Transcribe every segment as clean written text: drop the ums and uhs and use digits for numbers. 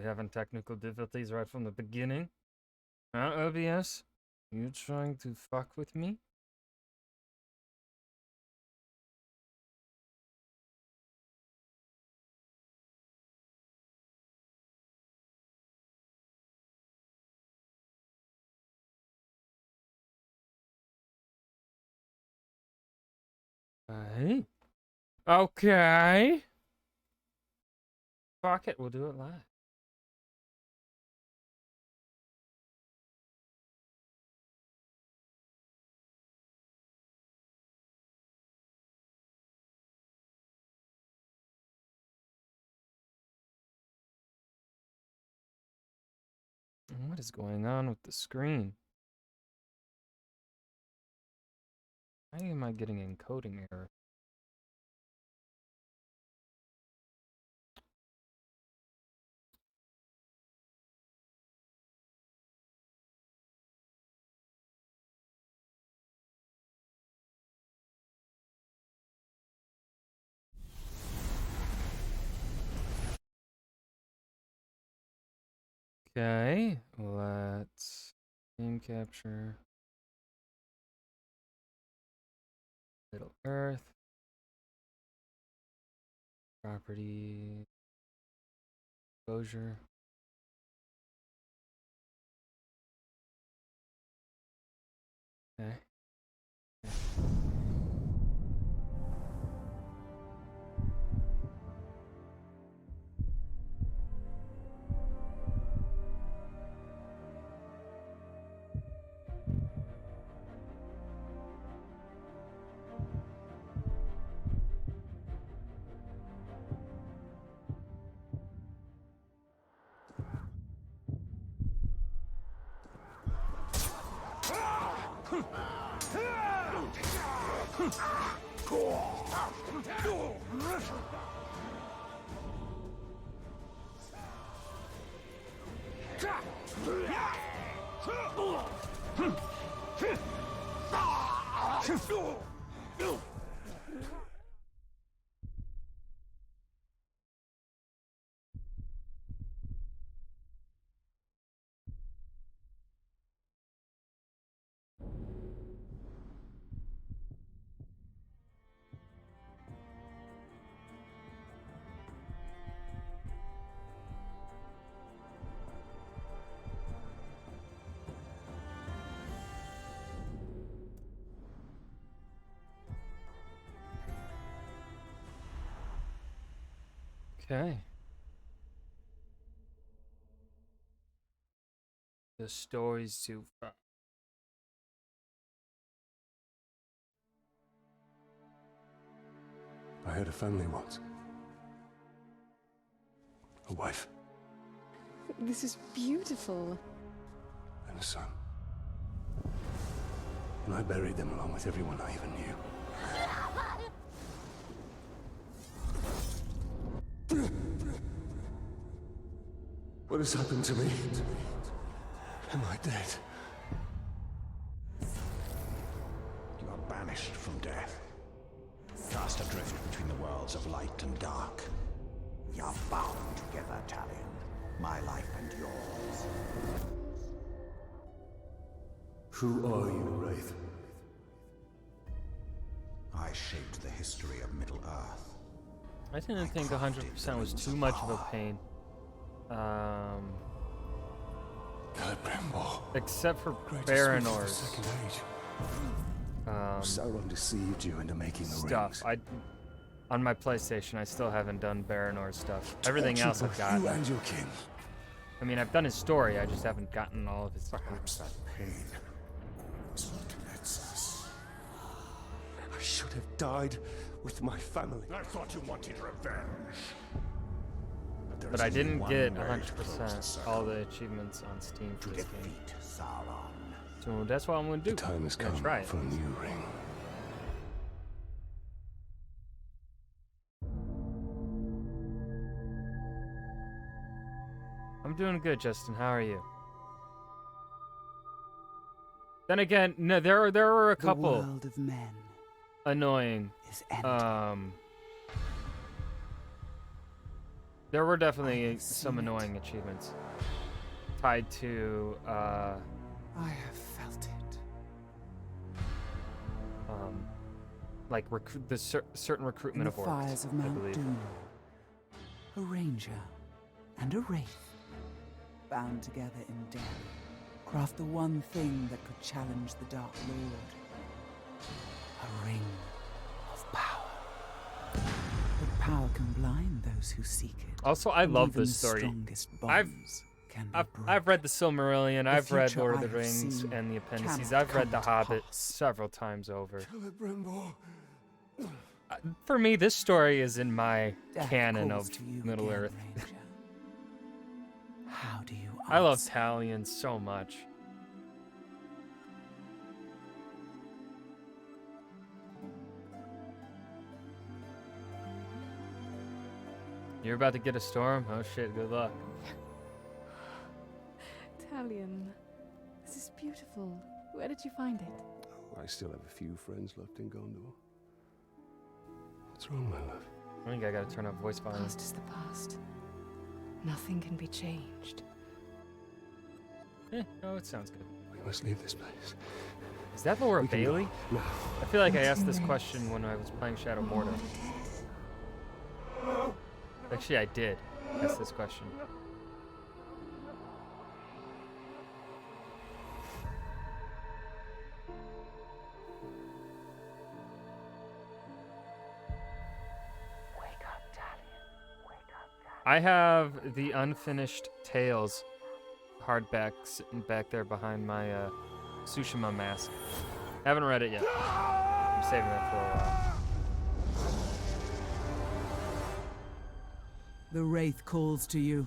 having technical difficulties right from the beginning. OBS? You trying to fuck with me? Hey. Okay. Fuck it, we'll do it live. What is going on with the screen? Why am I getting encoding error? Okay, let's game capture Middle Earth property exposure. Okay. Okay. The story's too far. I had a family once. A wife. This is beautiful. And a son. And I buried them along with everyone I even knew. What has happened to me? Am I dead? You are banished from death. Cast adrift between the worlds of light and dark. We are bound together, Talion. My life and yours. Who are you, Wraith? I shaped the history of Middle-earth. I didn't think 100% was too much of a pain. Celebrimbor. Except for Greatest witch of the Baranors Second Age. Sauron deceived you into making the stuff. rings. On my PlayStation, I still haven't done Baranor stuff. Everything Tortured else I've both gotten. you and your kin. I mean, I've done his story. I just haven't gotten all of his. Perhaps that pain is what connects us. I should have died with my family. I thought you wanted revenge. But I didn't get 100% all the achievements on Steam for To this game. defeat Sauron. So that's what I'm gonna do. The time has I'm gonna come try it. for a new ring. I'm doing good, Justin. How are you? Then again, no, there were a couple The world of men annoying is empty. There were definitely have some seen it. annoying achievements tied to I have felt it. like certain In recruitment the of orcs, fires of I Mount believe. Doom, a ranger and a wraith, bound together in death, craft the one thing that could challenge the Dark Lord. A ring of power. But power can blind those who seek it. Also, I and love even this the story. strongest I've- bonds can be I've read the broken. Silmarillion, I've read future Lord of I the have Rings seen and the appendices. cannot I've read The come to Hobbit pass. several times over. Celebrimbor. For me, this story is in my Death canon calls of to you Middle again, Earth. Ranger. How do you I love answer? Talion so much. You're about to get a storm? Oh shit, good luck. Talion, this is beautiful. Where did you find it? I still have a few friends left in Gondor. What's wrong, my love? I think I gotta turn up voice volume. Past is the past. Nothing can be changed. Oh, it sounds good. We must leave this place. Is that Laura We can Bailey? go now. I feel like I What's asked your this name? question when I was playing Shadow Mordor. Oh, Actually, I did ask this question. I have the unfinished Tales hardback sitting back there behind my Tsushima mask. Haven't read it yet. I'm saving that for a while. The Wraith calls to you.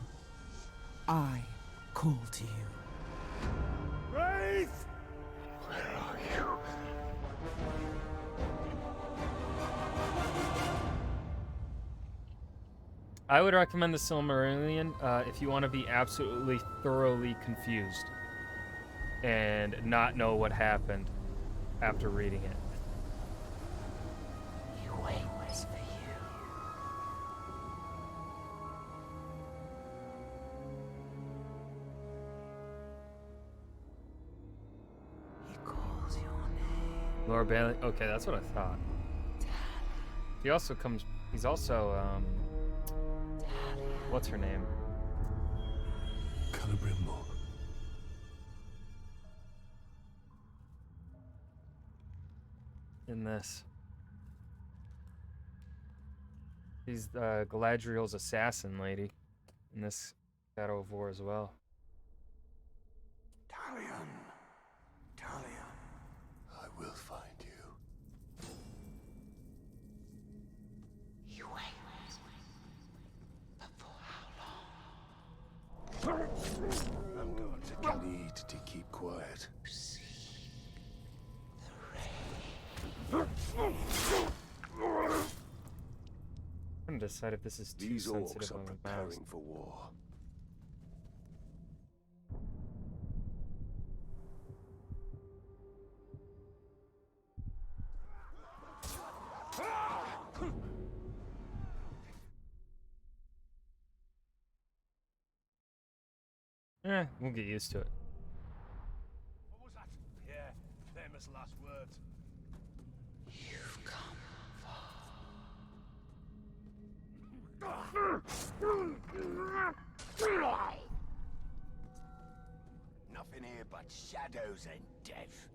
I call to you. Wraith! Where are you? I would recommend the Silmarillion if you want to be absolutely thoroughly confused and not know what happened after reading it. He waits for you. He calls your name. Laura Bailey. Okay, that's what I thought. He also comes. He's also what's her name? Celebrimbor. In this. She's Galadriel's assassin lady in this Shadow of War as well. Talion. Talion. I will find you. He waits. But for how long? I'm going to Khalid to keep quiet. I'm gonna decide if this is too These orcs sensitive are on the mouse. preparing for war. We'll get used to it. What was that? Yeah, famous last words. You've come Nothing here but shadows and death.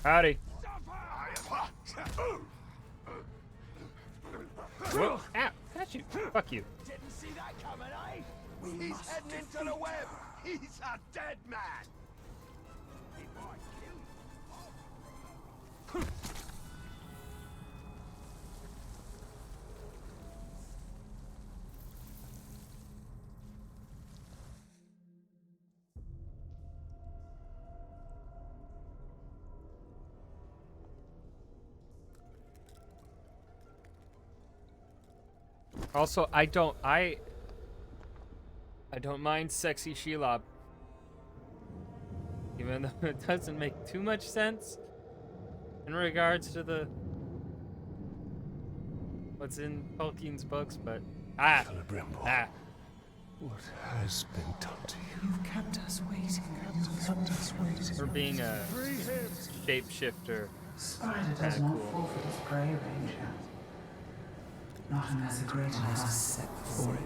Howdy. Whoa. Ow. Got you. Fuck you. Didn't see that coming, eh? He's heading into the web. He's a dead man. He might kill you. Also, I I don't mind sexy Shelob. Even though it doesn't make too much sense in regards to the what's in Tolkien's books, but Celebrimbor, what has been done to you? You've kept us waiting. for being a shapeshifter. Spider does not forfeit his prey, Ranger. Not unless a great enough is set before it.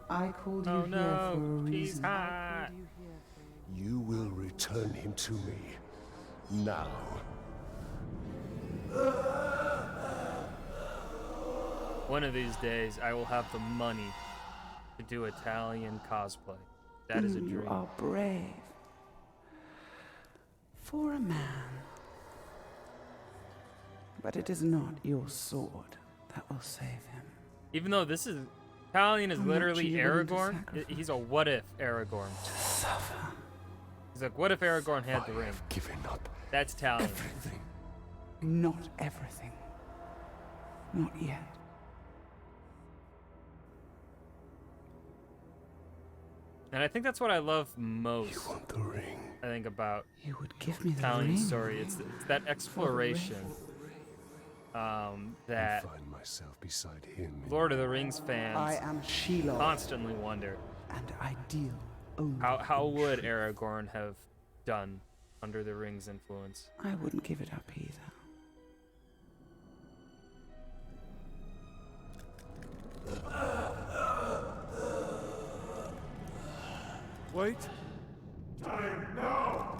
I called you Oh here no, for a he's reason. hot. You will return him to me. Now. One of these days, I will have the money to do Italian cosplay. That is a You dream. are brave. For a man. But it is not your sword that will save him. Even though this is Italian is How much literally are you willing to Aragorn. sacrifice? He's a what if Aragorn. Suffer. He's like, what if Aragorn had the I ring? have given up That's Italian. everything. Not everything. Not yet. And I think that's what I love most. You want the ring? I think about You would give me the Italian ring. story. It's that exploration I that find myself beside him. in Lord of the Rings fans I am Shelob, constantly wonder and ideal only. how would Aragorn have done under the ring's influence. I wouldn't give it up either. Wait. Time now!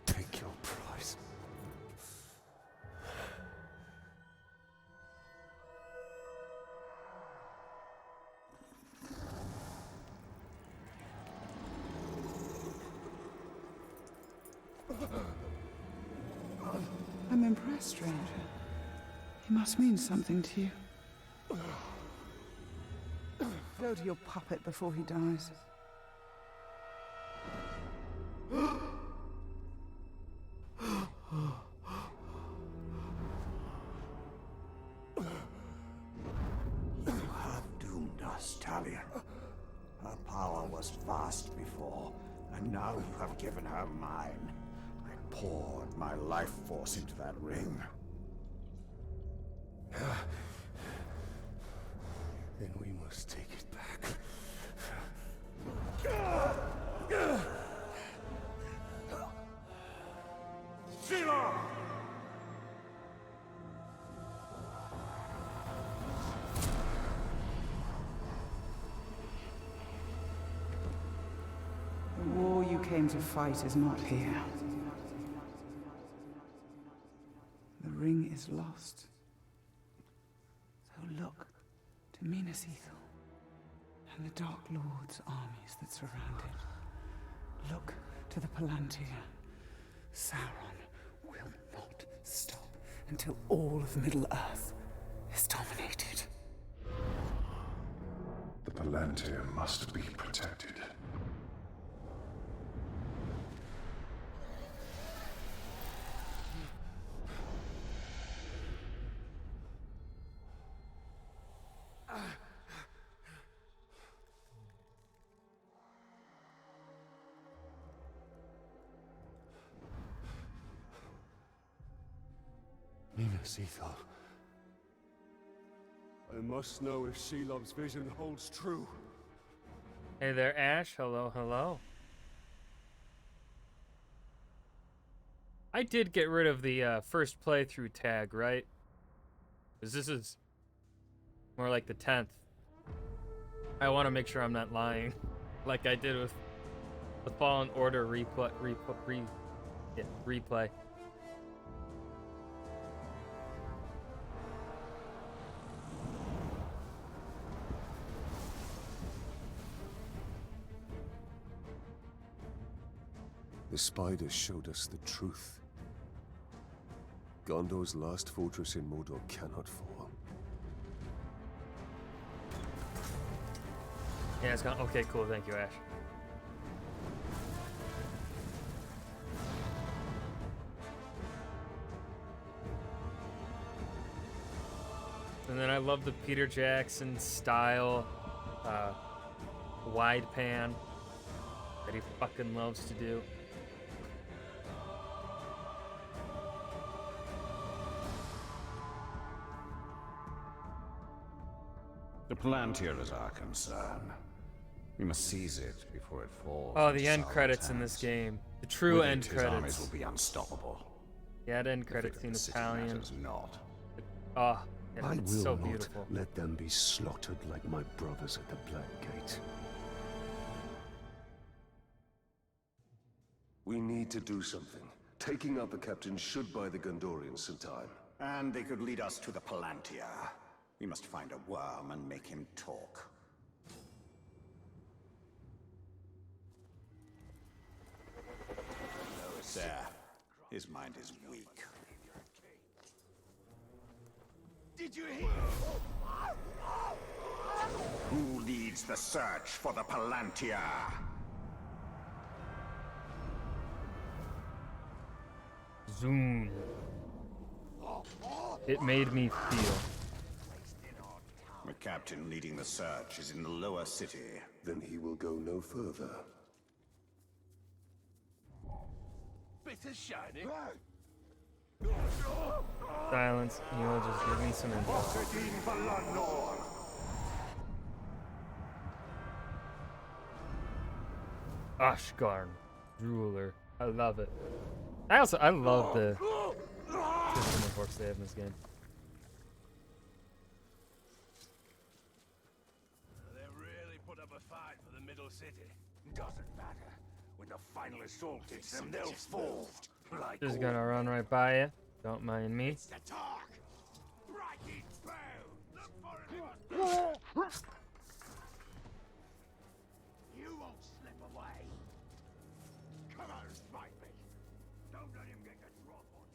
Take your prize. I'm impressed, stranger. He must mean something to you. Go to your puppet before he dies. You have doomed us, Talion. Her power was vast before, and now you have given her mine. I poured my life force into that ring. Then we must take it back. Sheila! The war you came to fight is not here. The ring is lost. So look to Minas Ithil and the Dark Lord's armies that surround it. Look to the Palantir. Sauron will not stop until all of Middle-earth is dominated. The Palantir must be protected. Minas Ithil. I must know if Shelob's vision holds true. Hey there, Ash. Hello, hello. I did get rid of the first playthrough tag, right? Because this is more like the 10th. I want to make sure I'm not lying, like I did with the Fallen Order replay. The spiders showed us the truth. Gondor's last fortress in Mordor cannot fall. Yeah, it's gone. Okay, cool. Thank you, Ash. And then I love the Peter Jackson style wide pan that he fucking loves to do. The Palantir is our concern. We must seize it before it falls. Oh, into the end Sauron's credits in hands. this game. The true With it, end his armies credits. will be unstoppable. Yeah, the end The fate credits of seem the city Italian. matters not. Oh, yeah, I it's will so not beautiful. let them be slaughtered like my brothers at the Black Gate. We need to do something. Taking out the captain should buy the Gondorians some time. And they could lead us to the Palantir. We must find a worm and make him talk. There. His mind is weak. Did you hear? Who leads the search for the Palantir? Zoom. It made me feel. The captain leading the search is in the lower city. Then he will go no further. Bit of shining. Silence. You'll just give me some info. Ashgarn. Ruler. I love it. I love the system of works they have in this game. They really put up a fight for the middle city. Doesn't matter. When the final assault hits them, they'll fall. Like Just gonna run right by you. Don't mind me. the talk. Right in bow. Look for it. You won't slip away. Come on, fight me. Don't let him get a drop on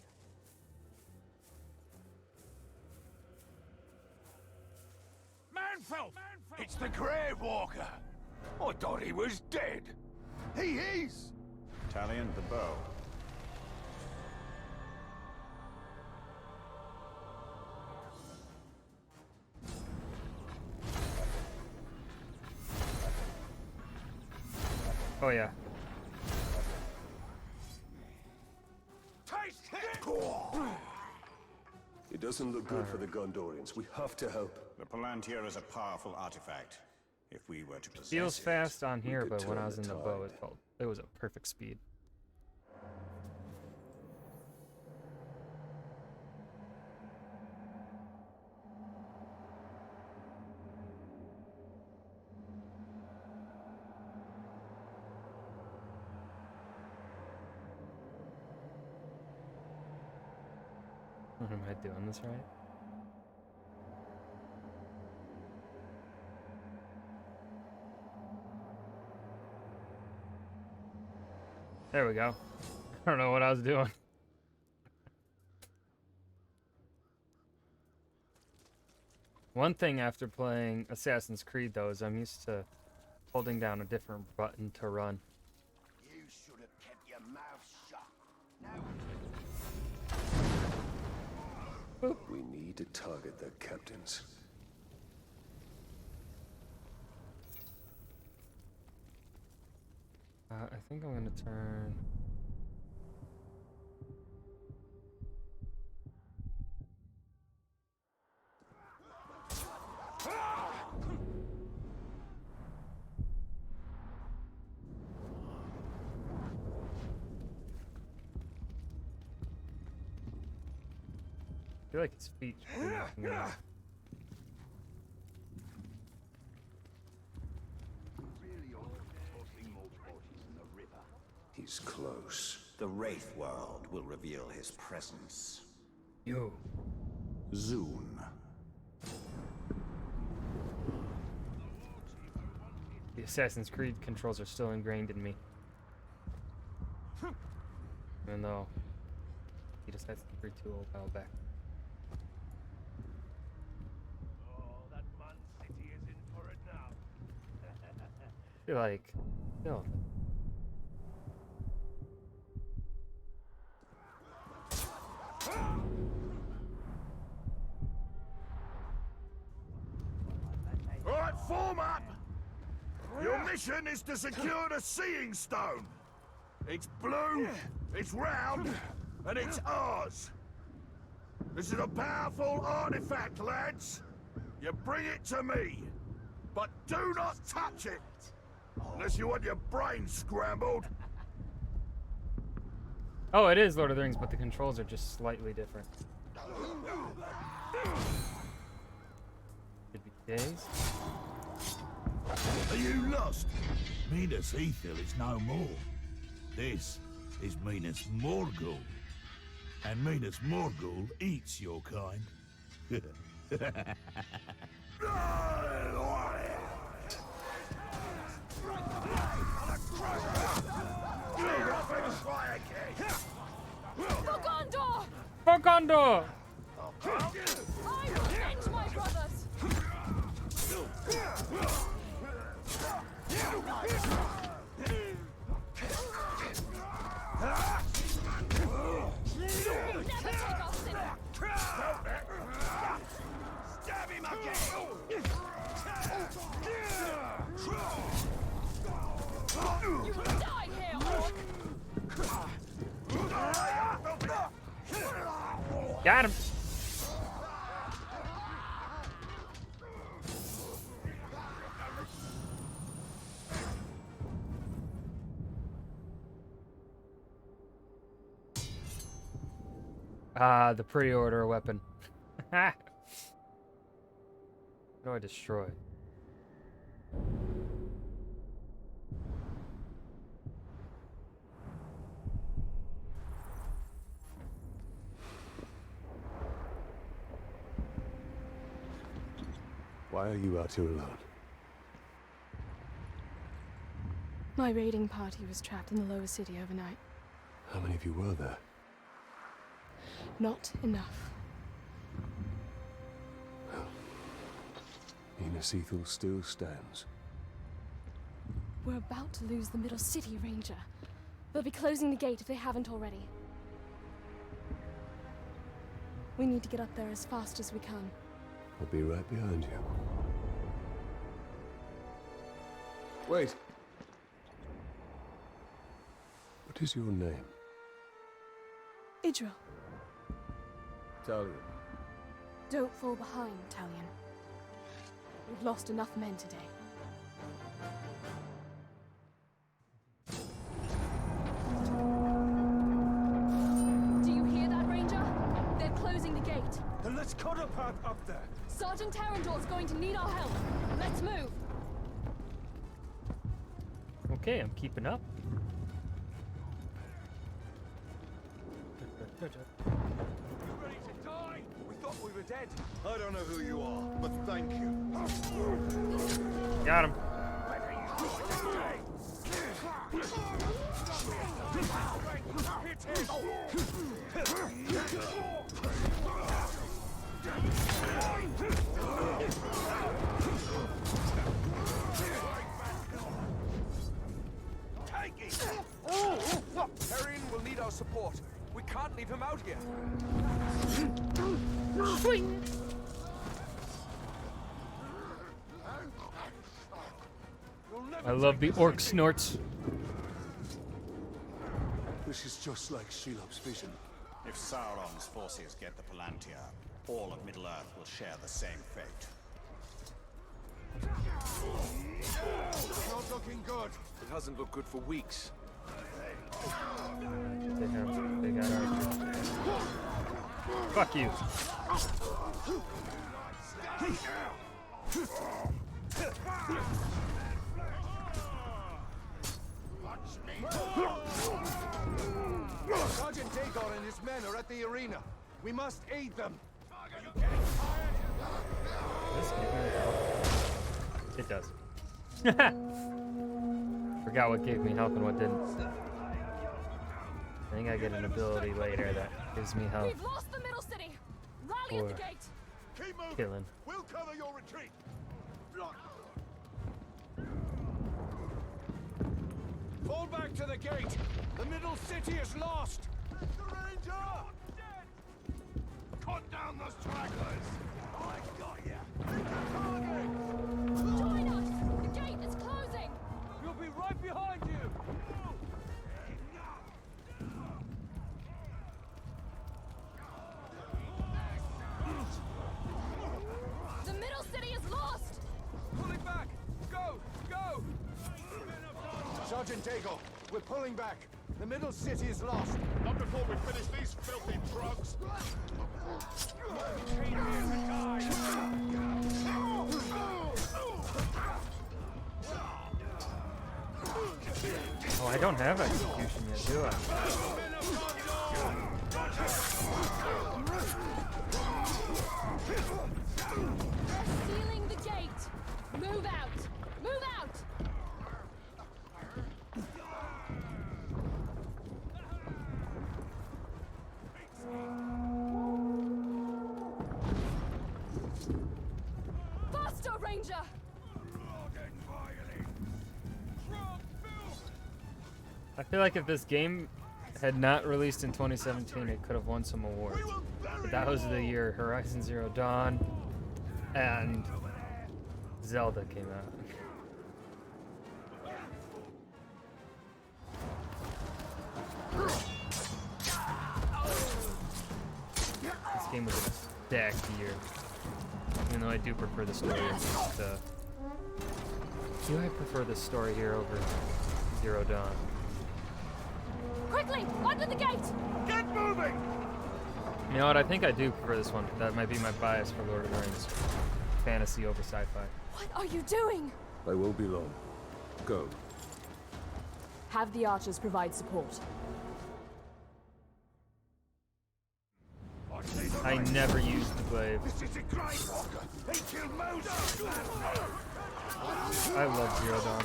you. Manfell! It's the Grave Walker. I thought he was dead. He is. Talion the bow. Oh yeah. Taste it! It doesn't look good for the Gondorians. We have to help. The Palantir is a powerful artifact. If we were to possess Feels it, fast on here, could but when I turn was the in the bow, tide. it was a perfect speed. Am I doing this right? There we go. I don't know what I was doing. One thing after playing Assassin's Creed, though, is I'm used to holding down a different button to run. You should have kept your mouth shut. Now We need to target their captains. I think I'm gonna turn. I feel like his feet should be knocking me off. really ought to be tossing more bodies in the river. He's close. the Wraith World will reveal his presence. You. Zune. The Assassin's Creed controls are still ingrained in me. Even though he decides to free to a while back. Oh, that man city is in for it now. I feel like, no. All right, form up. Your mission is to secure the Seeing Stone. It's blue, it's round, and it's ours. This is a powerful artifact, lads. You bring it to me, but do not touch it, unless you want your brains scrambled. Oh, it is Lord of the Rings, but the controls are just slightly different. Could be days. Are you lost? Minas Ithil is no more. This is Minas Morgul. And Minas Morgul eats your kind. For Gondor! For Gondor! I will avenge my brothers! Never take our sin! Stab him again! You will die here, orc! Got him! Ah, the pre-order weapon. How do I destroy? Why are you out here alone? My raiding party was trapped in the lower city overnight. How many of you were there? Not enough. Minas Ithil still stands. We're about to lose the Middle City, Ranger. They'll be closing the gate if they haven't already. We need to get up there as fast as we can. I'll be right behind you. Wait. What is your name? Idril, Talion. don't fall behind, Talion. We've lost enough men today. Do you hear that, Ranger? They're closing the gate. Then let's cut a path up there. Sergeant Tarandor's going to need our help. Let's move. Okay, I'm keeping up. You ready to die? We thought we were dead. I don't know who you are, but thank you. Got him. Take it! Perrin will need our support. We can't leave him out here. I love the orc snorts. This is just like Shelob's vision. If Sauron's forces get the Palantir, all of Middle-earth will share the same fate. Not looking good. It hasn't looked good for weeks. They got archers. Fuck you. Sergeant Dagon and his men are at the arena. We must aid them. It does. Forgot what gave me help and what didn't. I think I get an ability later that Gives me health We've lost the middle city. Rally at the for gate. Keep moving. killing. We'll cover your retreat. Fall back to the gate! The middle city is lost! Mr. Ranger! Cut down those stragglers! I got ya! Join us. The gate is closing. We'll be right behind you! The middle city is lost. Pulling back! Go! Go! Sergeant Daigle, we're pulling back. The middle city is lost. Not before we finish these filthy drugs! Oh, I don't have execution yet, do I? Sealing the gate. Move out. Move out. Faster, Ranger. I feel like if this game had not released in 2017, it could have won some awards. But that was the year Horizon Zero Dawn and Zelda came out. This game was a stacked year. Even though I do prefer the story over I prefer the story here over Zero Dawn. Quickly, under the gate. Get moving! You know what? I think I do prefer this one. That might be my bias for Lord of the Rings. Fantasy over sci-fi. What are you doing? I won't be long. Go. Have the archers provide support. I never used the glaive. This is a great walker. He killed Moses. I love Zero Dawn.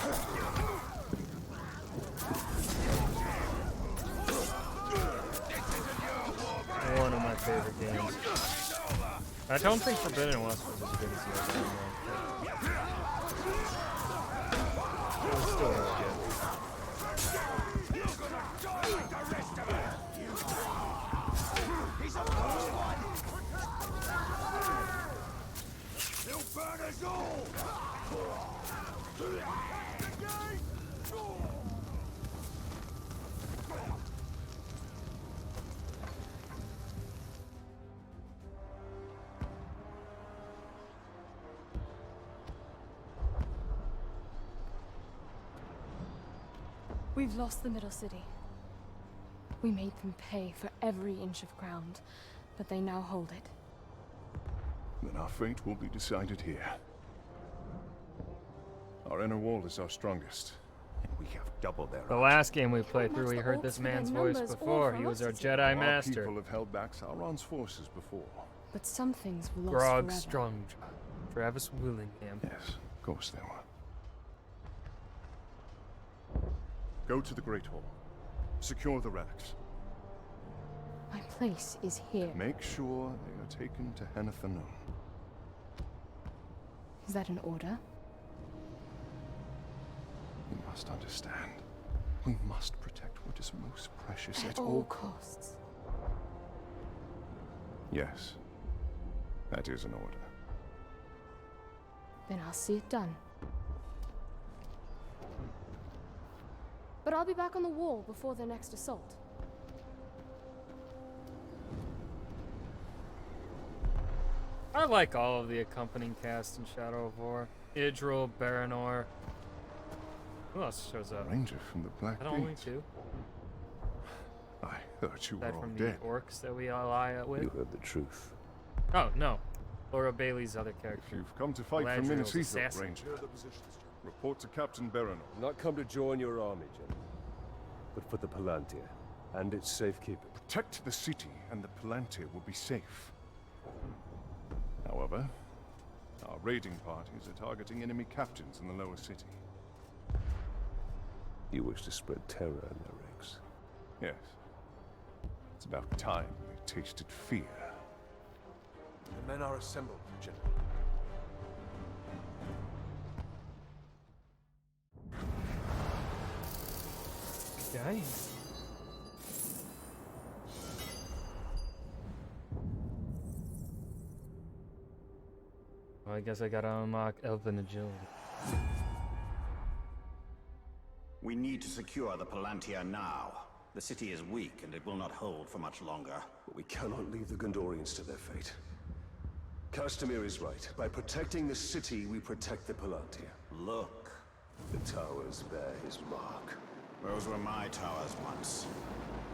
One of my favorite games. I don't think Forbidden West was as good as Zero Dawn. It was still really good. He'll burn us all! We've lost the middle city. We made them pay for every inch of ground, but they now hold it. Then our fate will be decided here. Our inner wall is our strongest. And we have double their The last game we played through, we heard this man's voice before. He was our Jedi Our Master. people have held back Sauron's forces before. But some things were lost Grog forever. Strongjaw. Travis Willingham. Yes, of course they were. Go to the Great Hall. Secure the relics. My place is here. Make sure they are taken to Henathanum. Is that an order? You must understand. We must protect what is most precious At at all all costs. Yes. That is an order. Then I'll see it done. But I'll be back on the wall before their next assault. I like all of the accompanying cast in Shadow of War. Idril, Baranor. Who else shows up? Ranger from the Black That only Gate. two? I thought you were Aside all from dead. the orcs that we ally with? You heard the truth. Oh, no. Laura Bailey's other If character. you've come to fight for Galadriel's Minas Ithil, assassin. Ranger, report to Captain Baranor. Not come to join your army, gentlemen, but for the Palantir and its safekeeping. Protect the city, and the Palantir will be safe. However, our raiding parties are targeting enemy captains in the lower city. You wish to spread terror in their ranks. Yes. It's about time we tasted fear. The men are assembled, General. Okay. Well, I guess I gotta unlock Elven Agility. We need to secure the Palantir now. The city is weak, and it will not hold for much longer. But we cannot leave the Gondorians to their fate. Castamir is right. By protecting the city, we protect the Palantir. Look, The towers bear his mark. those were my towers once.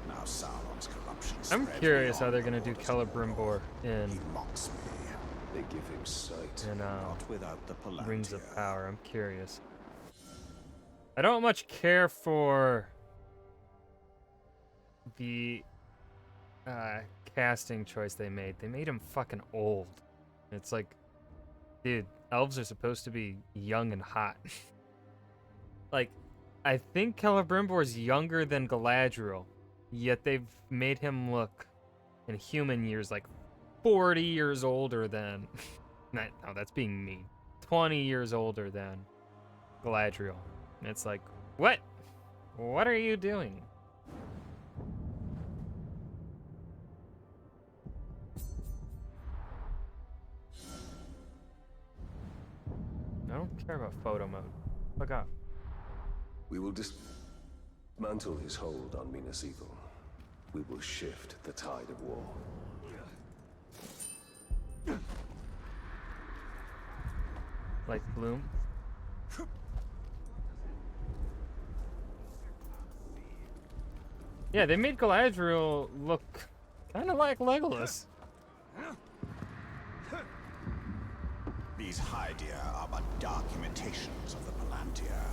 Now Sauron's corruption I'm spreads curious how beyond they're gonna the do borders of the Celebrimbor world. in He mocks me, They give him sight. not without the Palantir. Rings of Power. I'm curious. I don't much care for the casting choice they made. They made him fucking old. It's like, dude, elves are supposed to be young and hot. Like, I think Celebrimbor is younger than Galadriel, yet they've made him look, in human years, like 40 years older than... No, that's being mean. 20 years older than Galadriel. And it's like, what? What are you doing? I don't care about photo mode. Fuck off. We will dismantle his hold on Minas Ithil. We will shift the tide of war. Like Bloom. Yeah, they made Galadriel look kind of like Legolas. These Hydia are but dark imitations of the Palantir.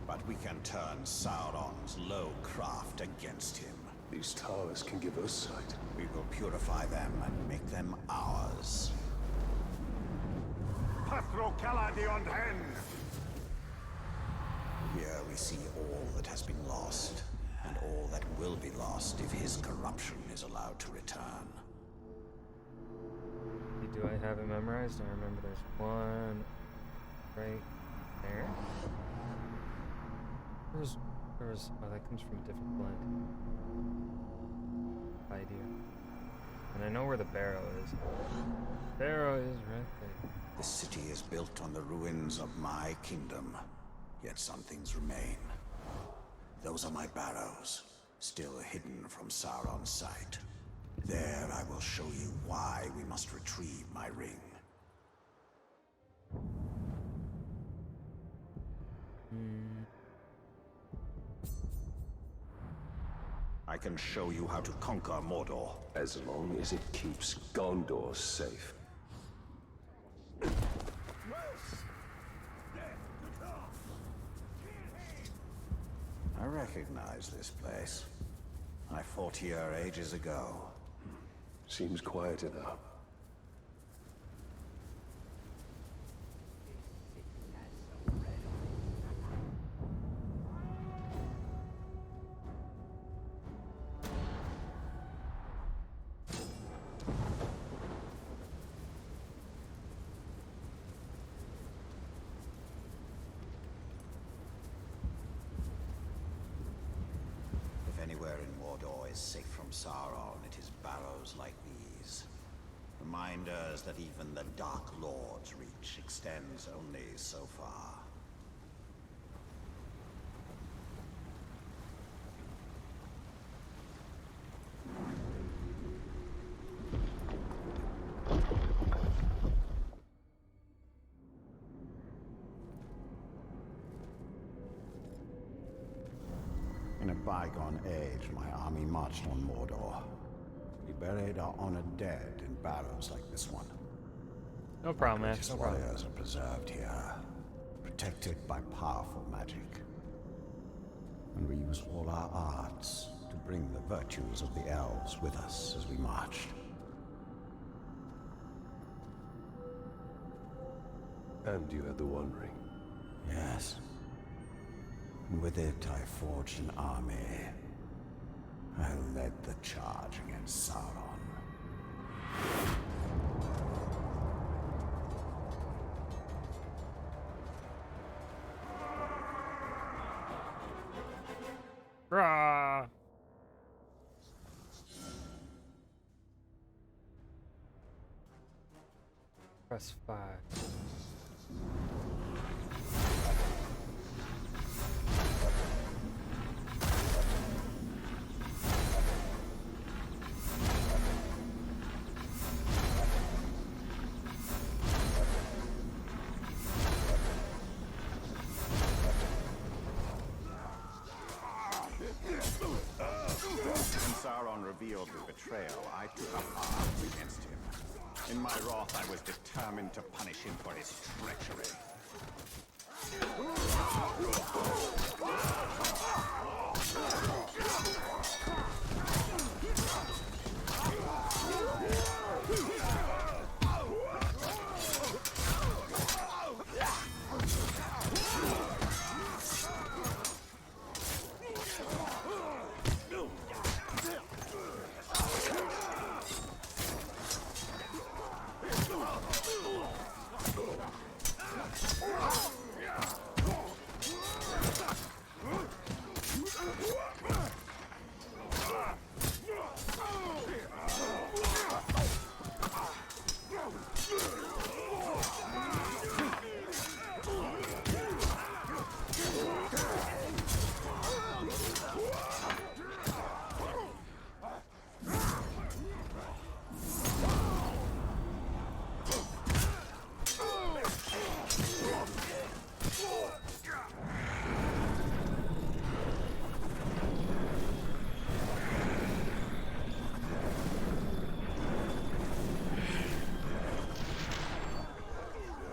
But we can turn Sauron's low craft against him. These towers can give us sight. We will purify them and make them ours. Pathro Caladion Hen! Here we see all that has been lost, and all that will be lost if his corruption is allowed to return. Do I have it memorized? I remember there's one right there. Oh, that comes from a different blend. Idea. And I know where the barrow is. Barrow is right there. The city is built on the ruins of my kingdom, yet some things remain. Those are my barrows, still hidden from Sauron's sight. There I will show you why we must retrieve my ring. I can show you how to conquer Mordor. As long as it keeps Gondor safe. I recognize this place. I fought here ages ago. Seems quieter now. If anywhere in Mordor is safe from Sauron, it is barrows like these. Reminders that even the Dark Lord's reach extends only so far. In a bygone age, my army marched on Mordor. We buried our honored dead in barrows like this one. No problem, man. Greatest No problem. warriors are preserved here, protected by powerful magic. And we use all our arts to bring the virtues of the elves with us as we marched. And you had the One Ring. Yes. And with it, I forged an army. I led the charge against Sauron. Rah! Press 5. When Sauron revealed his betrayal, I took up arms against him. In my wrath, I was determined to punish him for his treachery.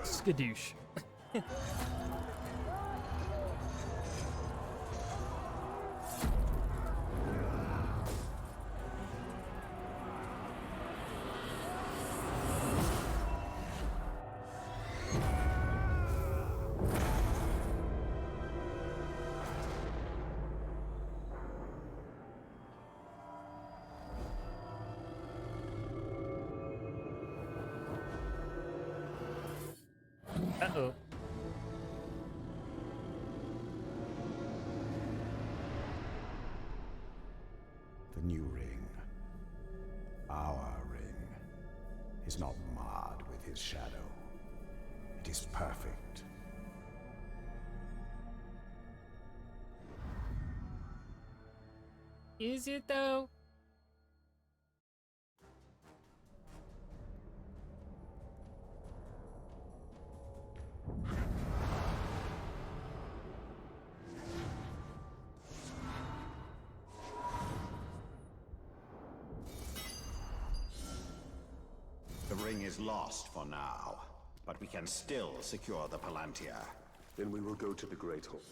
Skadoosh. Uh-oh. The new ring, our ring, is not marred with his shadow. It is perfect. Is it though? The ring is lost for now, but we can still secure the Palantir. Then we will go to the Great Hall.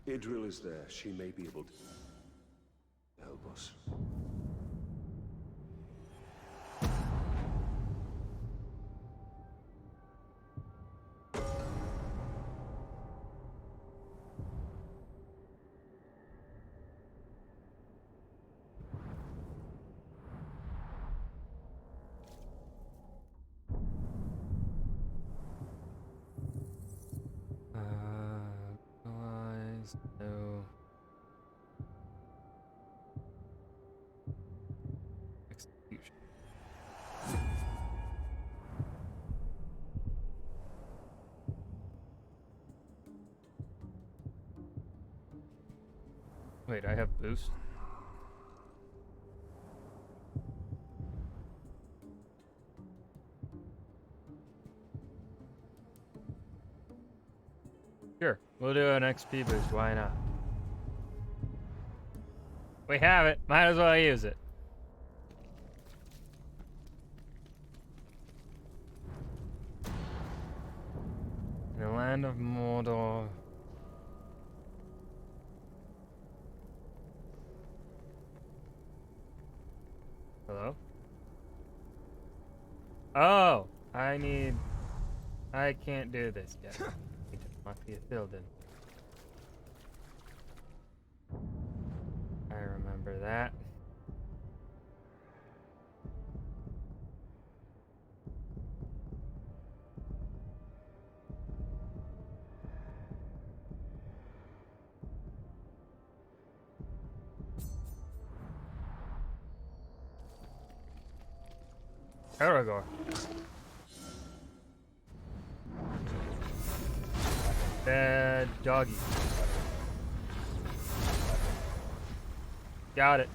Idril is there. She may be able to help us. No. Execution. Wait, I have boost? Sure, we'll do an XP boost, why not? We have it, might as well use it. In the land of Mordor. Hello? Oh, I can't do this yet. It must be filled in. I remember that. Aragorn. Bad doggy. Got it.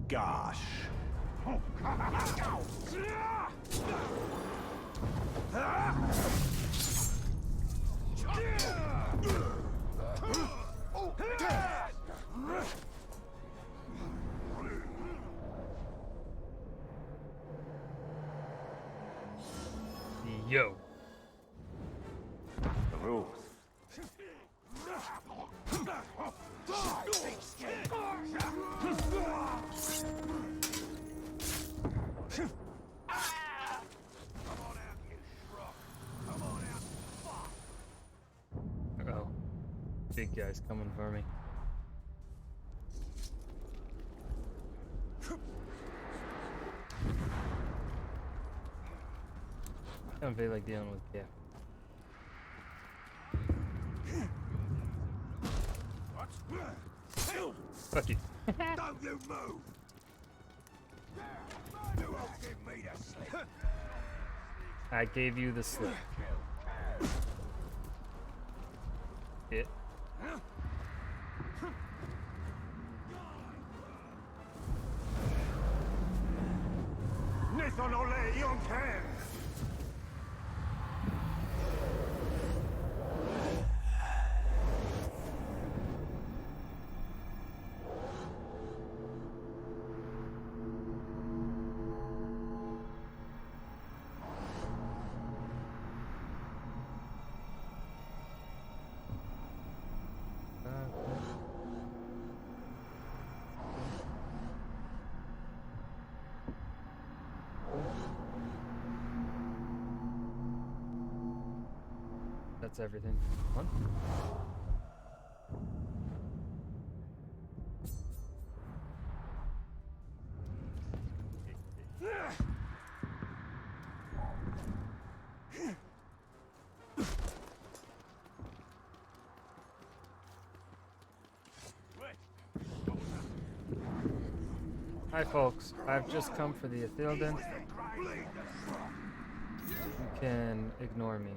Gosh. Yo. The rules. Uh-oh. Big guy's coming for me. I don't feel like dealing with Fuck you. Don't you move! You won't give me the slip. I gave you the slip. It. Nathan ole Yonken! That's everything. What? Hi folks, I've just come for the Ithilden. You can ignore me.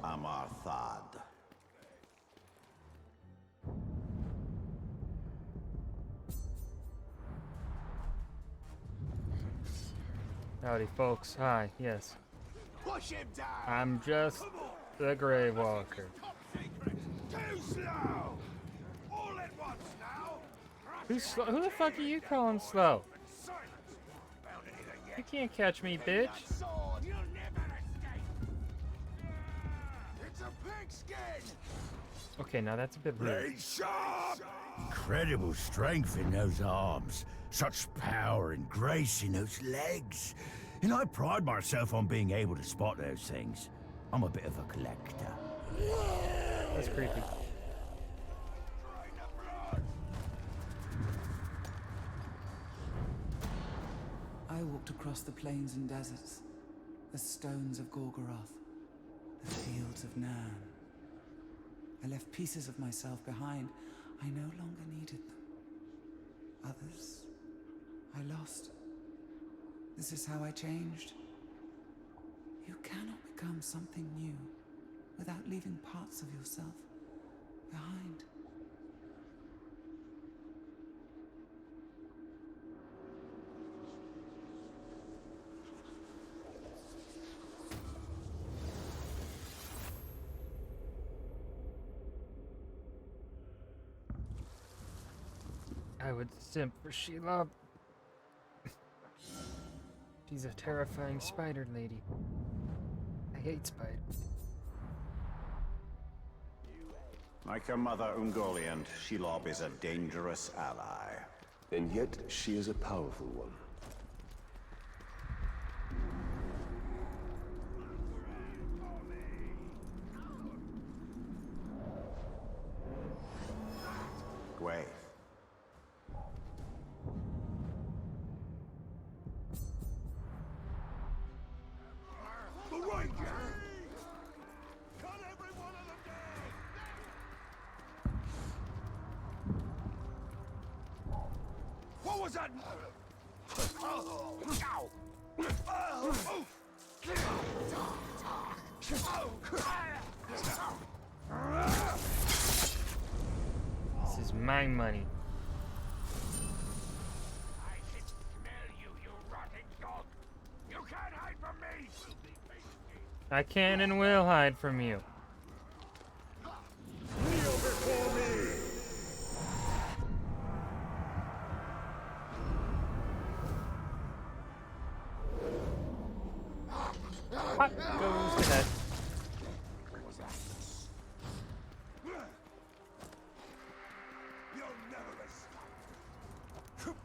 Amar Thad. Howdy folks, hi, yes. Push him down! I'm just the Grave Walker. Too slow! All at once now! Who the fuck are you calling slow? Silence! Found anything yet? You can't catch me, bitch. Sword, you'll never escape! It's a pigskin! Okay, now that's a bit rude. Blade sharp! Incredible strength in those arms. Such power and grace in those legs. And I pride myself on being able to spot those things. I'm a bit of a collector. That's creepy. I I walked across the plains and deserts, the stones of Gorgoroth, the fields of Nan. I left pieces of myself behind. I no longer needed them. Others, I lost. This is how I changed. You cannot become something new without leaving parts of yourself behind. I would simp for Shelob. She's a terrifying spider lady. I hate spiders. Like her mother Ungoliant, Shelob is a dangerous ally. And yet, she is a powerful one. Gwaith. The Ranger! Cut every one of them down! What was that? This is my money. I can smell you, you rotting dog! You can't hide from me! I can and will hide from you. Kneel before me! Hot goes the head. You'll never escape!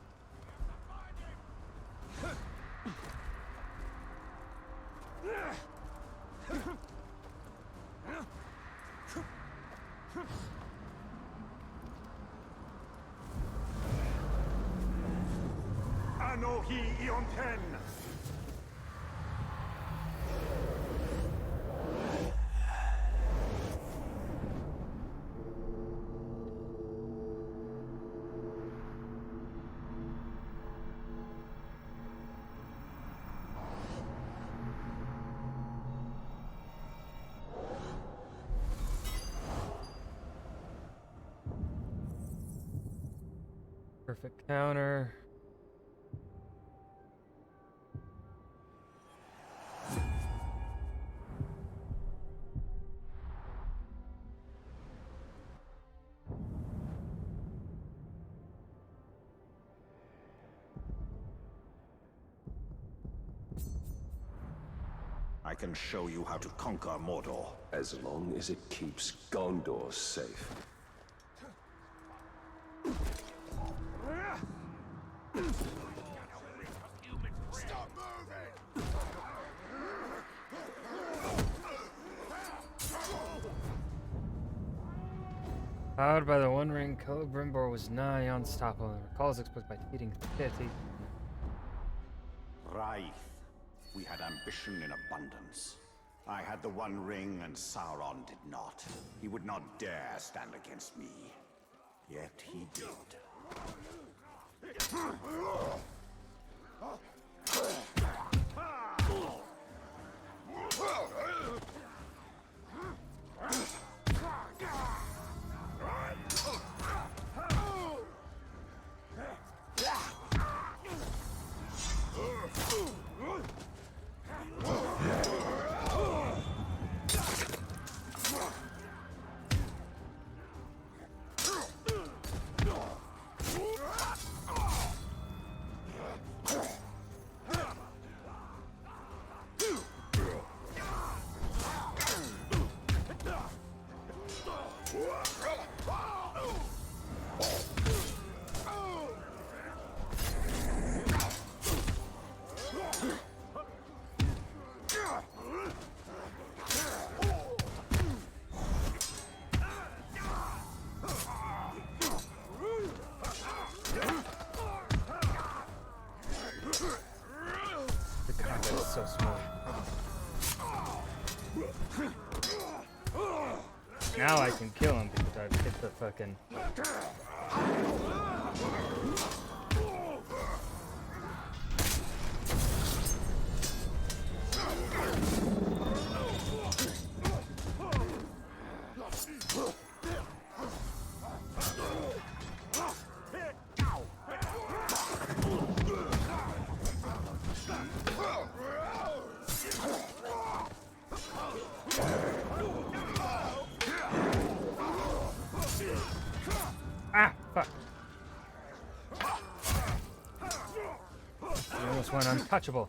Anohi Ionten! Perfect counter. I can show you how to conquer Mordor. As long as it keeps Gondor safe. Stop moving! Powered by the One Ring, Celebrimbor was nigh unstoppable. Recalls exposed by eating Kitty. Raith. We had ambition in abundance. I had the One Ring and Sauron did not. He would not dare stand against me. Yet he did. Now I can kill him because I've hit the fucking... Ah, fuck. He almost went untouchable.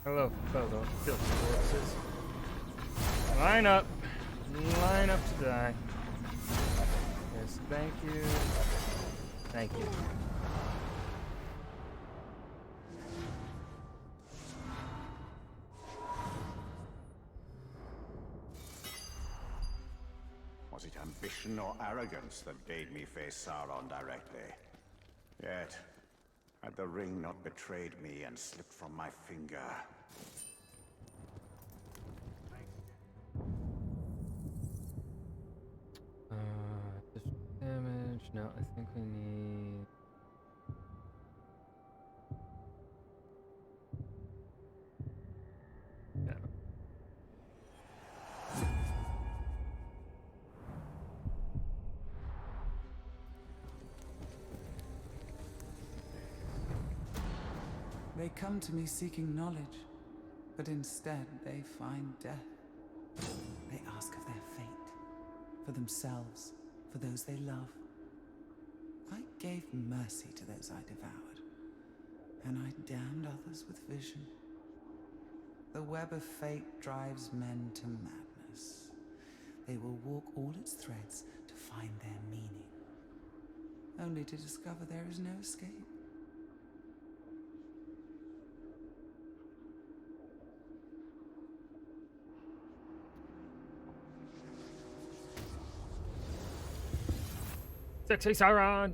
Hello, fellow filthy corpses. Line up. Line up to die. Yes, thank you. Thank you. Was it ambition or arrogance that bade me face Sauron directly? Yet, had the ring not betrayed me and slipped from my finger... Damage. No, I think we need... Yeah. They come to me seeking knowledge, but instead they find death. They ask of their fate, for themselves, for those they love. I gave mercy to those I devoured, and I damned others with vision. The web of fate drives men to madness. They will walk all its threads to find their meaning, only to discover there is no escape. Sexy Sauron!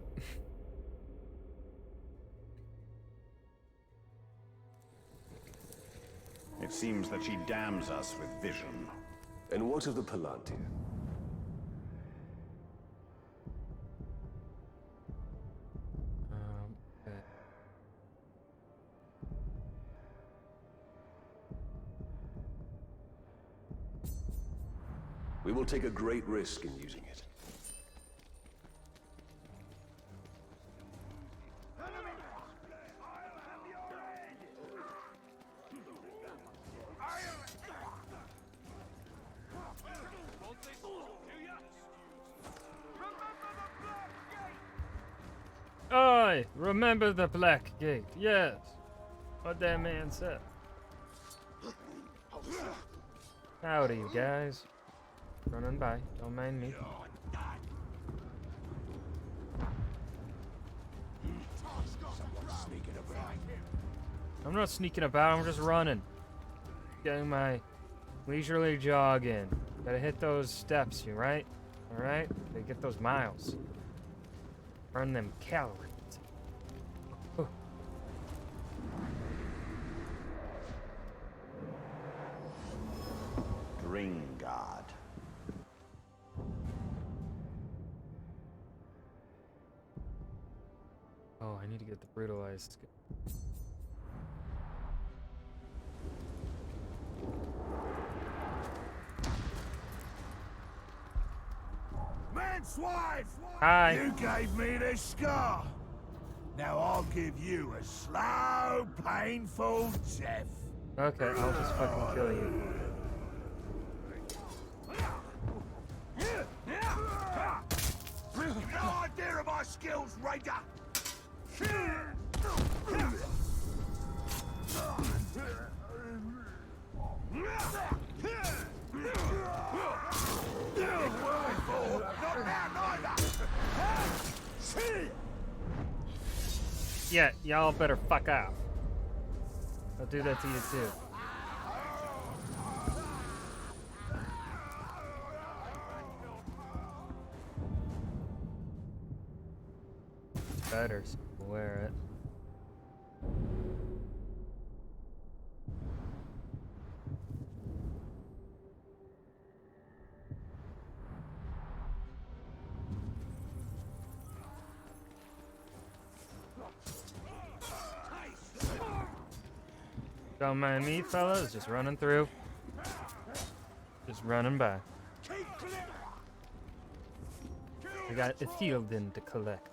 It seems that she damns us with vision. And what of the Palantir? Okay. We will take a great risk in using it. Aye, remember the Black Gate. Yes. What that man said. Howdy, you guys. Running by. Don't mind me. I'm not sneaking about. I'm just running. Getting my leisurely jog in. Gotta hit those steps, you right? Alright? Gotta get those miles. Burn them calories. Oh. Dringard. Oh, I need to get the brutalized. Landswife! Hi. You gave me this scar. Now I'll give you a slow, painful death. Okay, I'll just fucking kill you. You've no idea of my skills, Raider. Not now, neither. Yeah, y'all better fuck off. I'll do that to you too. Better wear it. Don't mind me, fellas. Just running through. Just running by. We got Ethildon to collect.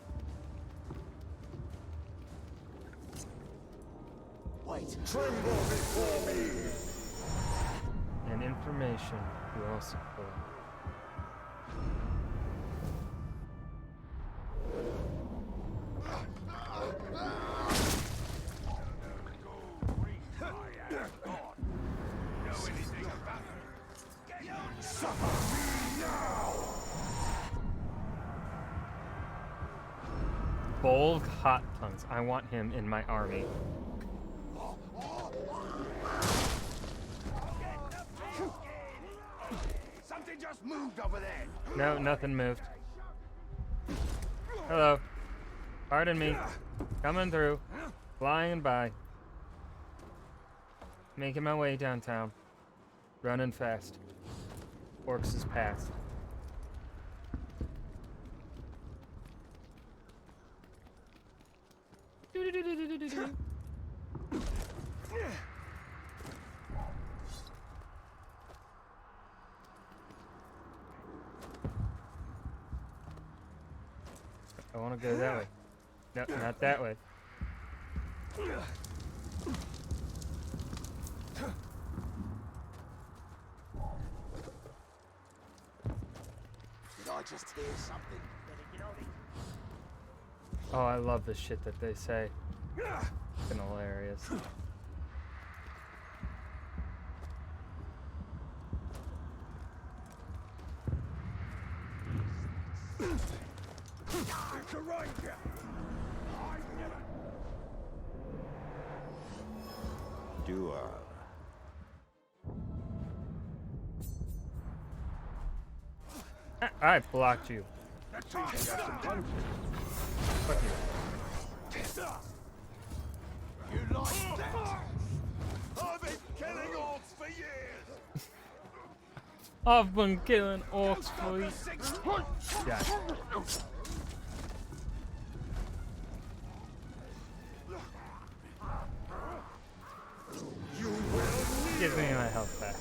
Wait, tremble before me. And information you also collect. Bold Hot Tongues. I want him in my army. Something just moved over there. No, nothing moved. Hello. Pardon me. Coming through. Flying by. Making my way downtown. Running fast. Orcs is past. I want to go that way. No, not that way. Did I just hear something? Oh, I love the shit that they say. Fucking hilarious. I blocked you. Fuck you. You like that? I've been killing orcs for years. I've been killing orcs for you. Yeah. Give me my health back.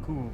Cougar.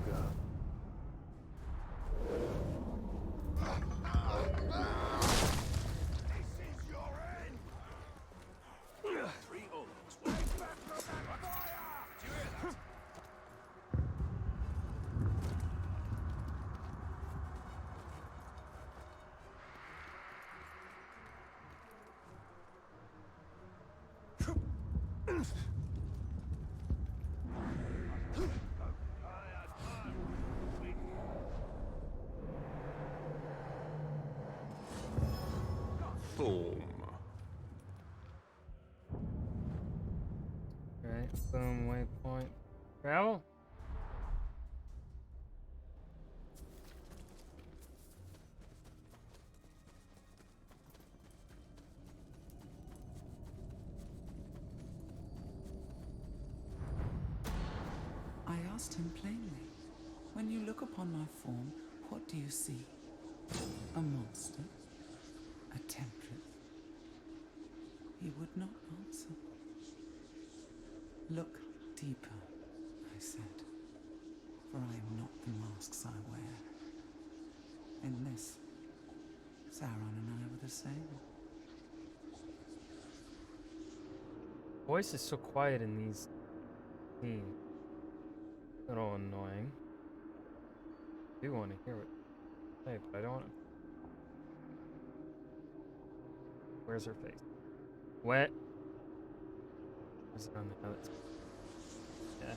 Right, boom, waypoint. Travel? I asked him plainly, when you look upon my form, what do you see? A monster? A temptress? He would not answer. Look deeper. I said, for I am not the masks I wear. In this, Sauron and I were the same. Voice is so quiet in these scenes. A little annoying. I do want to hear what they say, but I don't want to. Where's her face? Wet. Is it on the notes? Yeah.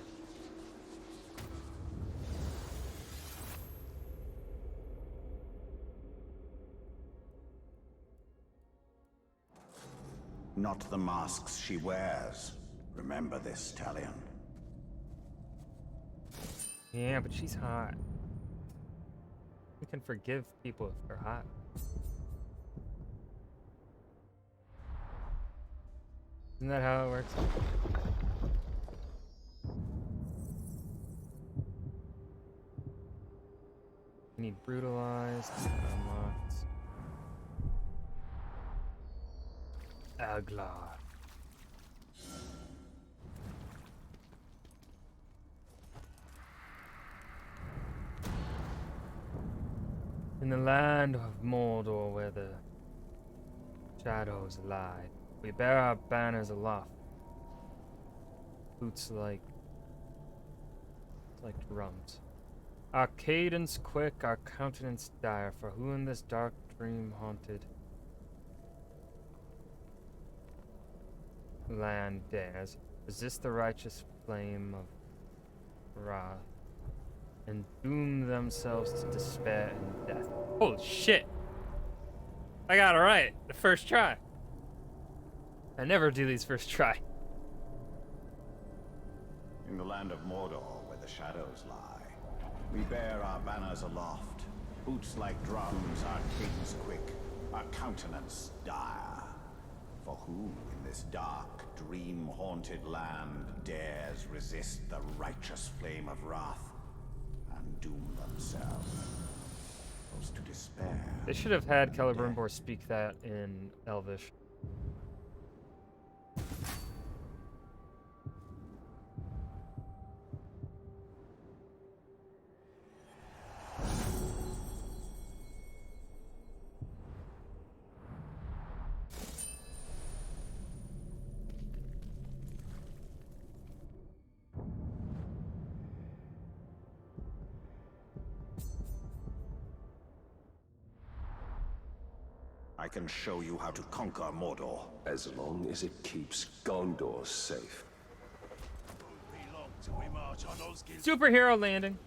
Not the masks she wears. Remember this, Talion. Yeah, but she's hot. You can forgive people if they're hot. Isn't that how it works? You need brutalized, unlocked. Aglar. In the land of Mordor where the shadows lie, we bear our banners aloft. Boots like drums. Our cadence quick, our countenance dire, for who in this dark dream haunted land dares resist the righteous flame of wrath and doom themselves to despair and death. Holy shit! I got it right the first try. I never do these first try. In the land of Mordor, where the shadows lie, we bear our banners aloft. Boots like drums, our cadence quick, our countenance dire. For who in this dark, dream-haunted land dares resist the righteous flame of wrath and doom themselves to despair? They should have had Celebrimbor speak that in Elvish. I can show you how to conquer Mordor. As long as it keeps Gondor safe. Superhero landing.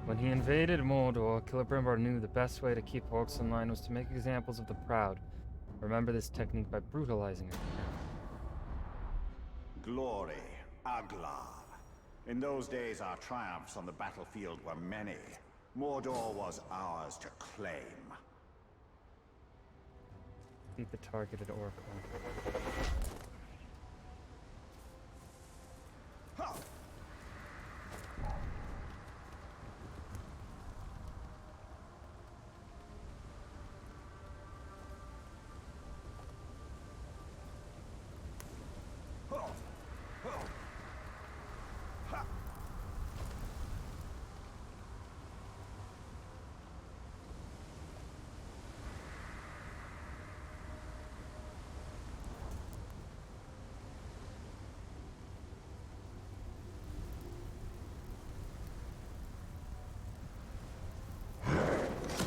When he invaded Mordor, Celebrimbor knew the best way to keep orcs in line was to make examples of the proud. Remember this technique by brutalizing it. Glory, Aglar. In those days, our triumphs on the battlefield were many. Mordor was ours to claim. Beat the targeted orc.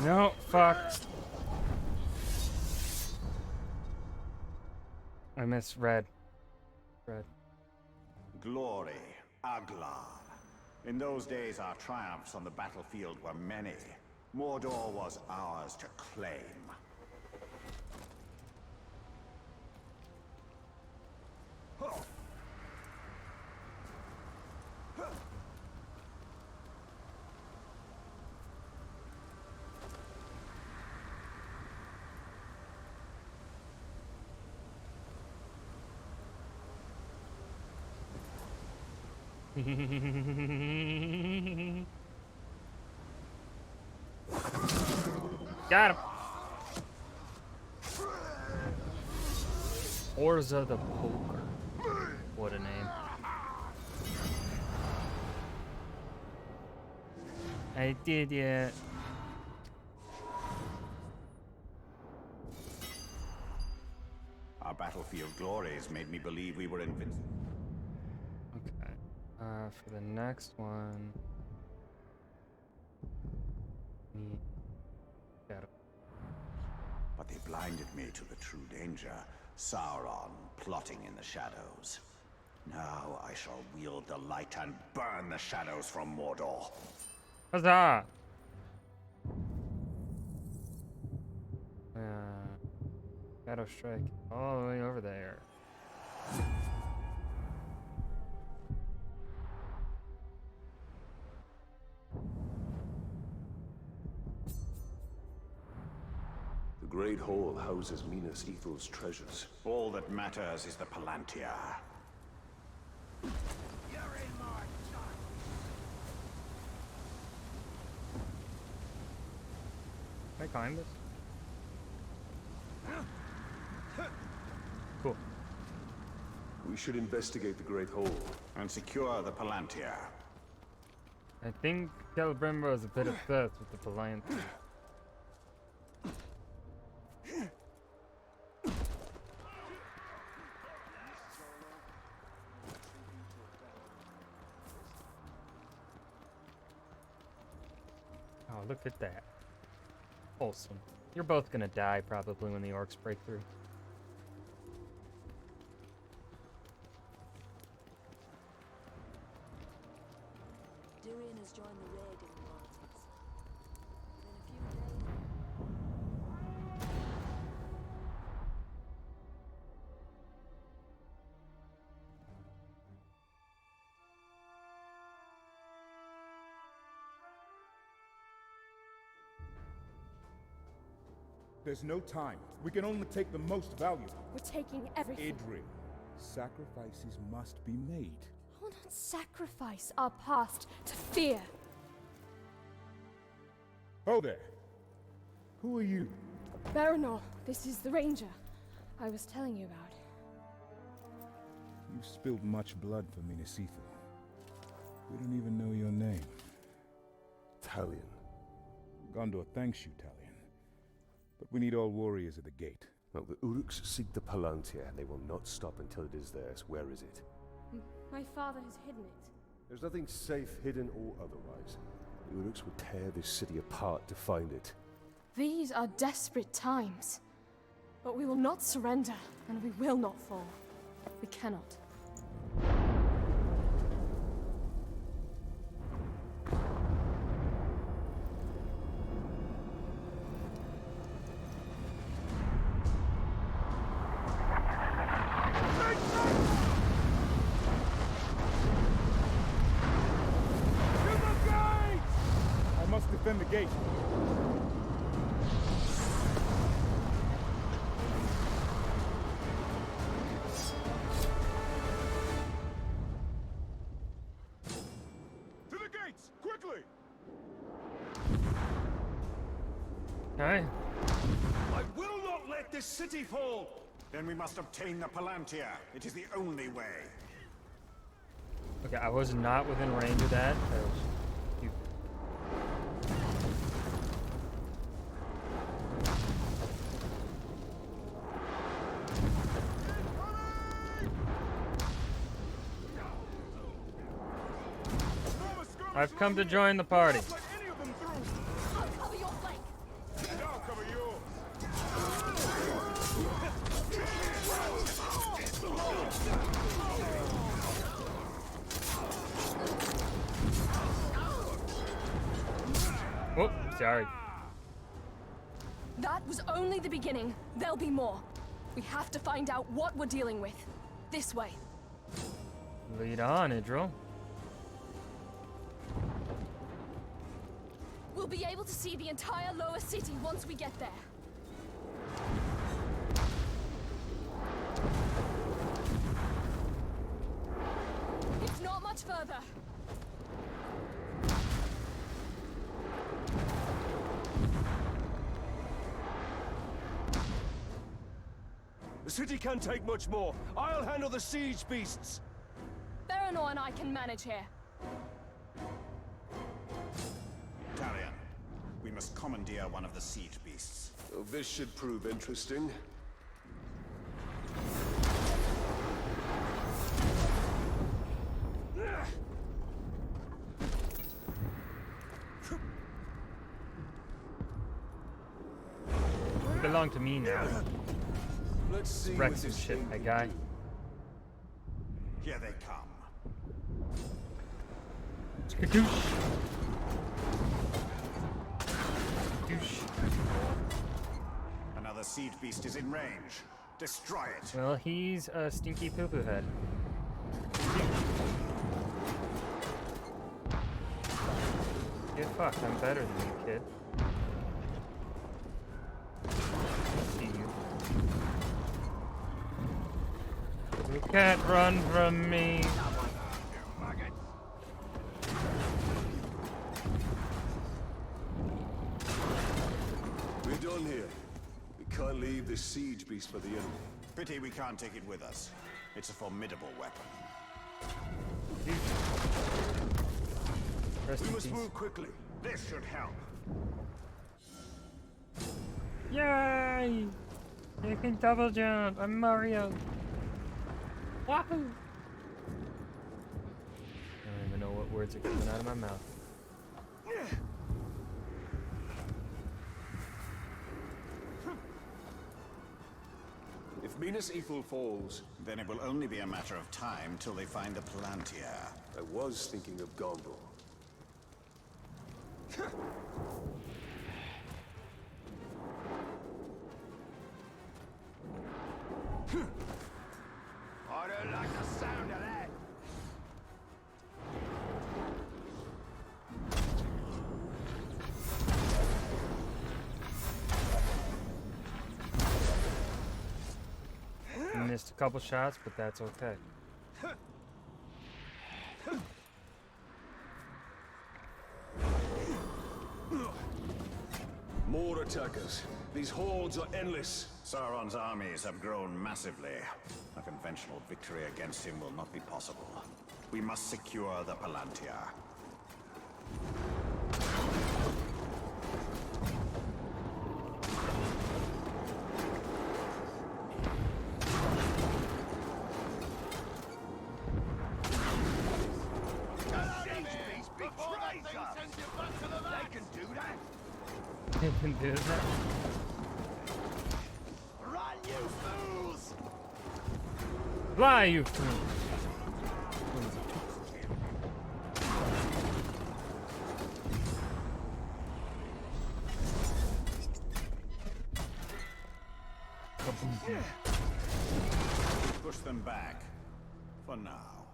No, fuck. I miss red. Red. Glory, Aglar. In those days, our triumphs on the battlefield were many. Mordor was ours to claim. Got him. Orza the Poker. What a name. I did it. Our battlefield glories made me believe we were invincible. Okay. For the next one. But they blinded me to the true danger. Sauron plotting in the shadows. Now I shall wield the light and burn the shadows from Mordor. Huzzah! Shadow Strike all the way over there. The Great Hall houses Minas Ethel's treasures. All that matters is the Palantir. Can I climb this? Cool. We should investigate the Great Hall. And secure the Palantir. I think Celebrimbor is a bit obsessed with the Palantir. Oh, look at that. Wholesome. You're both gonna die probably when the orcs break through. Durin has joined the raid in the mountains. Within a few days. There's no time. We can only take the most valuable. We're taking everything. Idril, sacrifices must be made. I will not sacrifice our past to fear. Oh there. Who are you? Baranor, this is the ranger I was telling you about. You've spilled much blood for Minas Ithil. We don't even know your name. Talion. Gondor thanks you, Talion. But we need all warriors at the gate. Well, the Uruks seek the Palantir, and they will not stop until it is theirs. Where is it? My father has hidden it. There's nothing safe, hidden or otherwise. The Uruks would tear this city apart to find it. These are desperate times. But we will not surrender, and we will not fall. We cannot. Defend the gate. To the gates, quickly! Okay. I will not let this city fall! Then we must obtain the Palantir. It is the only way. Okay, I was not within range of that. I've come to join the party. I'll cover your flank. And I'll cover yours. Oh, sorry. That was only the beginning. There'll be more. We have to find out what we're dealing with. This way. Lead on, Idril. We'll be able to see the entire lower city once we get there. It's not much further. The city can't take much more. I'll handle the siege beasts. Theranor and I can manage here. Talion, we must commandeer one of the siege beasts. Oh, this should prove interesting. You belong to me now. Let's see Wreck what some this shit, thing my can guy. do. Here they come. Skadoosh. Skadoosh. Another siege beast is in range. Destroy it. Well, he's a stinky poo-poo head. Get fucked, I'm better than you, kid. See you. You can't run from me. We're done here. We can't leave this siege beast for the enemy. Pity we can't take it with us. It's a formidable weapon. Rest We in must peace. move quickly. This should help. Yay! You can double jump. I'm Mario. Wahoo! I don't even know what words are coming out of my mouth. If Minas Ithil falls, Then it will only be a matter of time till they find the Palantir. I was thinking of Gondor. I don't like the sound of that. Missed a couple shots, but that's okay. More attackers. These hordes are endless. Sauron's armies have grown massively. A conventional victory against him will not be possible. We must secure the Palantir. They can do that. You can do that. Run, you fools! Fly, you fool! Push them back. For now.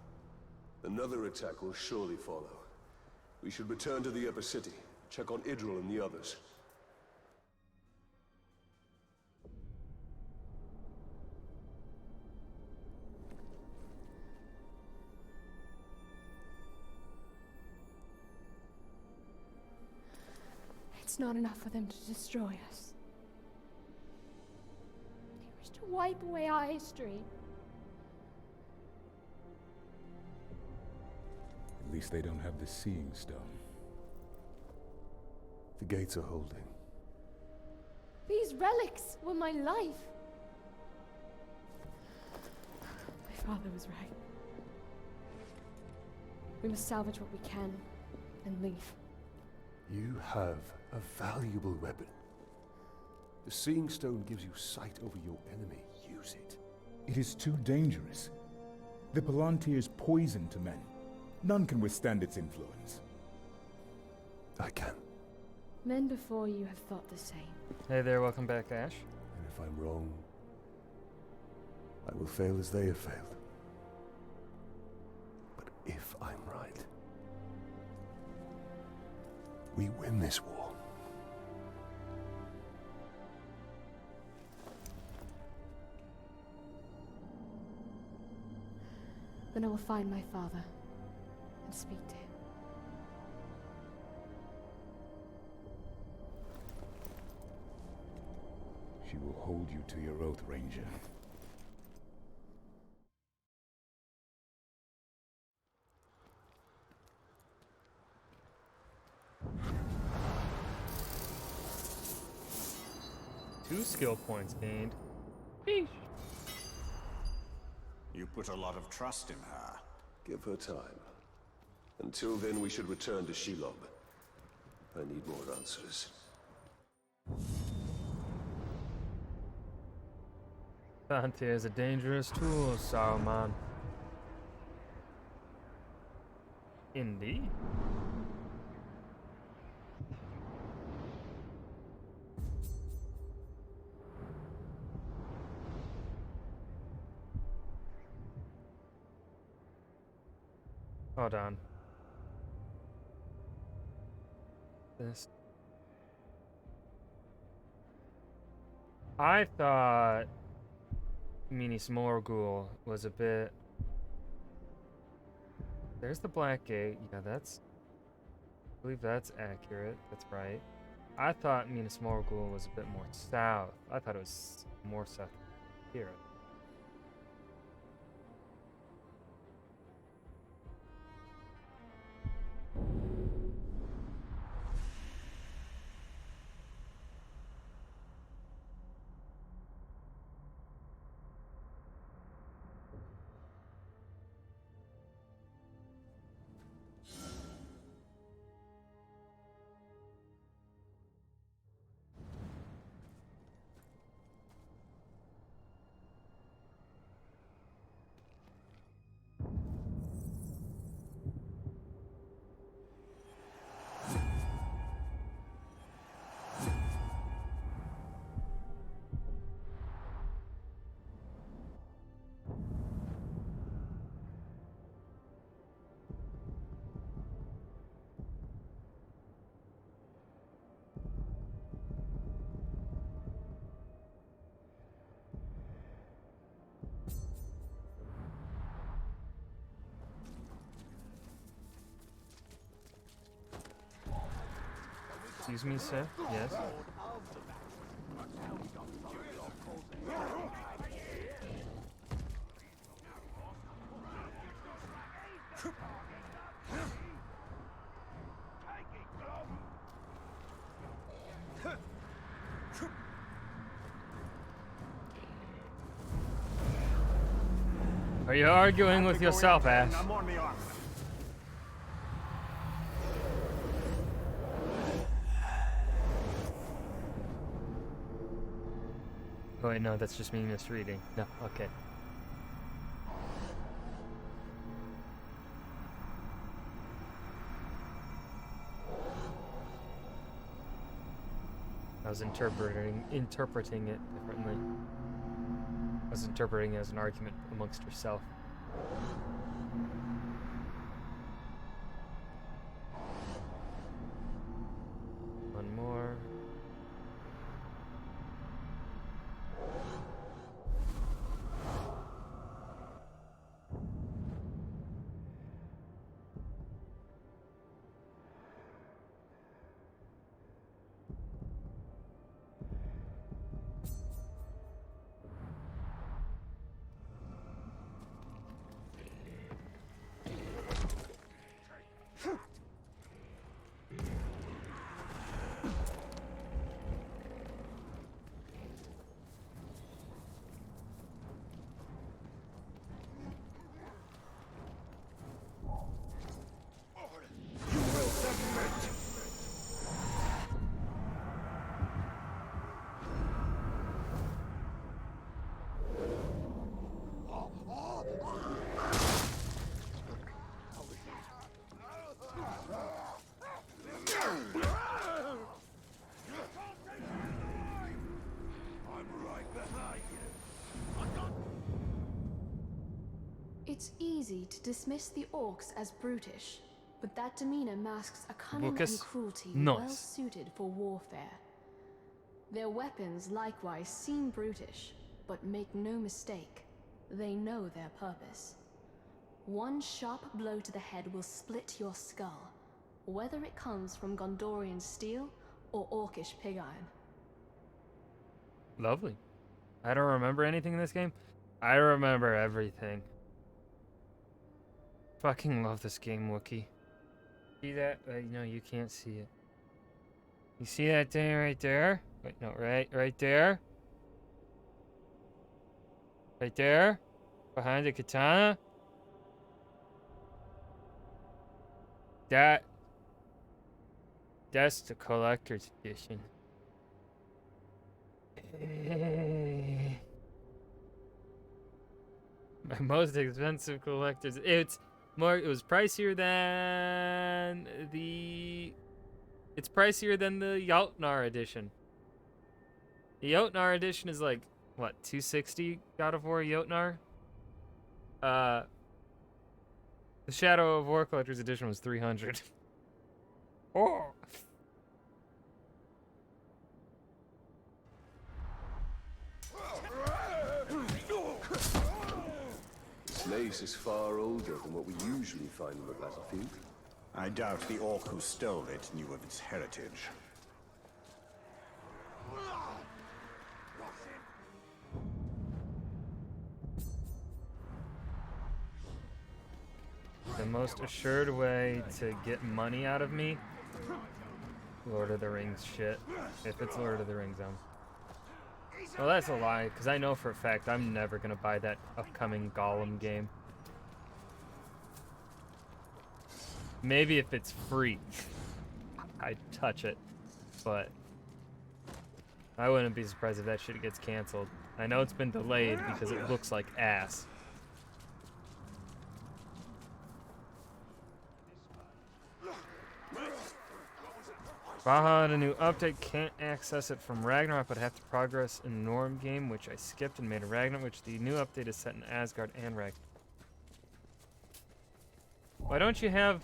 Another attack will surely follow. We should return to the upper city, check on Idril and the others. It's not enough for them to destroy us. They wish to wipe away our history. At least they don't have the Seeing Stone. The gates are holding. These relics were my life. My father was right. We must salvage what we can and leave. You have a valuable weapon. The Seeing Stone gives you sight over your enemy. Use it. It is too dangerous. The Palantir is poison to men. None can withstand its influence. I can. Men before you have thought the same. Hey there, welcome back, Ash. And if I'm wrong, I will fail as they have failed. But if I'm right, we win this war. Then I will find my father and speak to him. She will hold you to your oath, Ranger. Two skill points gained. You put a lot of trust in her. Give her time. Until then, we should return to Shelob. I need more answers. Dante is a dangerous tool, Saruman. Indeed. Hold on. This. I thought Minas Morgul was a bit. There's the Black Gate. Yeah, that's. I believe that's accurate. That's right. I thought Minas Morgul was a bit more south. I thought it was more south here. Excuse me, sir? Yes? Are you arguing with yourself, Ash? I'm on the arm. Oh wait, no, that's just me misreading. No, okay. I was interpreting it differently. I was interpreting it as an argument amongst yourself. One more. It's easy to dismiss the orcs as brutish, but that demeanor masks a cunning Lucas? and cruelty Nice. well suited for warfare. Their weapons likewise seem brutish, but make no mistake, they know their purpose. One sharp blow to the head will split your skull, whether it comes from Gondorian steel or orcish pig iron. Lovely. I don't remember anything in this game. I remember everything. Fucking love this game, Wookie. See that? No, you can't see it. You see that thing right there? Wait, no, right there. Right there, behind the katana. That's the collector's edition. My most expensive collector's. It was pricier than the. It's pricier than the Jotnar edition. The Jotnar edition is like what, 260 God of War Jotnar? The Shadow of War Collector's edition was 300. Oh. This lace is far older than what we usually find on the battlefield. I doubt the orc who stole it knew of its heritage. The most assured way to get money out of me, Lord of the Rings shit. If it's Lord of the Rings, well, that's a lie, because I know for a fact I'm never going to buy that upcoming Gollum game. Maybe if it's free, I'd touch it, but I wouldn't be surprised if that shit gets canceled. I know it's been delayed because it looks like ass. Valhalla had a new update, can't access it from Ragnarok, but have to progress in Norm game, which I skipped and made a Ragnarok, which the new update is set in Asgard and Ragnarok. Why don't you have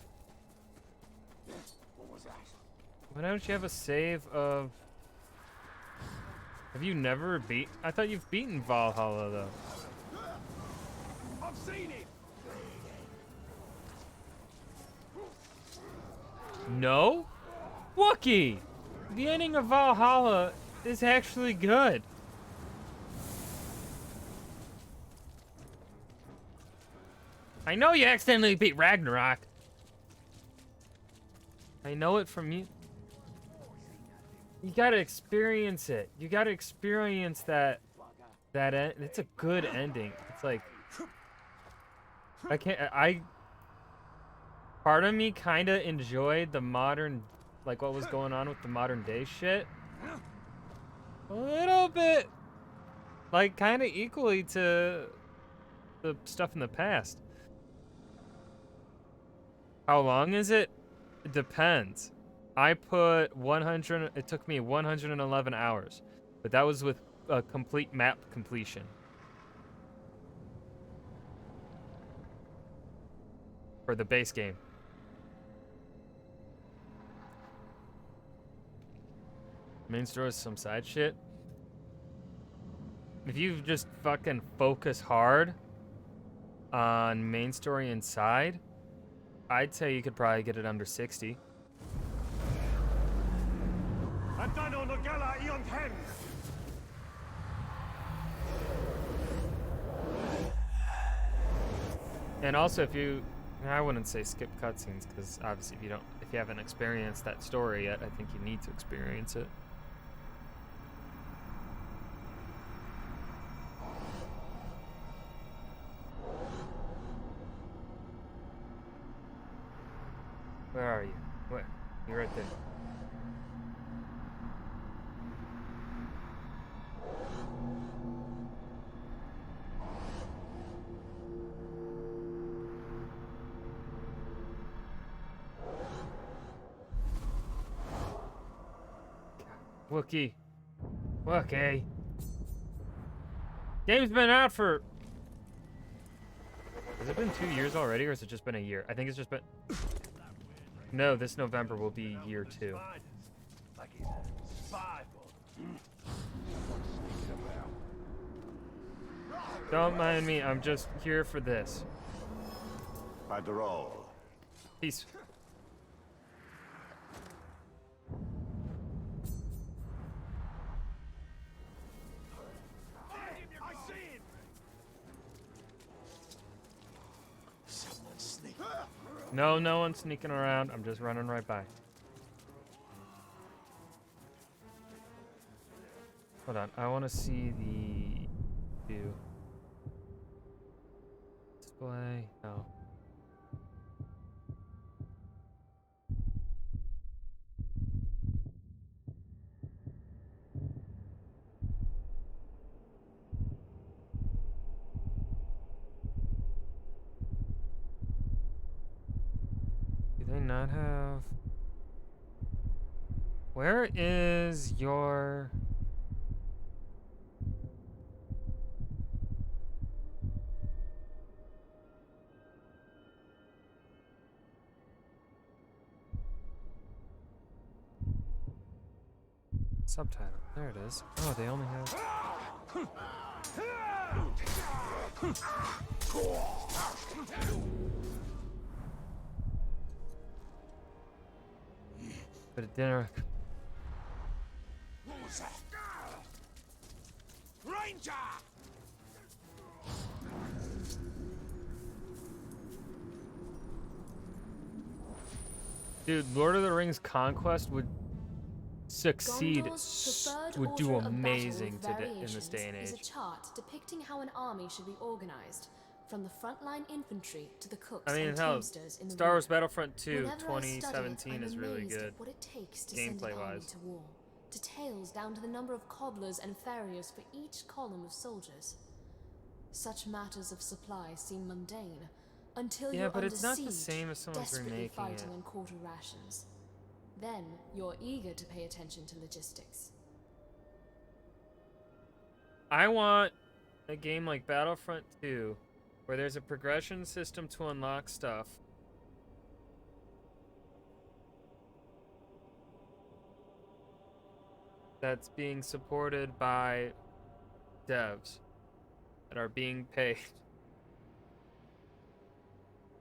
a save of... Have you never beat... I thought you've beaten Valhalla, though. I've seen it. No? Wookie! The ending of Valhalla is actually good. I know you accidentally beat Ragnarok. I know it from you. You gotta experience it. You gotta experience that it's a good ending. It's like part of me kind of enjoyed the modern, like what was going on with the modern day shit. A little bit. Like kind of equally to the stuff in the past. How long is it? It depends. I put 100, it took me 111 hours, but that was with a complete map completion. For the base game. Main story is some side shit. If you just fucking focus hard on main story and side, I'd say you could probably get it under 60. And also, if you, I wouldn't say skip cutscenes, because obviously if you haven't experienced that story yet, I think you need to experience it. Where are you? Where? You're right there. Wookie. Wookie. Game's been out for Has it been 2 years already, or has it just been a year? I think it's just been... No, this November will be year 2. Don't mind me, I'm just here for this. By the roll. Peace. No, no one's sneaking around. I'm just running right by. Hold on. I want to see the view. Display. No. Do they not have... Where is your... subtitle? There it is. Oh, they only have... But it didn't... Ranger! Dude, Lord of the Rings Conquest would succeed, Gondor's preferred would do order of amazing battle in this variations day and is a age. chart depicting how an army should be organized, from the frontline infantry to the cooks I mean, and hell, teamsters in the Star Wars rear. Battlefront 2 Whenever I study it, 2017 I'm is really amazed good. at what it takes to send an army Gameplay-wise. to war. Details down to the number of cobblers and farriers for each column of soldiers. Such matters of supply seem mundane until Yeah, you're but under it's not siege, the same as someone's desperately remaking fighting it. on quarter rations. Then you're eager to pay attention to logistics. I want a game like Battlefront 2 where there's a progression system to unlock stuff. That's being supported by devs that are being paid.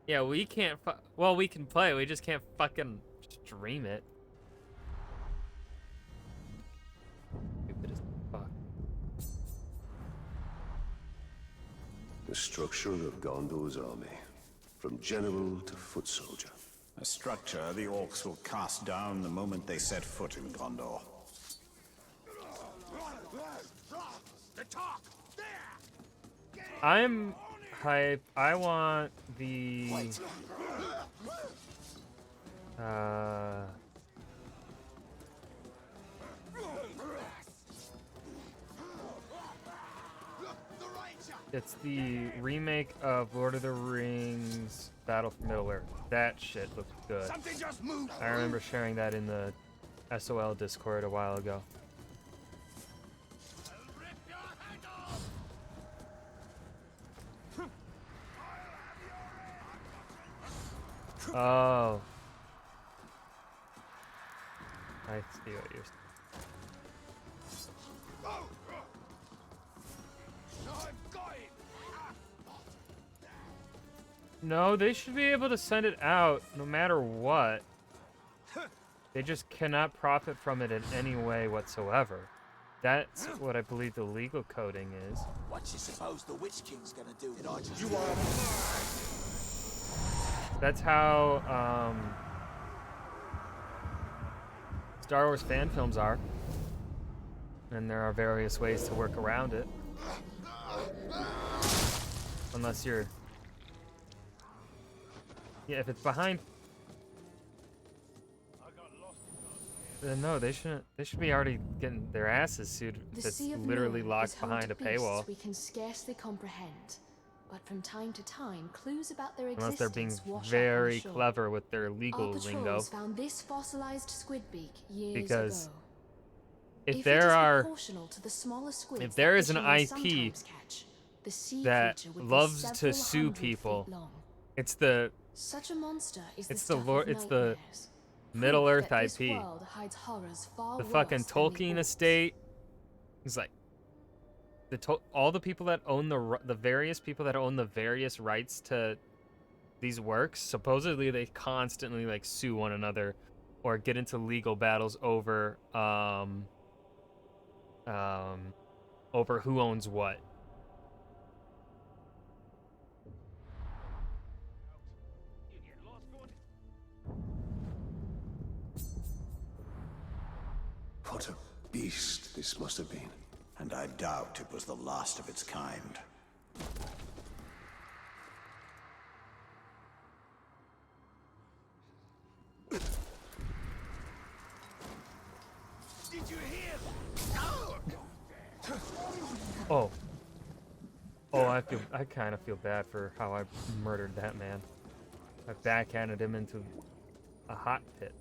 Yeah, we can't well, we can play, we just can't fucking stream it. Stupid as fuck. The structure of Gondor's army, from general to foot soldier. A structure the orcs will cast down the moment they set foot in Gondor. The top! There! I'm hype. I want the it's the remake of Lord of the Rings Battle for Middle-earth. That shit looked good. Something just moved! I remember sharing that in the SOL Discord a while ago. Oh. I see what you're saying. No, they should be able to send it out no matter what. They just cannot profit from it in any way whatsoever. That's what I believe the legal coding is. What you suppose the Witch King's gonna do? Did I just... That's how Star Wars fan films are. And there are various ways to work around it. Unless you're... Yeah, if it's behind... no, they shouldn't. They should be already getting their asses sued if The it's Sea of literally Mirror locked is home behind to a paywall. beasts we can scarcely comprehend, but from time to time, clues about their Unless they're being existence wash very up on shore. clever with their legal Our lingo. patrols found this fossilized squidbeak years Because ago. if it there is are... proportional to the smaller squids If there that is an fishermen IP sometimes catch, The sea that creature would be loves to several sue hundred feet people. long. It's the Such a monster is It's the the stuff Lord. of It's the nightmares. Middle Proof Earth that this IP. world hides horrors far The worse fucking than the Tolkien orbs. estate. It's like all the people that own the various people that own the various rights to these works. Supposedly, they constantly like sue one another or get into legal battles over over who owns what. What a beast this must have been. And I doubt it was the last of its kind. Did you hear that? Oh, I kind of feel bad for how I murdered that man. I backhanded him into a hot pit.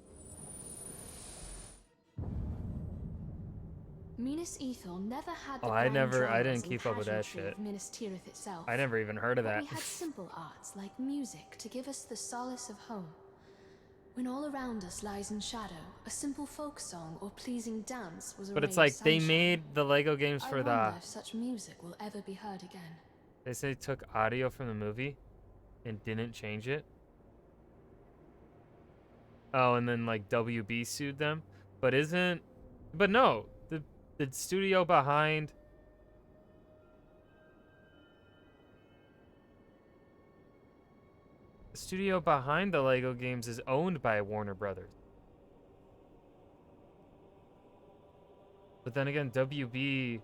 Minas Ithil never had the Oh, I grand didn't dramas and keep up with that pageantry shit. of Minas Tirith itself. I never even heard of But that. we had simple arts like music to give us the solace of home. When all around us lies in shadow, a simple folk song or pleasing dance was a But ray it's of like they sunshine. made the Lego games I for wonder the. if such music will ever be heard again. They say they took audio from the movie and didn't change it. Oh, and then like WB sued them, but no, the studio behind. The studio behind the Lego games is owned by Warner Brothers. But then again, WB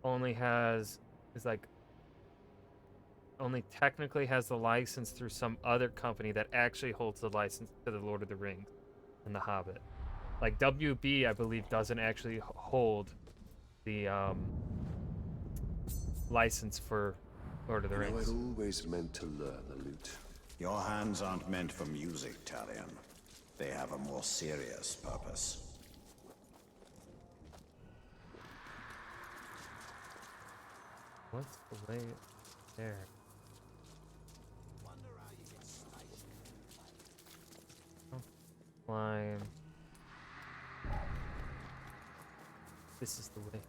only technically has the license through some other company that actually holds the license to the Lord of the Rings and the Hobbit. Like WB, I believe, doesn't actually hold the license for Lord of the You know, Rings. I'd always meant to learn the lute. Your hands aren't meant for music, Talion. They have a more serious purpose. What's the way there? Oh, climb. This is the way.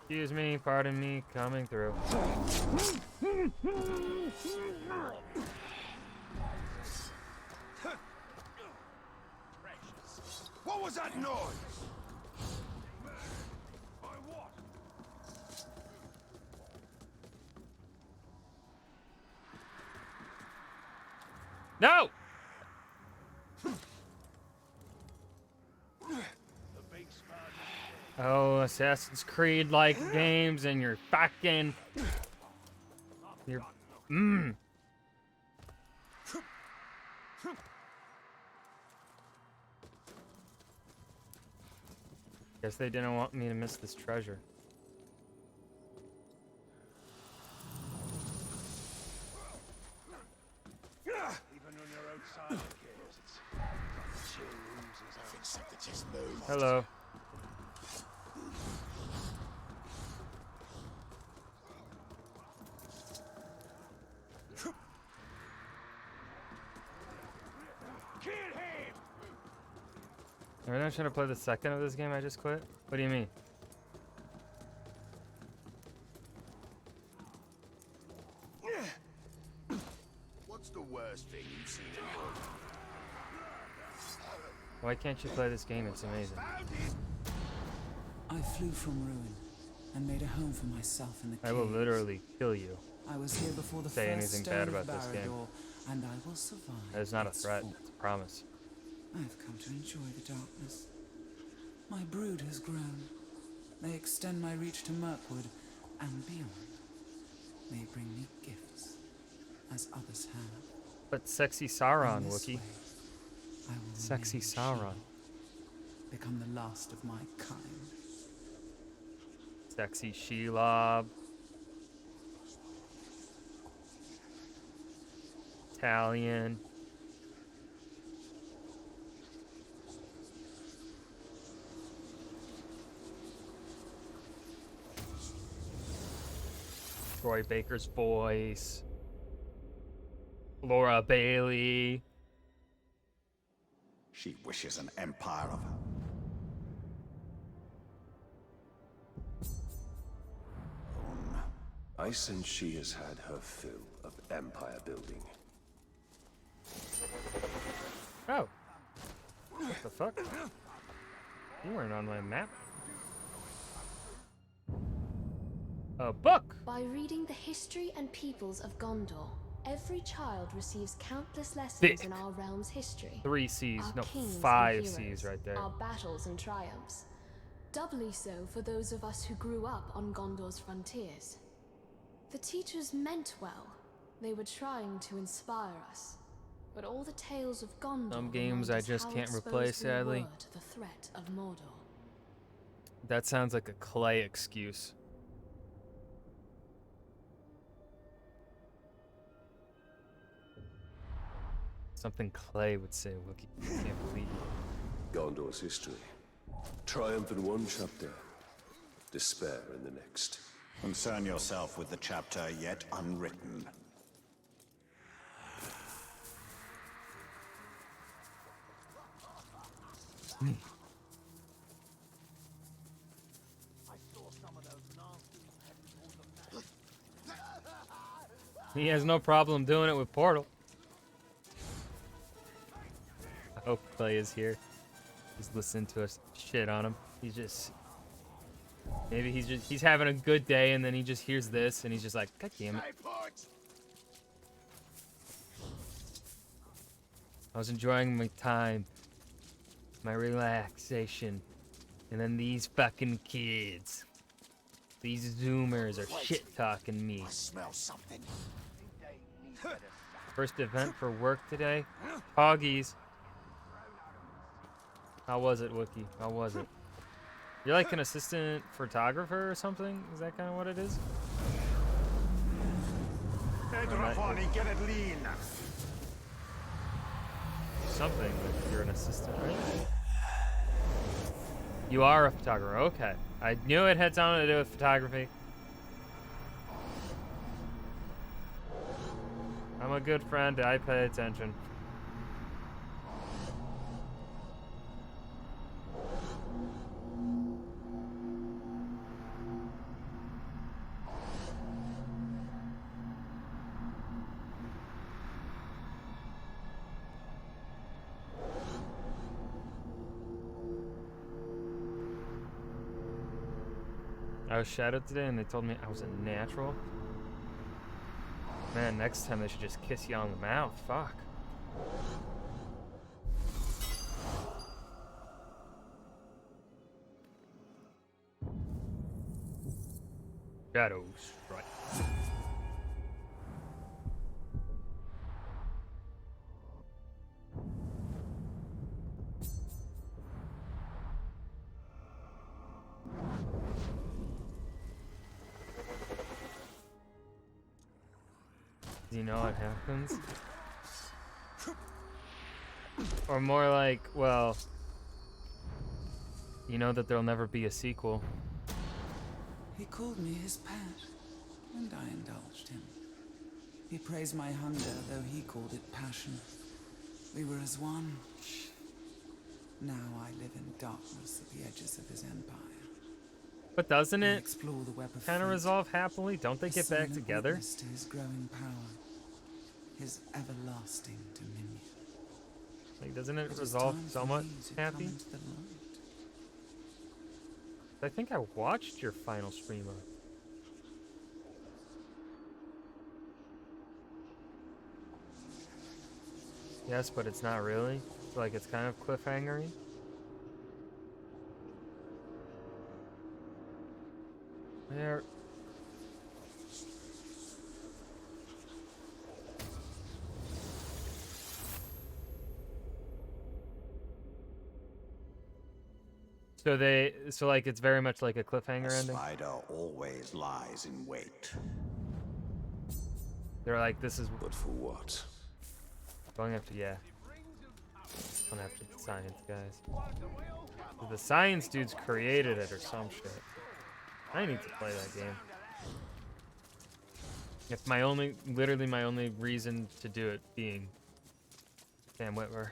Excuse me, pardon me, coming through. What was that noise? By what? No! Oh, Assassin's Creed like games and you're fucking. Guess they didn't want me to miss this treasure. Even when you're outside the caves, it's chill oozes out. Something just moved. Hello. Kill him! Are we not trying to play the second of this game I just quit? What do you mean? What's the worst thing you've seen in your life? Why can't you play this game? It's amazing. I flew from ruin and made a home for myself in the I will caves. literally kill you. I was here before the Say first anything stone bad of about this game. Barad-dûr, and I will survive. That is not a its threat. fall. It's a promise. I have come to enjoy the darkness. My brood has grown. They extend my reach to Mirkwood and beyond. They bring me gifts, as others have. But sexy Sauron, In this Wookie. way, I will Sexy remain Sauron. Shelob, become the last of my kind. Sexy Shelob. Italian. Troy Baker's voice. Laura Bailey. She wishes an empire of her. I sense she has had her fill of empire building. Oh. What the fuck? You weren't on my map. A book! By reading the history and peoples of Gondor, every child receives countless lessons Thick. in our realm's history. 3 C's, Our no, kings and 5 heroes, C's right there. Our battles and triumphs. Doubly so for those of us who grew up on Gondor's frontiers. The teachers meant well. They were trying to inspire us. But all the tales of Gondor Some games remind I us just how can't exposed replace, we were sadly. to the threat of Mordor. That sounds like a Clay excuse. Something Clay would say, Wookie. I can't believe it. Gondor's history. Triumph in one chapter, despair in the next. Concern yourself with the chapter yet unwritten. He has no problem doing it with Portal. I hope Clay is here. He's listening to us shit on him. He's just... Maybe he's having a good day and then he just hears this and he's just like, God damn it. I was enjoying my time. My relaxation. And then these fucking kids. These Zoomers are shit-talking me. I smell something. First event for work today. Hoggies. How was it, Wookie? How was it? You're like an assistant photographer or something? Is that kind of what it is? Something, but you're an assistant, right? You are a photographer, okay. I knew it had something to do with photography. I'm a good friend, I pay attention. I was shadowed today and they told me I was a natural. Man, next time they should just kiss you on the mouth. Fuck. Shadow strike. Do you know what happens? Or more like, well, you know that there'll never be a sequel. He called me his pet, and I indulged him. He praised my hunger, though he called it passion. We were as one. Now I live in darkness at the edges of his empire. But doesn't I it explore the web of kind of fate, resolve happily? Don't they a get back silent together? witness to his growing power, his everlasting dominion. Like, doesn't it It is resolve time for somewhat me to come happy? into the light. I think I watched your final stream of. Yes, but it's not really. So, like, it's kind of cliffhangery. There. So like it's very much like a cliffhanger A ending. spider always lies in wait. They're like, this is But for what? going after, yeah. Going after the science guys. The science dudes created it or some shit. I need to play that game. It's literally my only reason to do it being Sam Witwer.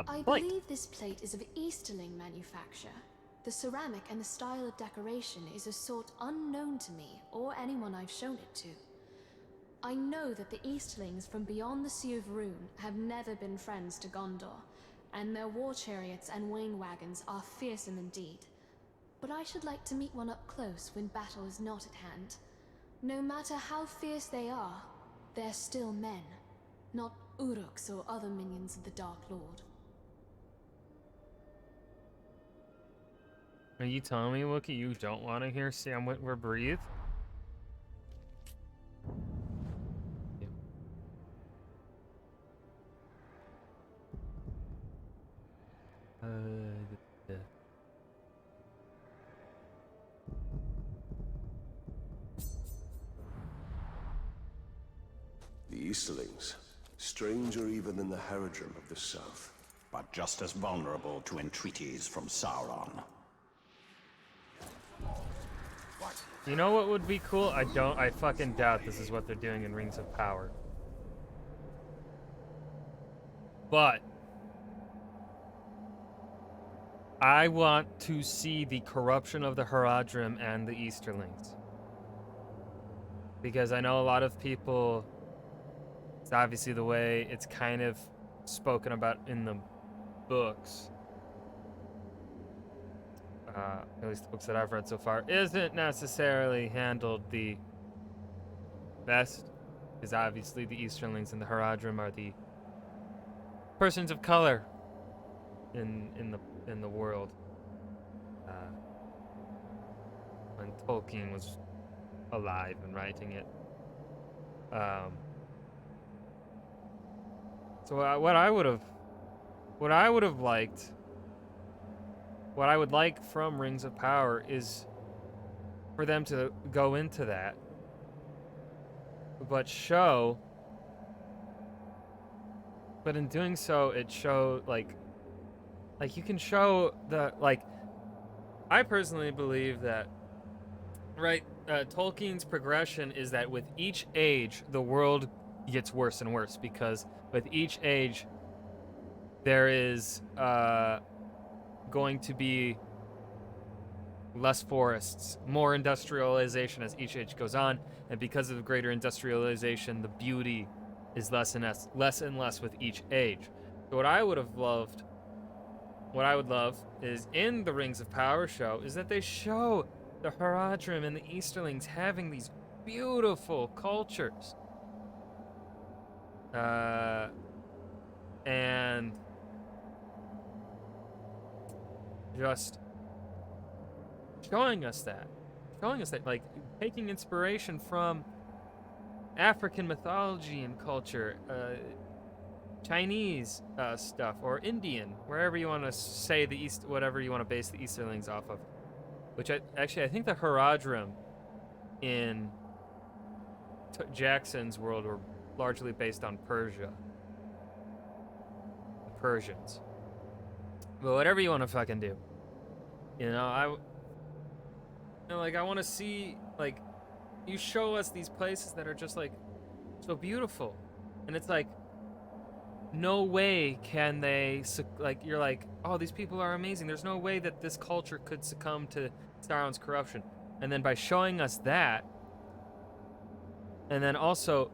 I believe this plate is of Easterling manufacture. The ceramic and the style of decoration is a sort unknown to me or anyone I've shown it to. I know that the Easterlings from beyond the Sea of Rune have never been friends to Gondor, and their war chariots and wain wagons are fearsome indeed. But I should like to meet one up close when battle is not at hand. No matter how fierce they are, they're still men, not Uruks or other minions of the Dark Lord. Are you telling me, Wookie, you don't want to hear Sam Witwer breathe? The Easterlings, stranger even than the Haradrim of the South. But just as vulnerable to entreaties from Sauron. You know what would be cool? I fucking doubt this is what they're doing in Rings of Power. But I want to see the corruption of the Haradrim and the Easterlings. Because I know a lot of people, it's obviously the way it's kind of spoken about in the books. At least the books that I've read so far, isn't necessarily handled the best. Because obviously the Easterlings and the Haradrim are the persons of color in the world. When Tolkien was alive and writing it. So what I would like from Rings of Power is for them to go into that, but in doing so, it show like you can show the, like, I personally believe that, right, Tolkien's progression is that with each age, the world gets worse and worse, because with each age, there is, going to be less forests, more industrialization as each age goes on, and because of greater industrialization, the beauty is less and less with each age. So what I would love is in the Rings of Power show is that they show the Haradrim and the Easterlings having these beautiful cultures. And just showing us that, like, taking inspiration from African mythology and culture, Chinese stuff, or Indian, wherever you want to say whatever you want to base the Easterlings off of. Which I think the Haradrim in Jackson's world were largely based on Persia, the Persians. But whatever you want to fucking do, I want to see, like, you show us these places that are just, like, so beautiful, and it's like, no way can they, like, you're like, oh, these people are amazing. There's no way that this culture could succumb to Sauron's corruption. And then by showing us that, and then also,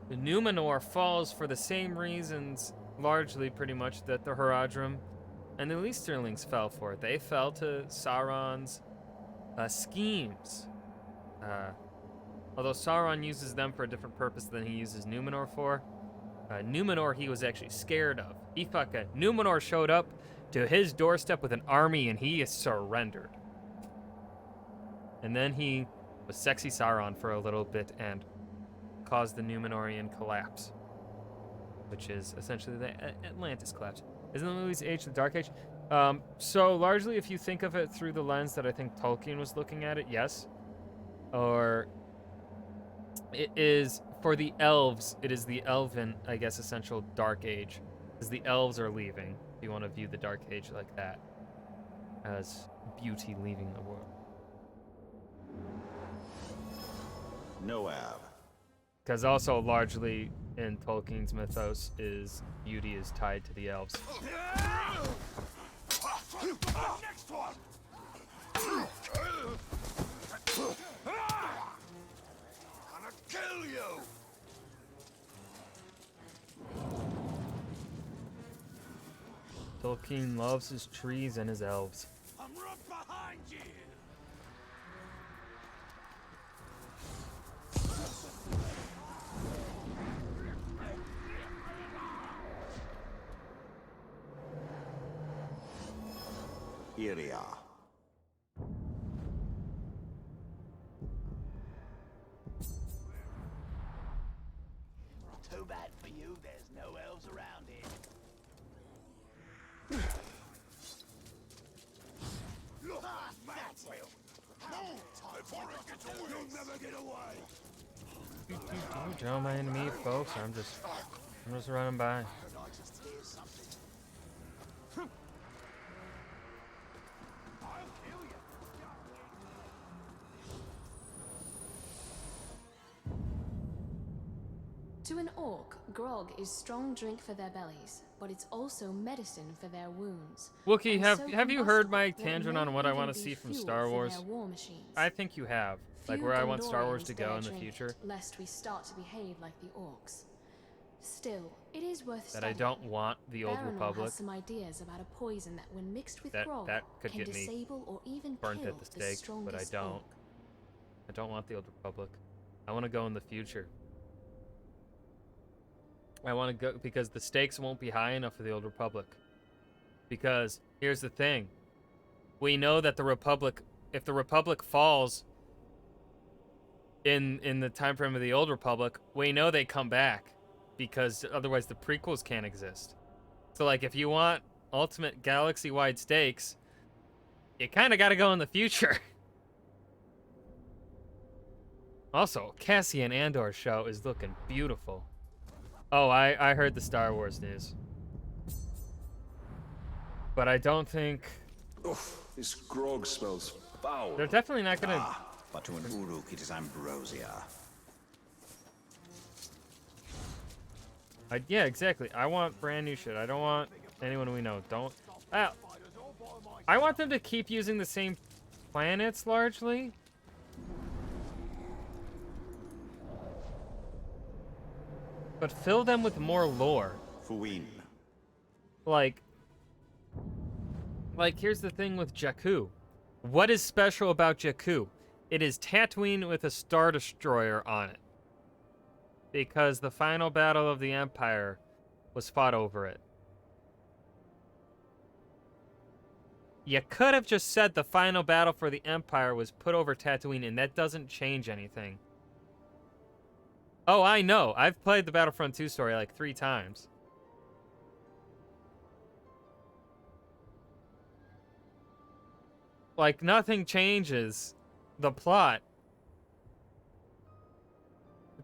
Numenor falls for the same reasons, largely, pretty much, that the Haradrim and the Easterlings fell for. They fell to Sauron's schemes. Although Sauron uses them for a different purpose than he uses Numenor for. Numenor he was actually scared of. Numenor showed up to his doorstep with an army and he surrendered. And then he was sexy Sauron for a little bit and caused the Numenorian collapse. Which is essentially the Atlantis collapse. Isn't the movie's Age the Dark Age? So largely, if you think of it through the lens that I think Tolkien was looking at it, yes. Or it is, for the elves, it is the elven, I guess, essential Dark Age. Because the elves are leaving. If you want to view the Dark Age like that, as beauty leaving the world. Noab. Because also largely in Tolkien's mythos is beauty is tied to the elves. Next one! Gonna kill you! Tolkien loves his trees and his elves. I'm right behind you! Iria. Too bad for you, there's no elves around here. Look, that's it. You'll never get away. Don't mind me, folks. I'm just running by. I just hear something. I'll kill you. To an orc, grog is strong drink for their bellies, but it's also medicine for their wounds. Wookie, And have so you heard my combustible that it tangent may on what I even want to be see from fuel Star for Wars? their war machines. I think you have. Like Few where I want Star Wars to Gondorians go dare in the drink future. it, lest we start to behave like the orcs. Still, it is worth That I studying. don't want the Old Baranor Republic. has some ideas about a poison that, when mixed with That grog, could can get me disable or even burnt kill at the stake, but I strongest don't. orc. I don't want the Old Republic. I want to go in the future. I want to go because the stakes won't be high enough for the Old Republic. Because here's the thing. We know that the Republic, if the Republic falls in the time frame of the Old Republic, we know they come back because otherwise the prequels can't exist. So like if you want ultimate galaxy-wide stakes, you kind of got to go in the future. Also, Cassian Andor show is looking beautiful. Oh, I heard the Star Wars news. But I don't think... Oof, this grog smells foul. They're definitely not gonna... But to an Uruk it is ambrosia. Yeah, exactly. I want brand new shit. I don't want anyone we know. Don't... I want them to keep using the same planets, largely. But fill them with more lore. Fuin. Like, here's the thing with Jakku. What is special about Jakku? It is Tatooine with a Star Destroyer on it. Because the final battle of the Empire was fought over it. You could have just said the final battle for the Empire was put over Tatooine, and that doesn't change anything. Oh, I know. I've played the Battlefront 2 story like 3 times. Like, nothing changes the plot.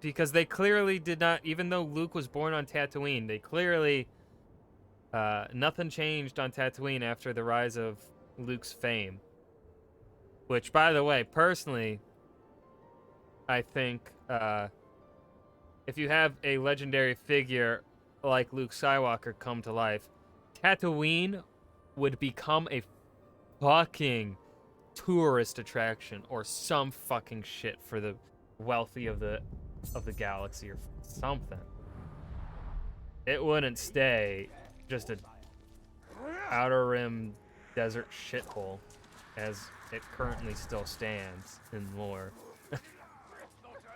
Because they clearly did not, even though Luke was born on Tatooine, they clearly, nothing changed on Tatooine after the rise of Luke's fame. Which, by the way, personally, I think, if you have a legendary figure like Luke Skywalker come to life, Tatooine would become a fucking tourist attraction or some fucking shit for the wealthy of the galaxy or something. It wouldn't stay just a outer rim desert shithole as it currently still stands in lore.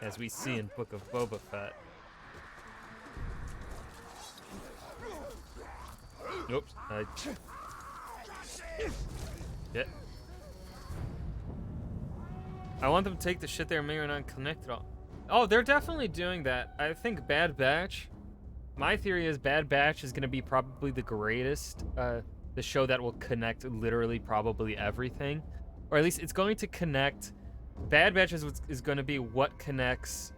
As we see in Book of Boba Fett. Oops. Shit. I want them to take the shit they may or not connect it all. Oh, they're definitely doing that. I think Bad Batch. My theory is Bad Batch is going to be probably the greatest. The show that will connect literally probably everything. Or at least it's going to connect. Bad Batch is going to be what connects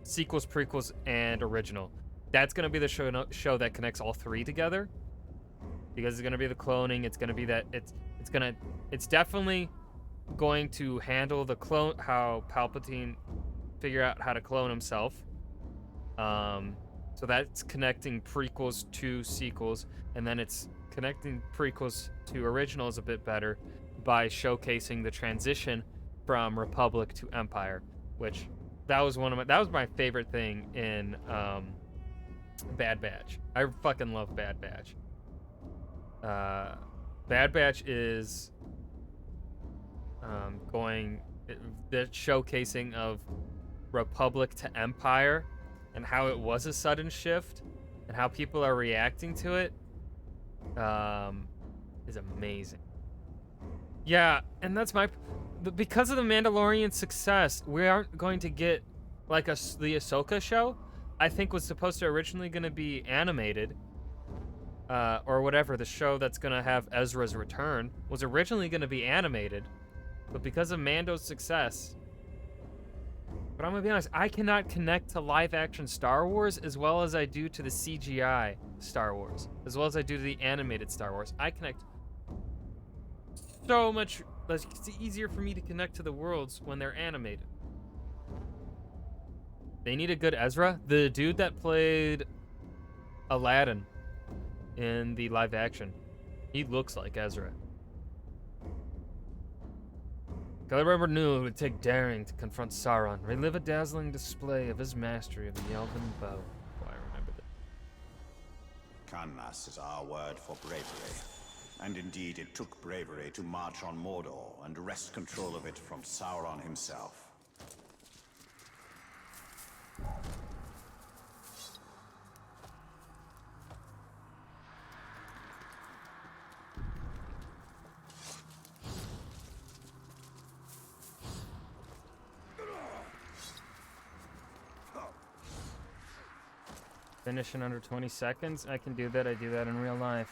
sequels, prequels, and original. that's gonna be the show that connects all three together, because it's gonna be the cloning. It's gonna be that it's definitely going to handle the clone, how Palpatine figure out how to clone himself. So that's connecting prequels to sequels, and then it's connecting prequels to originals a bit better by showcasing the transition from Republic to Empire, which that was my favorite thing in Bad Batch. I fucking love Bad Batch. Bad Batch is the showcasing of Republic to Empire and how it was a sudden shift and how people are reacting to it is amazing. Yeah, and that's because of the Mandalorian success, we aren't going to get like the Ahsoka show. I think was supposed to originally going to be animated, or whatever. The show that's going to have Ezra's return was originally going to be animated, but because of Mando's success. But I'm gonna be honest, I cannot connect to live-action Star Wars as well as I do to the CGI Star Wars, as well as I do to the animated Star Wars. I connect so much. It's easier for me to connect to the worlds when they're animated. They need a good Ezra. The dude that played Aladdin in the live action, he looks like Ezra. Celebrimbor knew it would take daring to confront Sauron, relive a dazzling display of his mastery of the elven bow. Oh, I remember that. Kannas is our word for bravery. And indeed, it took bravery to march on Mordor and wrest control of it from Sauron himself. Finish in under 20 seconds? I can do that. I do that in real life.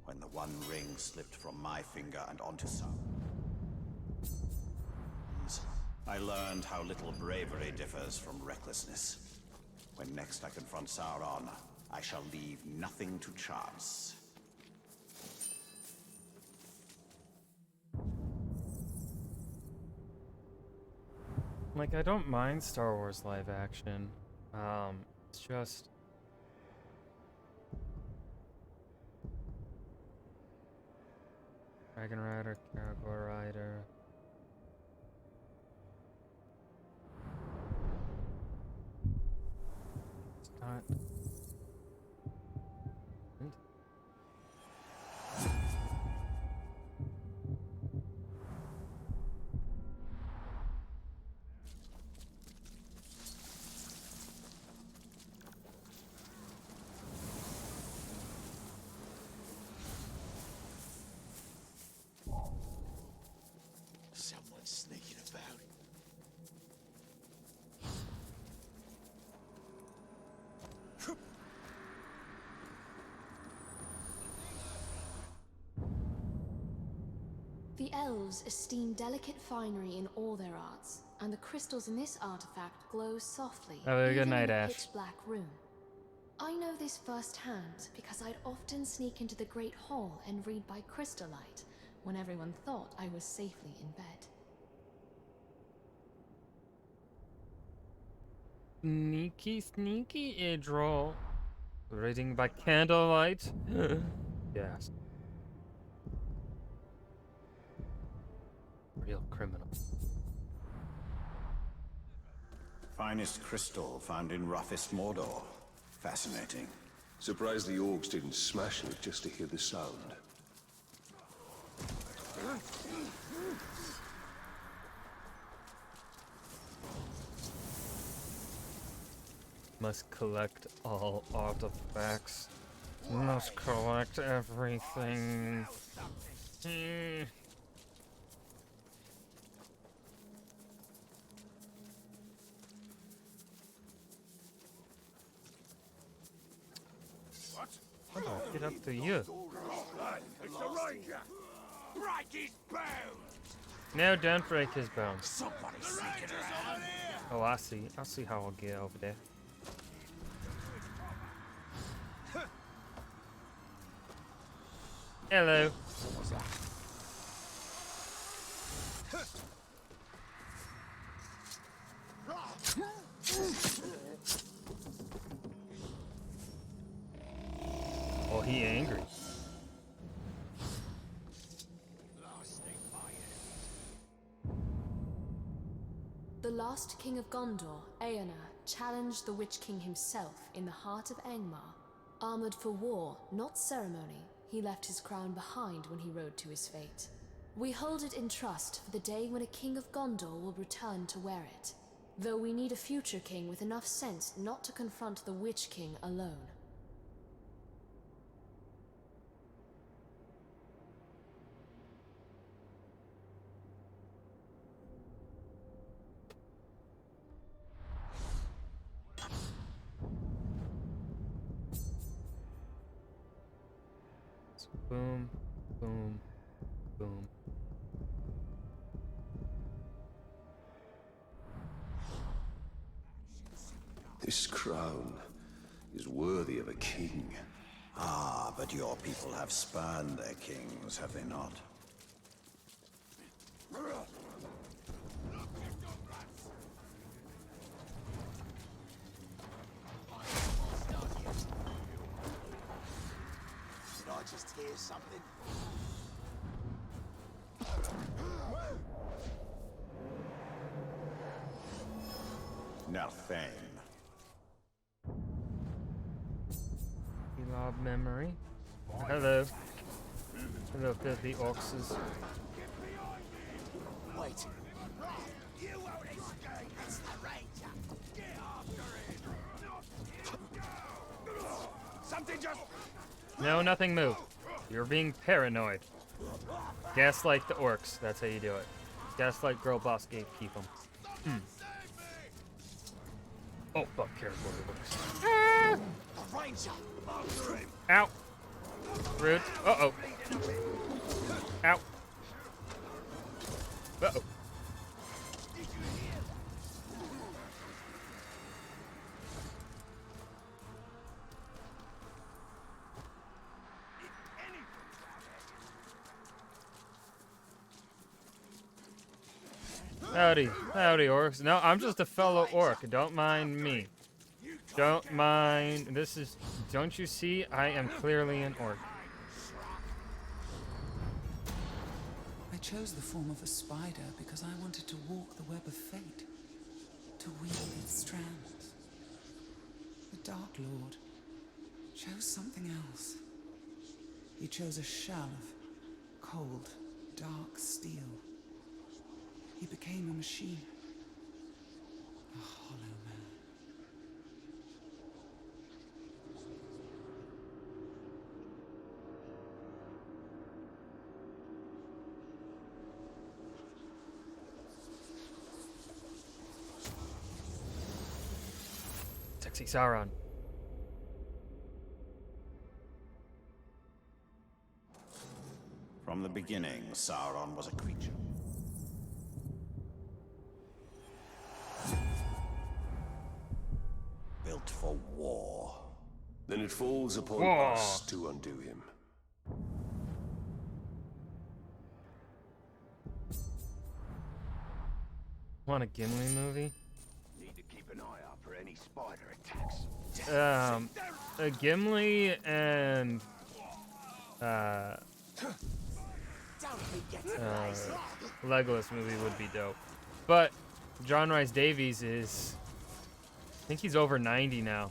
When the One Ring slipped from my finger and onto Sauron's, I learned how little bravery differs from recklessness. When next I confront Sauron, I shall leave nothing to chance. Like, I don't mind Star Wars live action. It's just... Dragon Rider, Caragor Rider. It's not... Someone's sneaking about. The elves esteem delicate finery in all their arts, and the crystals in this artifact glow softly, Have a good even night, in a Ash. pitch-black room. I know this firsthand because I'd often sneak into the Great Hall and read by crystallight when everyone thought I was safely in bed. Sneaky, sneaky, Idril. Reading by candlelight. Yes. Real criminal. Finest crystal found in roughest Mordor. Fascinating. Surprised the orcs didn't smash it just to hear the sound. Must collect all artifacts. Must collect everything. How do I get up to you? It's the Ranger! Break his bones! No, don't break his bones. Somebody's sneaking around! Oh, I see. I see how I'll get over there. Hello. Oh, he angry. The last king of Gondor, Eonar, challenged the Witch King himself in the heart of Angmar. Armored for war, not ceremony, he left his crown behind when he rode to his fate. We hold it in trust for the day when a king of Gondor will return to wear it, though we need a future king with enough sense not to confront the Witch King alone. Boom, boom, boom. This crown is worthy of a king. Ah, but your people have spurned their kings, have they not? Did I just hear something? Nothing. Elob memory. Hello. Hello, filthy orcs. Wait. You won't escape. It's the Ranger. Get after him. Something just. No, nothing moved. You're being paranoid. Gaslight the orcs. That's how you do it. Gaslight girl boss gatekeep them. Oh, fuck, careful. The Ranger. After him. Ow. Rude. Uh-oh. Ow. Uh-oh. Howdy. Howdy, orcs. No, I'm just a fellow orc. Don't mind me. Don't mind. This is... Don't you see? I am clearly an orc. I chose the form of a spider because I wanted to walk the web of fate, to weave its strands. The Dark Lord chose something else. He chose a shell of cold, dark steel. He became a machine, a hollow man. Sexy Sauron. From the beginning, Sauron was a creature. Built for war. Then it falls upon War. us to undo him. Want a Gimli movie? Need to keep an eye out for any spider attacks. A Gimli and Legolas movie would be dope. But John Rhys Davies is, I think he's over 90 now.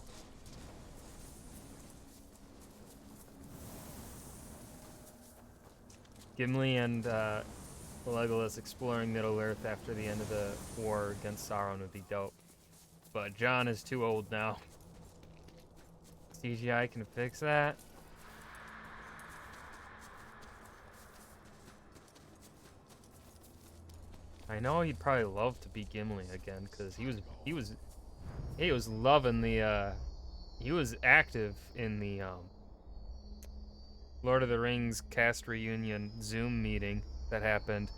Gimli and Legolas exploring Middle-earth after the end of the war against Sauron would be dope. But John is too old now. CGI can fix that. I know he'd probably love to be Gimli again, because he was loving the he was active in the Lord of the Rings cast reunion Zoom meeting that happened.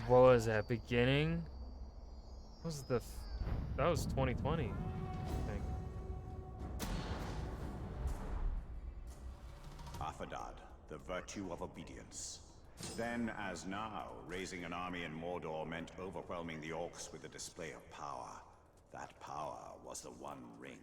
What was that, beginning? What was that was 2020, I think. Affadad, the virtue of obedience. Then, as now, raising an army in Mordor meant overwhelming the orcs with a display of power. That power was the One Ring.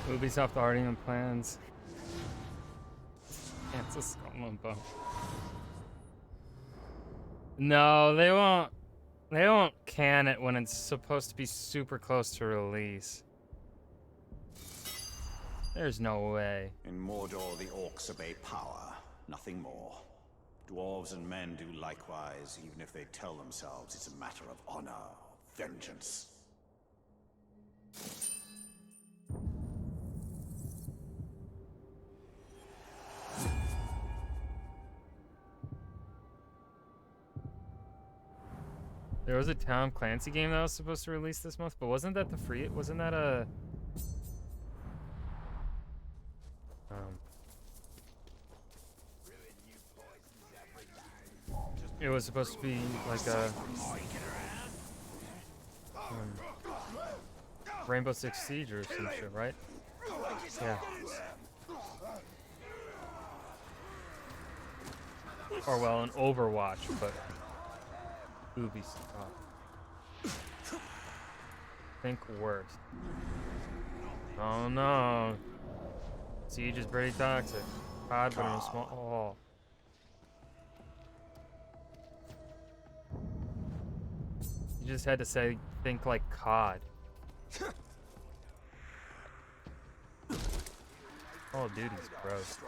Ubisoft already in plans. Cancel Skull and Bones. No, they won't. They won't can it when it's supposed to be super close to release. There's no way. In Mordor, the orcs obey power, nothing more. Dwarves and men do likewise, even if they tell themselves it's a matter of honor, vengeance. There was a Tom Clancy game that was supposed to release this month, but wasn't that the free? Wasn't that a? It was supposed to be like a Rainbow Six Siege or some shit, right? Yeah. Or well, an Overwatch, but Ubisoft. Think worse. Oh no. Siege is pretty toxic. COD, but in a small. Oh. You just had to say, think like COD. Call of Duty's gross.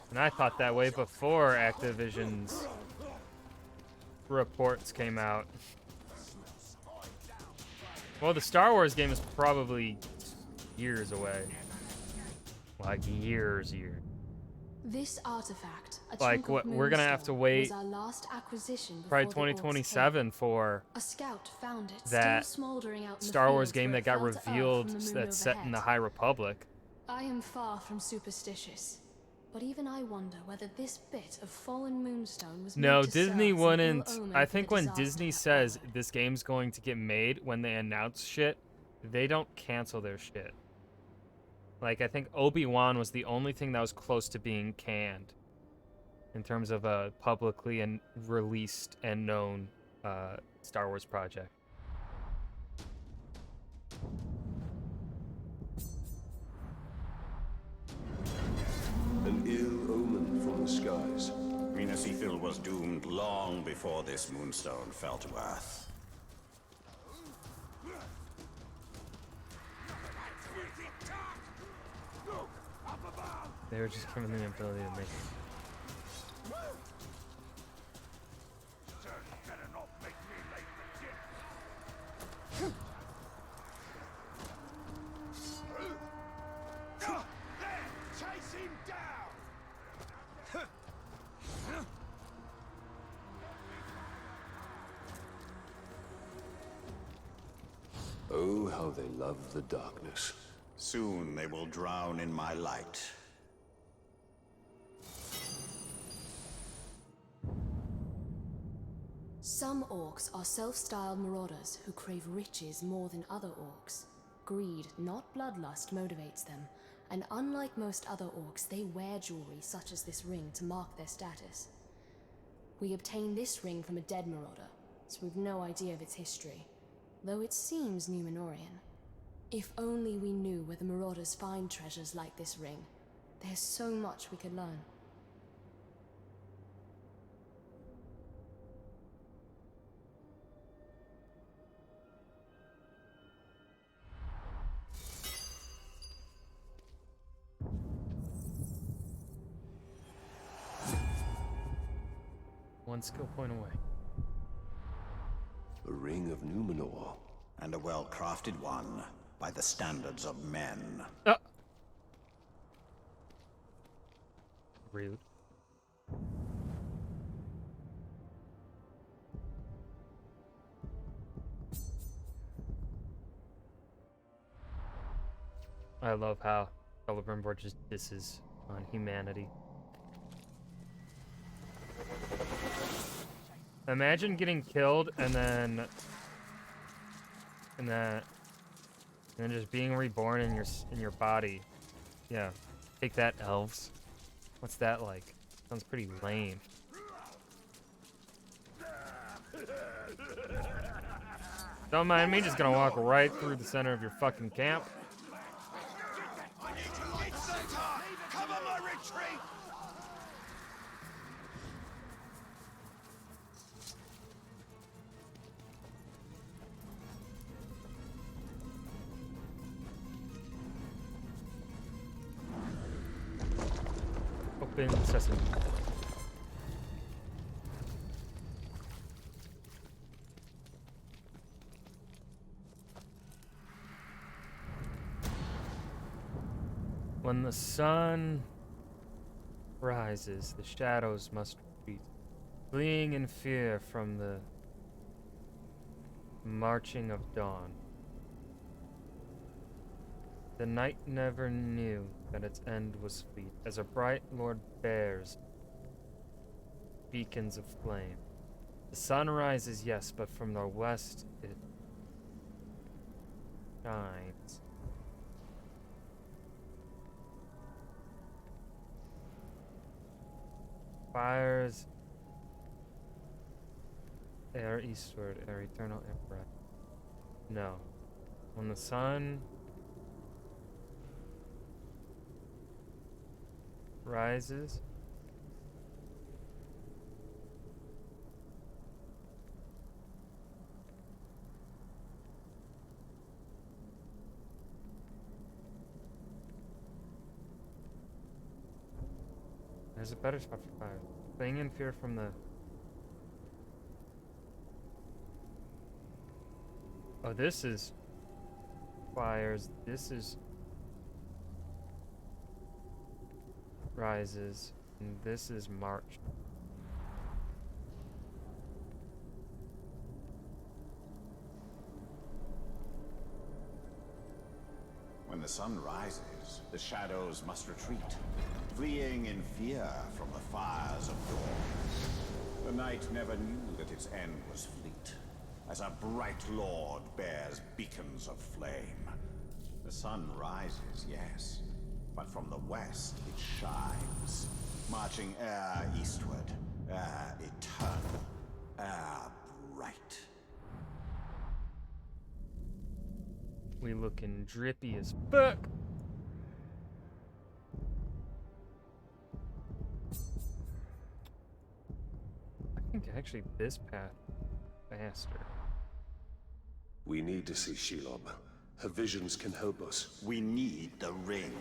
And I thought that way before Activision's reports came out. Well, the Star Wars game is probably years away. Like years. This artifact, a like chunk what of we're gonna have to wait was our last acquisition probably before the orcs 2027 for came. A scout found it that still smoldering out in the Star Wars fields game where that it got fell to earth revealed from the moon that's set in the overhead. High Republic. I am far from superstitious, but even I wonder whether this bit of fallen moonstone was No, meant to Disney serve as an wouldn't. ill omen I for think the when disaster Disney that says followed. this game's going to get made, when they announce shit, they don't cancel their shit. Like, I think Obi-Wan was the only thing that was close to being canned in terms of a publicly and released and known Star Wars project. An ill omen from the skies. Minas Ithil was doomed long before this moonstone fell to earth. They were just given the ability to make it. Better not make me late for dinner. There! Chase him down! Oh, how they love the darkness. Soon they will drown in my light. Some orcs are self-styled marauders who crave riches more than other orcs. Greed, not bloodlust, motivates them, and unlike most other orcs, they wear jewelry such as this ring to mark their status. We obtained this ring from a dead marauder, so we've no idea of its history, though it seems Numenorian. If only we knew where the marauders find treasures like this ring. There's so much we could learn. One skill point away. A ring of Numenor. And a well-crafted one by the standards of men. Rude. I love how Celebrimbor just disses on humanity. Imagine getting killed and then just being reborn in your body. Yeah, take that, elves. What's that like? Sounds pretty lame. Don't mind me, just gonna walk right through the center of your fucking camp. I need to lead some time. Cover my retreat. Open sesame. When the sun rises, the shadows must retreat, fleeing in fear from the marching of dawn. The night never knew that its end was fleet, as a bright lord bears beacons of flame. The sun rises, yes, but from the west it shines. Fires air eastward, air eternal, air breath. No. When the sun rises, there's a better spot for fire. Fleeing in fear from the... Oh, this is fires. This is rises. And this is march. When the sun rises, the shadows must retreat, fleeing in fear from the fires of dawn. The night never knew that its end was fleet, as a bright lord bears beacons of flame. The sun rises, yes, but from the west it shines, marching air eastward, air eternal, air bright. We looking drippy as fuck. I think actually this path faster. We need to see Shelob. Her visions can help us. We need the ring.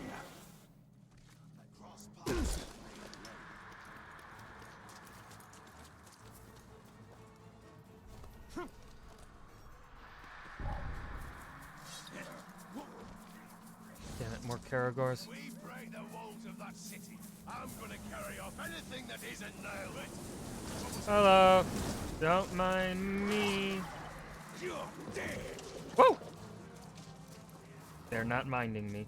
Cross Damn it, more Karagors. We break the walls of that city. I'm gonna carry off anything that isn't nailed. Hello. Don't mind me. You're dead. Whoa! They're not minding me.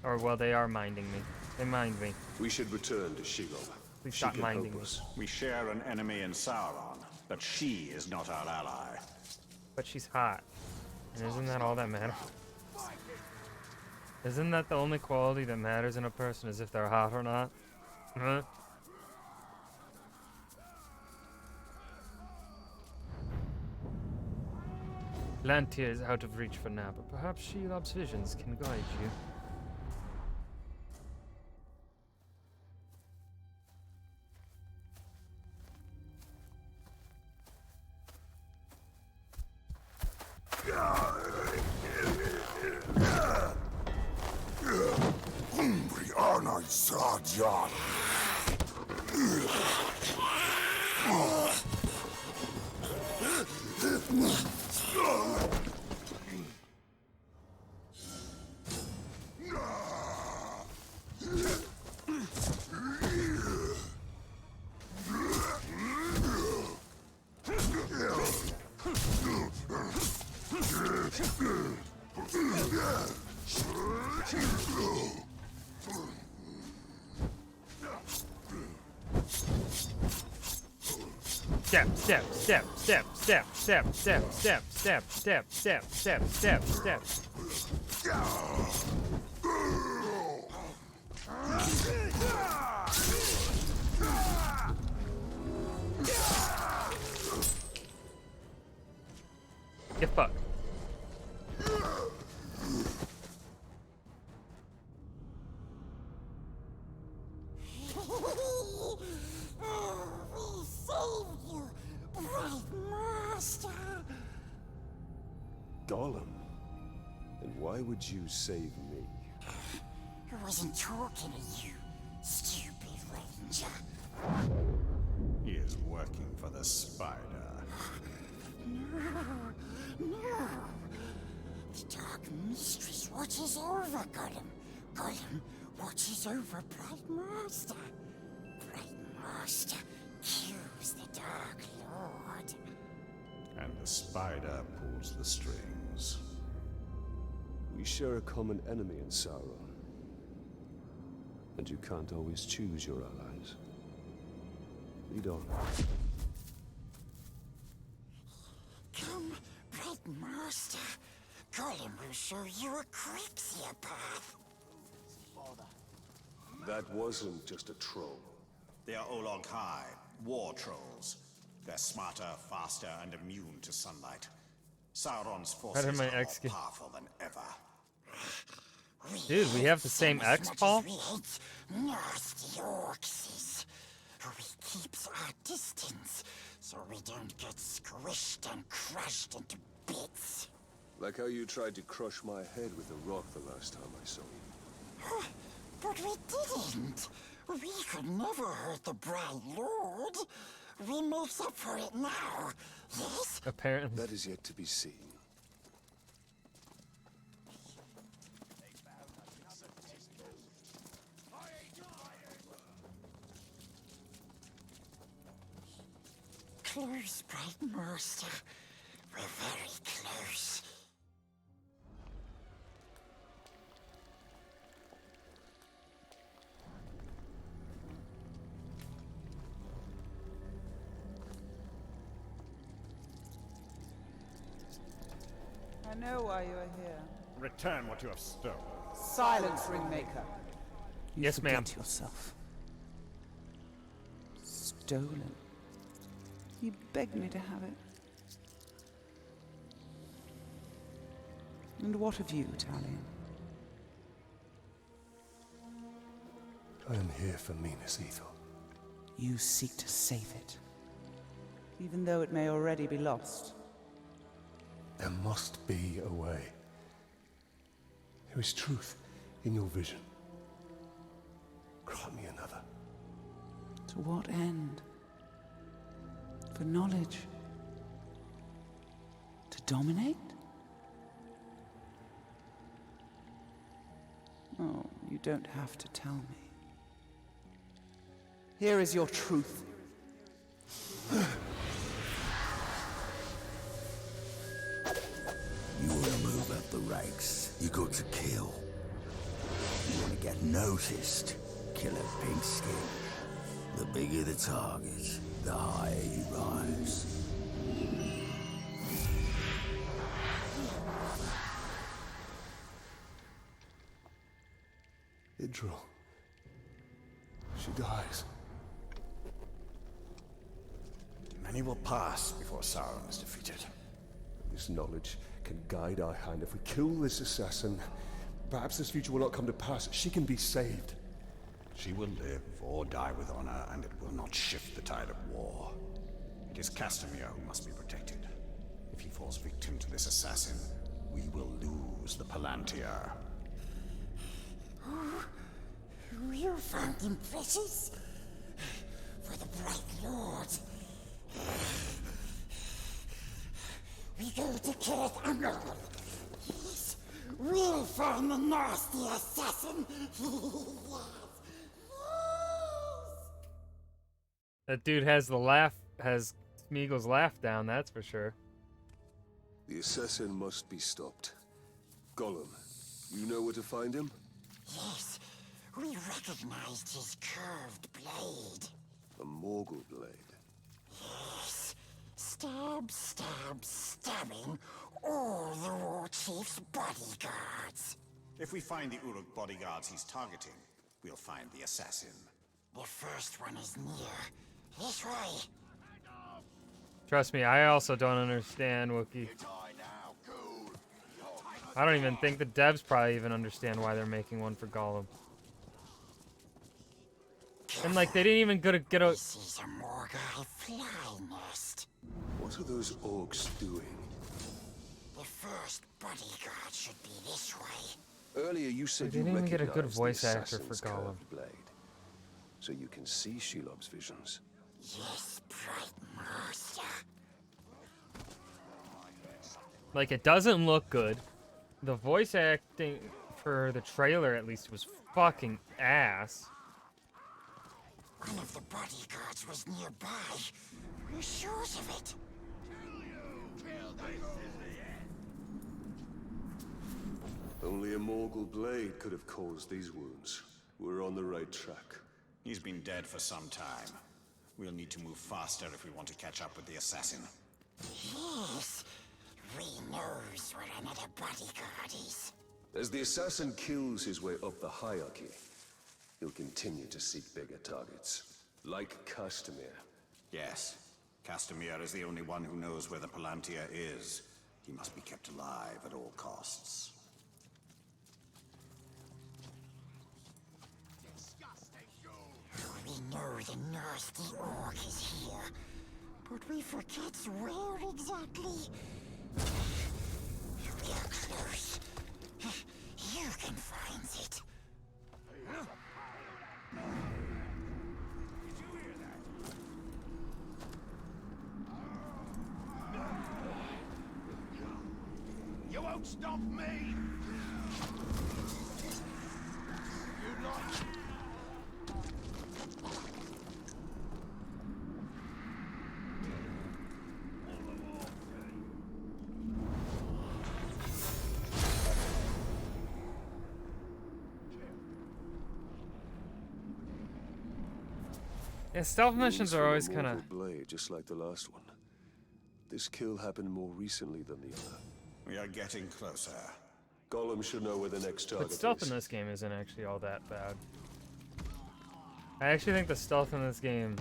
Or, well, they are minding me. They mind me. We should return to Shelob. Please She stop can minding help me. us. We share an enemy in Sauron, but she is not our ally. But she's hot. And isn't that all that matters? Isn't that the only quality that matters in a person, is if they're hot or not? Huh? Lantia is out of reach for now, but perhaps Shelob's visions can guide you. Brianna Sarjan. Step, step, step, step, step, step, step, step, step, step, step, step, step, step. Get fucked. We saved you, right, Master? Gollum? And why would you save me? I wasn't talking to you, stupid ranger. He is working for the spider. No. The Dark Mistress watches over Gollum. Gollum watches over Bright Master. Bright Master kills the Dark Lord. And the spider pulls the strings. We share a common enemy in Sauron. And you can't always choose your allies. Lead on. Come, Bright Master. Gollum will show you a quixier path. That wasn't just a troll. They are Olog High, war trolls. They're smarter, faster, and immune to sunlight. Sauron's forces How did my are more ex get- powerful than ever. Dude, we have the same ex, Paul? We hate nasty orcs. We keeps our distance so we don't get squished and crushed into bits. Like how you tried to crush my head with a rock the last time I saw you. But we didn't. We could never hurt the Bright Lord. We makes up for it now. Yes? Apparently. That is yet to be seen. Close, Bright Master. We're very close. I know why you are here. Return what you have stolen. Silence, Ringmaker. You Yes, ma'am. forget yourself. Stolen. You begged me to have it. And what of you, Talion? I am here for Minas Ithil. You seek to save it. Even though it may already be lost. There must be a way. There is truth in your vision. Cry hunt me another. To what end? For knowledge? To dominate? Oh, you don't have to tell me. Here is your truth. You want to move up the ranks, you got to kill. You want to get noticed, kill a pink skin. The bigger the target, the higher you rise. Idril. She dies. Many will pass before Sauron is defeated. This knowledge can guide our hand. If we kill this assassin, perhaps this future will not come to pass. She can be saved. She will live or die with honor, and it will not shift the tide of war. It is Castamir who must be protected. If he falls victim to this assassin, we will lose the Palantir. You found him precious? For the Bright Lord. We go to Kirith Angol. Yes, we'll find the nasty assassin. That dude has the laugh, has Smeagol's laugh down, that's for sure. The assassin must be stopped. Gollum, you know where to find him? Yes, we recognized his curved blade. A Morgul blade. Yes, stab, stab, stabbing all the war chief's bodyguards. If we find the Uruk bodyguards he's targeting, we'll find the assassin. The first one is near. This way. Trust me, I also don't understand Wookiee. I don't even think the devs probably even understand why they're making one for Gollum. And like, they didn't even get a... This is a Morgai fly nest. What are those orcs doing? The first bodyguard should be this way. Earlier you said They you didn't even get a good recognized voice the actor for assassin's Gollum. curved blade. So you can see Shelob's visions. Yes, Bright Master. Like, it doesn't look good. The voice acting for the trailer, at least, was fucking ass. One of the bodyguards was nearby. We're sure of it. Only a Morgul blade could have caused these wounds. We're on the right track. He's been dead for some time. We'll need to move faster if we want to catch up with the assassin. Yes. We knows where another bodyguard is. As the assassin kills his way up the hierarchy, he'll continue to seek bigger targets. Like Castamir. Yes. Castamir is the only one who knows where the Palantir is. He must be kept alive at all costs. We know the nasty orc is here, but we forget where exactly. We are close. You can find it. You won't stop me! You not... Yeah, stealth missions are always kind of... Morgul blade, just like the last one. This kill happened more recently than the other. We are getting closer. Gollum should know where the next target But stealth is. in this game isn't actually all that bad. I actually think the stealth in this game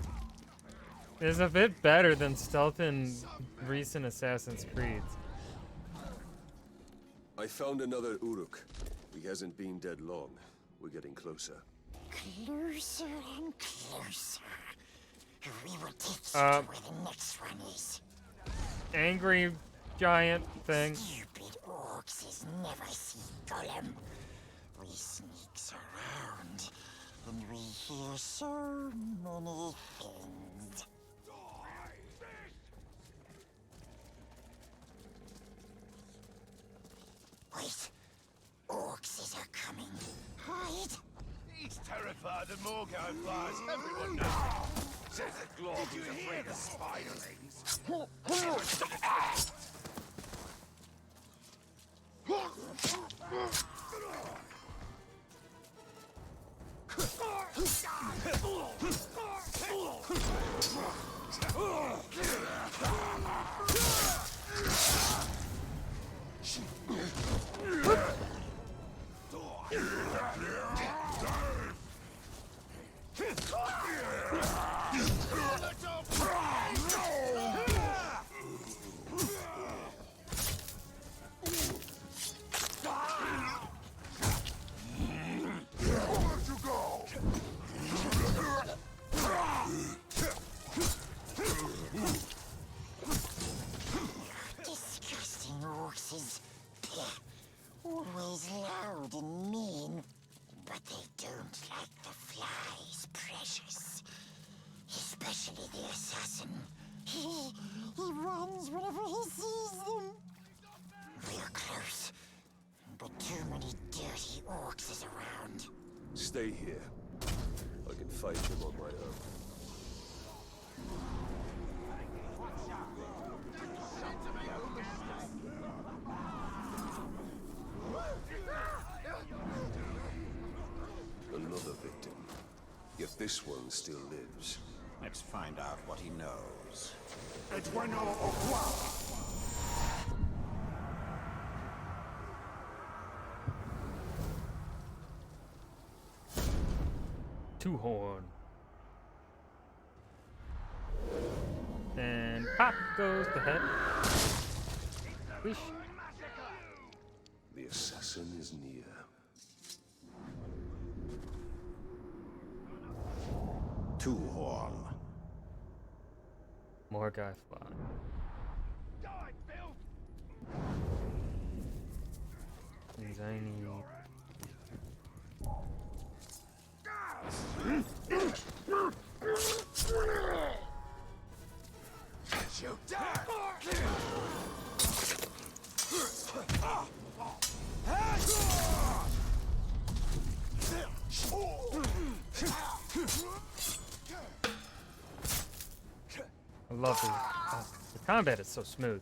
is a bit better than stealth in recent Assassin's Creeds. I found another Uruk. He hasn't been dead long. We're getting closer. Closer and closer. We will take you to where the next one is. Angry giant thing. Stupid orcs is never see Gollum. We sneaks around. and we hear so many things. Wait, orcs are coming. Hide! He's terrified of Morgau flies. Everyone knows. Says the Glorb is afraid of spiderlings. Disgusting orcs. Always loud and mean. But they don't like the flies, precious. Especially the assassin. He runs whenever he sees them. We're close, but too many dirty orcs is around. Stay here. I can fight them on my own. Another victim. Yet this one still lives. Let's find out what he knows. Et bueno au revoir. Two horn. And pop goes the head. Whoosh. The assassin is near. Two horn. More guy fly. Things I need. You die! I love this. The combat is so smooth.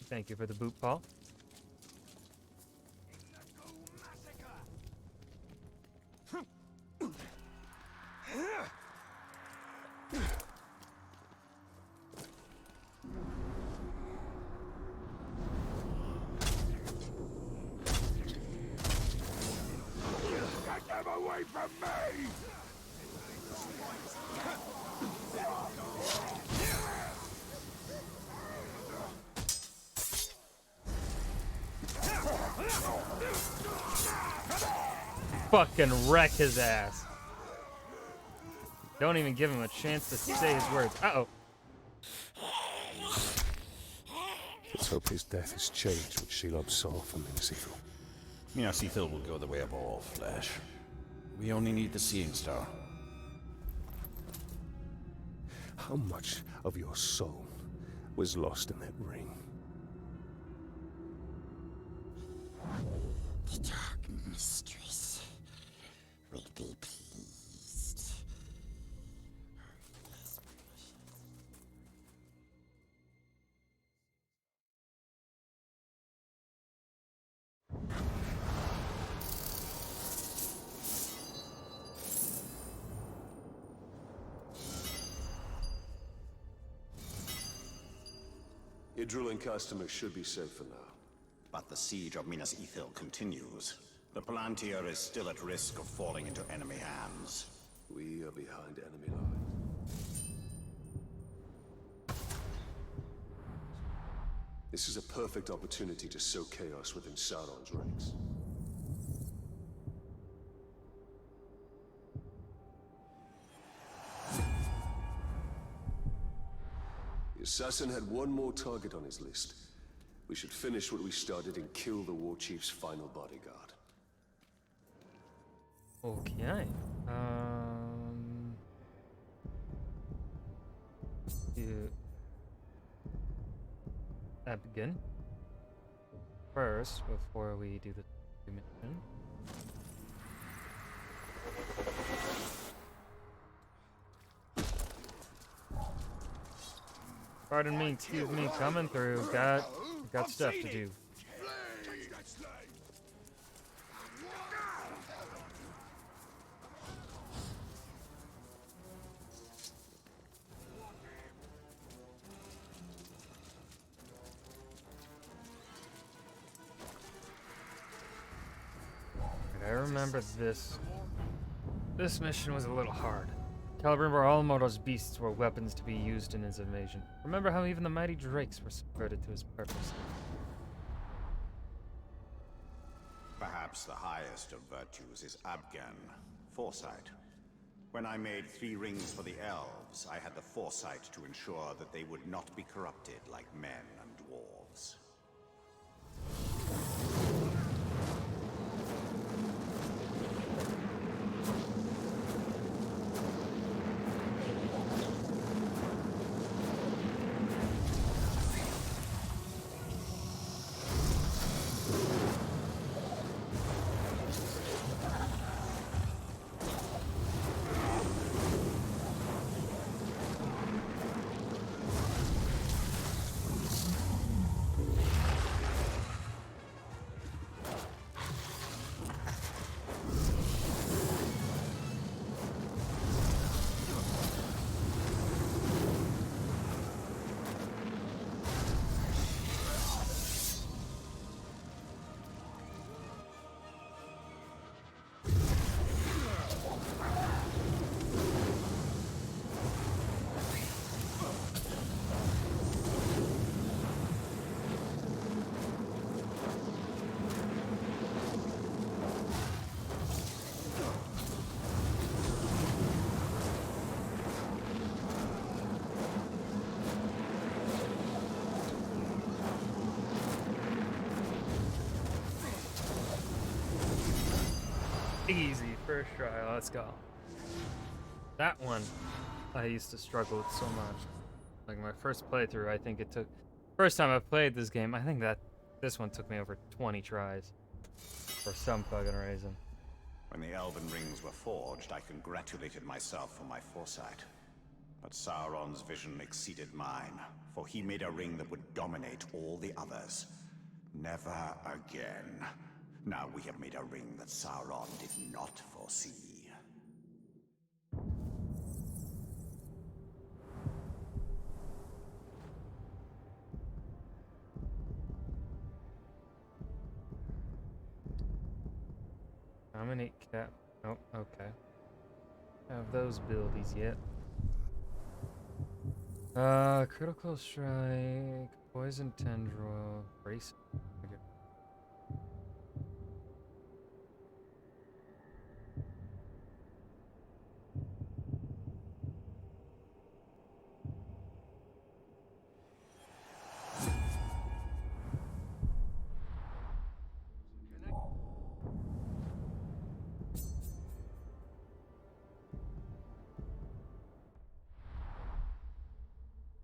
Thank you for the boot, Paul. Get them away from me! Fucking wreck his ass. Don't even give him a chance to say his words. Uh-oh. Let's hope his death has changed what Shelob saw from Minas Ithil. Minas Ithil will go the way of all flesh. We only need the Seeing Star. How much of your soul was lost in that ring? The Dark Mistress will be pleased. Idril and customers should be safe for now. But the siege of Minas Ithil continues. The Palantir is still at risk of falling into enemy hands. We are behind enemy lines. This is a perfect opportunity to sow chaos within Sauron's ranks. The assassin had one more target on his list. We should finish what we started and kill the war chief's final bodyguard. Okay. Do that begin first before we do the mission. Pardon me, excuse me, coming through. Got stuff to do. I remember this. This mission was a little hard. Celebrimbor Almoro's beasts were weapons to be used in his invasion. Remember how even the mighty drakes were subverted to his purpose. Perhaps the highest of virtues is Abgan, foresight. When I made 3 rings for the elves, I had the foresight to ensure that they would not be corrupted like men and dwarves. Easy, first try, let's go. That one, I used to struggle with so much. Like my first playthrough, I think it took, first time I played this game, I think that this one took me over 20 tries. For some fucking reason. When the Elven rings were forged, I congratulated myself for my foresight. But Sauron's vision exceeded mine, for he made a ring that would dominate all the others. Never again. Now we have made a ring that Sauron did not foresee. Dominate cap. Oh, okay. Have those abilities yet. Critical strike, poison tendril, brace.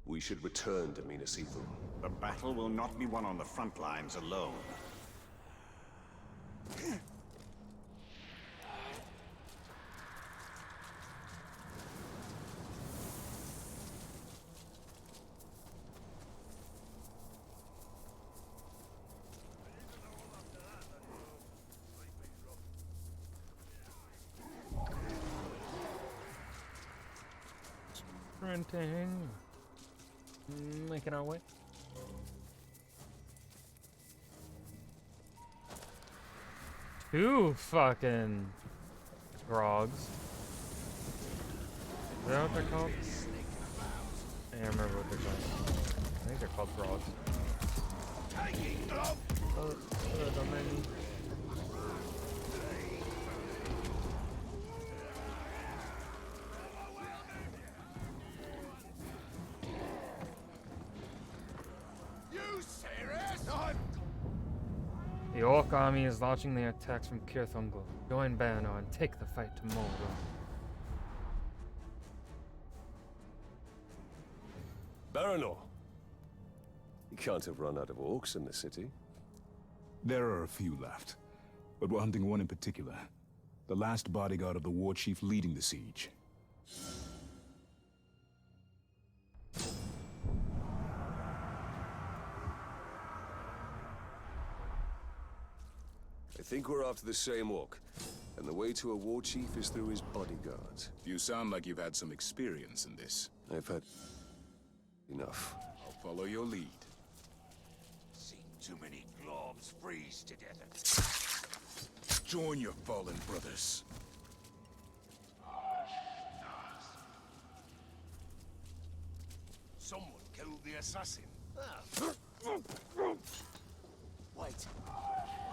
We should return to Minas Ithil. The battle will not be won on the front lines alone. Sprinting. Making our way. Two fucking grogs. Is that what they're called? I can't remember what they're called. I think they're called grogs. Oh, don't mind me. The Orc army is launching their attacks from Kirthungel. Join Baranor and take the fight to Mordor. Baranor! You can't have run out of orcs in the city. There are a few left, but we're hunting one in particular. The last bodyguard of the war chief leading the siege. I think we're after the same orc, and the way to a war chief is through his bodyguards. You sound like you've had some experience in this. I've had enough. I'll follow your lead. Seen too many globs freeze to death. Join your fallen brothers. Someone killed the assassin. Wait.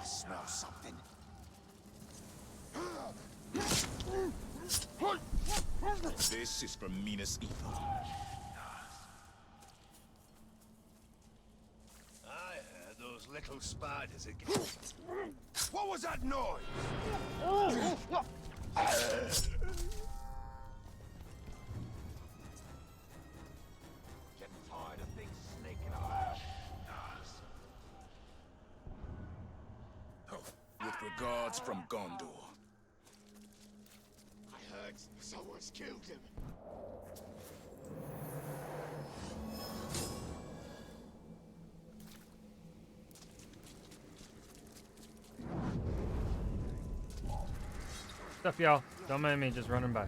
I smell something. This is from Minas Ithil. I heard those little spiders again. What was that noise? Getting tired of things sneaking around. With regards from Gondor. I heard someone's killed him. Stuff, y'all. Don't mind me, just running by.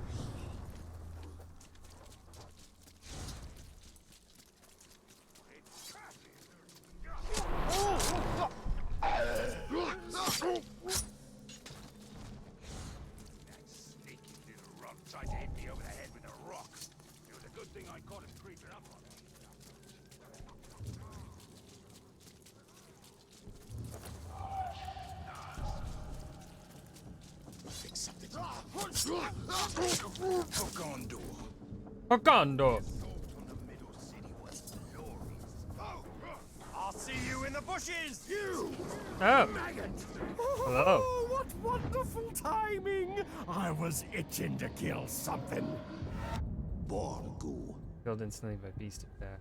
Sneaky little runt tried to hit me over the head with a rock. It was a good thing I caught him creeping up on me. Think something. For Gondor. Gondor. I'll see you in the bushes! You! Oh. Hello. Oh, what wonderful timing! I was itching to kill something. Borgu. Killed instantly by beast attack.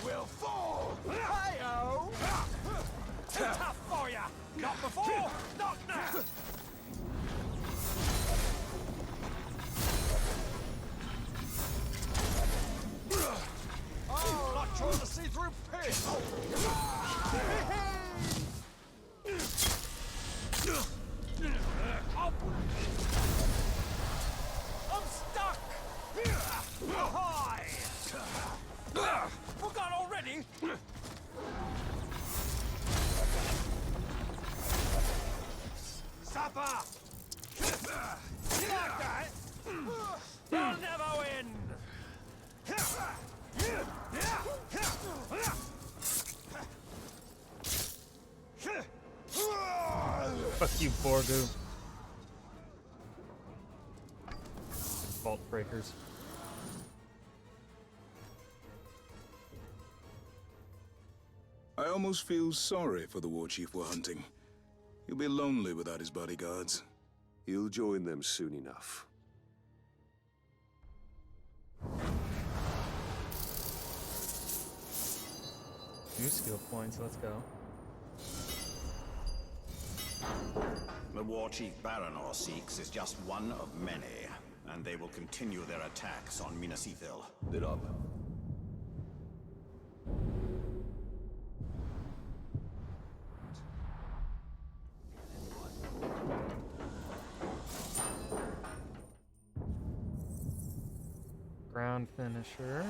Will fall! Hi-oh! Too tough for ya! Not before, not now! Oh, not trying to see through piss! I'm stuck! Hi! Forgot already? Zappa! You like that? You'll never win! Fuck you, Borgu. Vault breakers. I almost feel sorry for the war chief we're hunting. He'll be lonely without his bodyguards. He'll join them soon enough. New skill points, let's go. The war chief Baranor seeks is just one of many, and they will continue their attacks on Minas Ithil. Lit up. Ground finisher.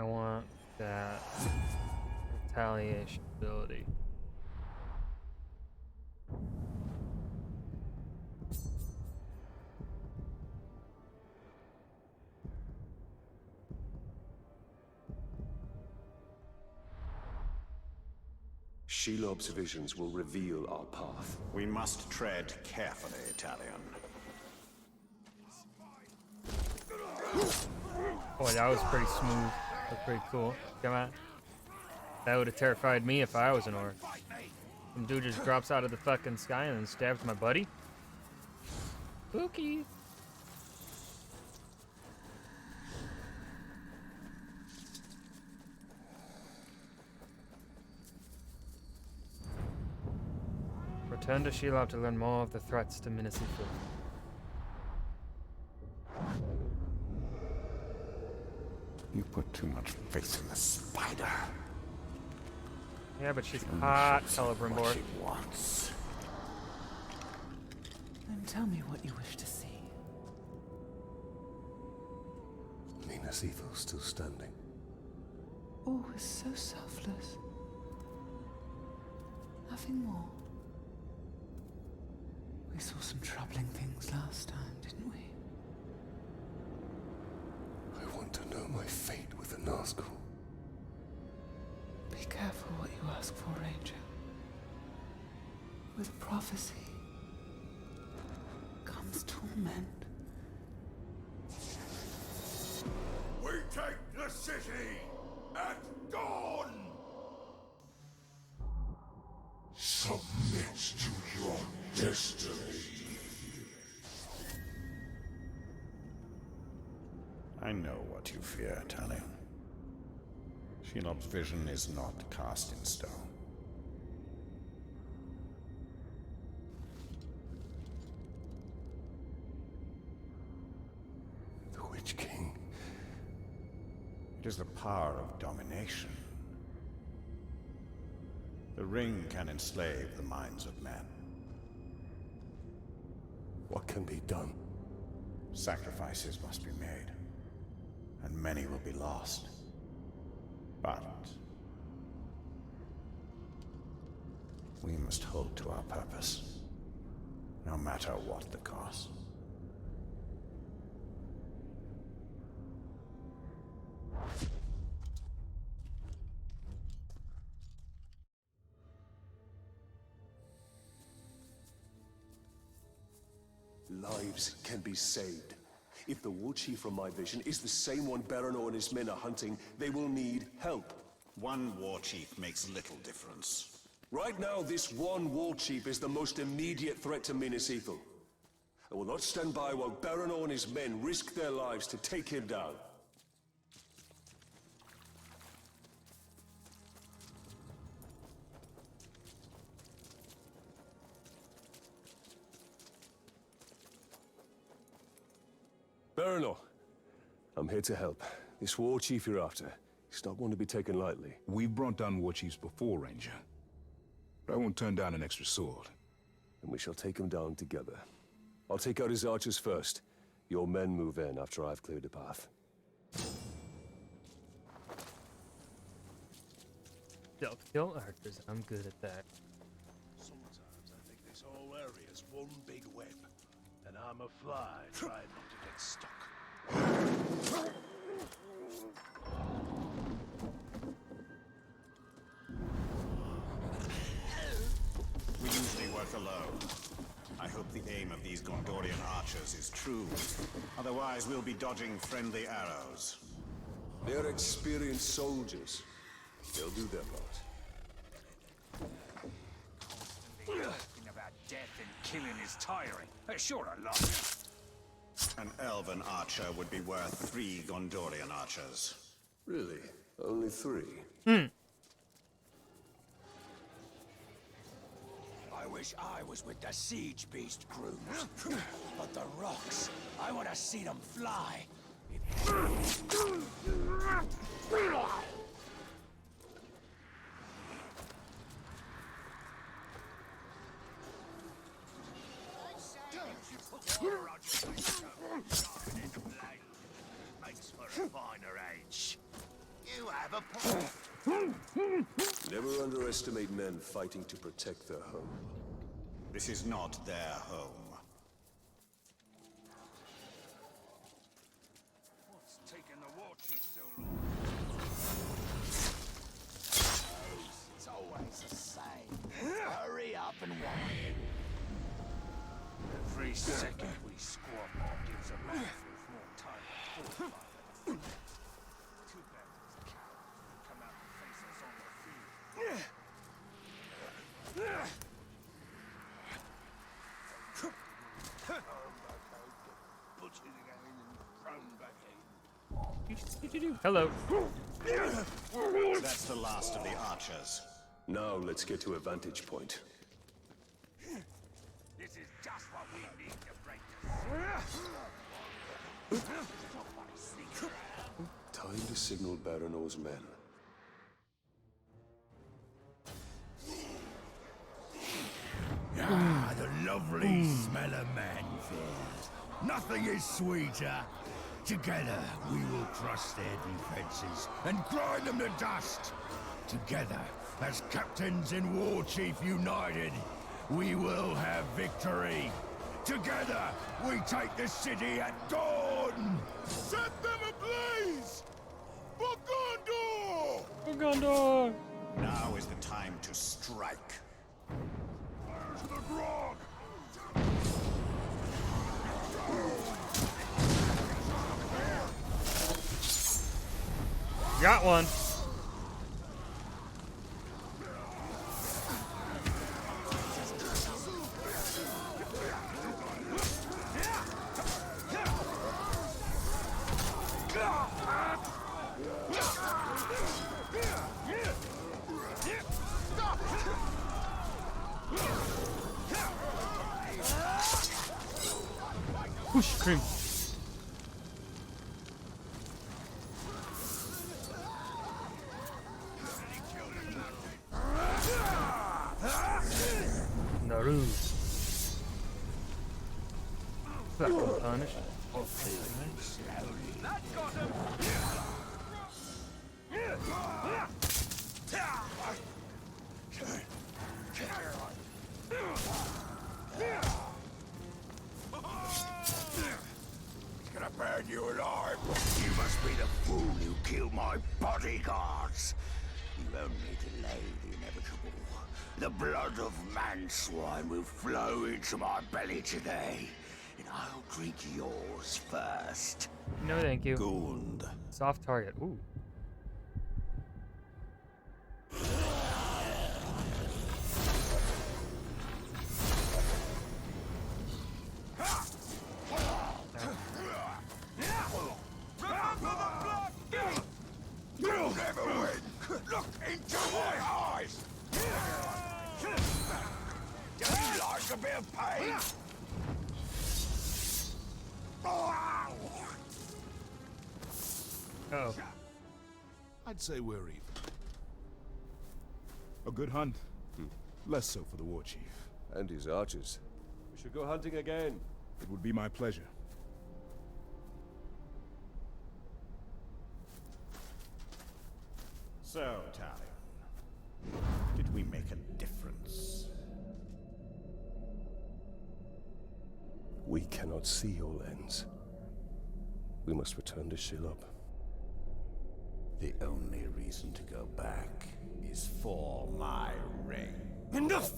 I want that retaliation ability. Shelob's visions will reveal our path. We must tread carefully, Talion. Boy, that was pretty smooth. That's pretty cool. Come on. That would have terrified me if I was an orc. Some dude just drops out of the fucking sky and then stabs my buddy. Spooky. Return to Shelob to learn more of the threats to Minas Ithil. You put too much faith in the spider. Yeah, but she's hot, Celebrimbor. What she wants. Then tell me what you wish to see. Minas Ithil still standing. All is so selfless. Nothing more. We saw some troubling things last time, didn't we? I want to know my fate with the Nazgul. Be careful what you ask for, Ranger. With prophecy comes torment. We take the city at dawn! Submit to your destiny. I know what you fear, Talion. Shelob's vision is not cast in stone. The Witch King. It is the power of domination. The ring can enslave the minds of men. What can be done? Sacrifices must be made, and many will be lost. But we must hold to our purpose, no matter what the cost. Lives can be saved. If the war chief from my vision is the same one Berenor and his men are hunting, they will need help. One war chief makes little difference. Right now, this one war chief is the most immediate threat to Minas Ithil. I will not stand by while Berenor and his men risk their lives to take him down. Berenor, I'm here to help. This war chief you're after, he's not one to be taken lightly. We've brought down war chiefs before, Ranger. But I won't turn down an extra sword. And we shall take him down together. I'll take out his archers first. Your men move in after I've cleared the path. Self-kill archers, I'm good at that. Sometimes I think this whole area's one big web, and I'm a fly trying not to get stuck. We usually work alone. I hope the aim of these Gondorian archers is true. Otherwise, we'll be dodging friendly arrows. They're experienced soldiers. They'll do their part. Talking about death and killing is tiring. Sure a lot. An elven archer would be worth 3 Gondorian archers. Really? Only 3? I wish I was with the siege beast crews. But the rocks, I want to see them fly. Makes for a finer age. You Never underestimate men fighting to protect their home. This is not their home. What's taking the war chief so long? It's always the same. Hurry up and walk. Every second we squabble gives a man more time to fortify their defense. Too bad these cowards will come out and face us on the field. Hello. That's the last of the archers. Now let's get to a vantage point. This is just what we need to break this. Time to signal Baran's men. Ah, the lovely smell of manfield. Nothing is sweeter. Together, we will crush their defenses and grind them to dust. Together, as captains and war chief united, we will have victory. Together, we take the city at dawn. Set them ablaze! For Gondor! For Gondor! Now is the time to strike. Where's the grog? Got one. Whoosh, cream. Naru. Fucking punished. Gonna burn you alive. You must be the fool who killed my bodyguards. You only delay the inevitable. The blood of man-swine will flow into my belly today, and I'll drink yours first. No, thank you. Gund. Soft target. Ooh. You'll never win! Look into my eyes! Do you like a bit of pain? Oh. I'd say we're even. A good hunt. Less so for the war chief. And his archers. We should go hunting again. It would be my pleasure. So, Talion, did we make a difference? We cannot see all ends. We must return to Shelob. The only reason to go back is for my ring. Enough!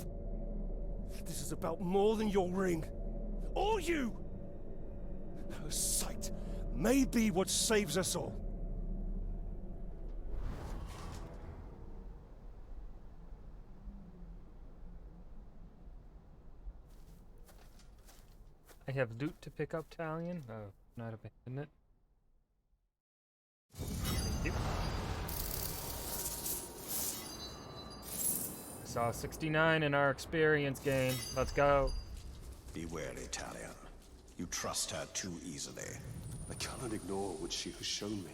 This is about more than your ring. Or you! Her sight may be what saves us all. I have loot to pick up, Talion. Oh, not abandon it. Thank you. I saw 69 in our experience gain. Let's go. Be wary, Talion. You trust her too easily. I cannot ignore what she has shown me.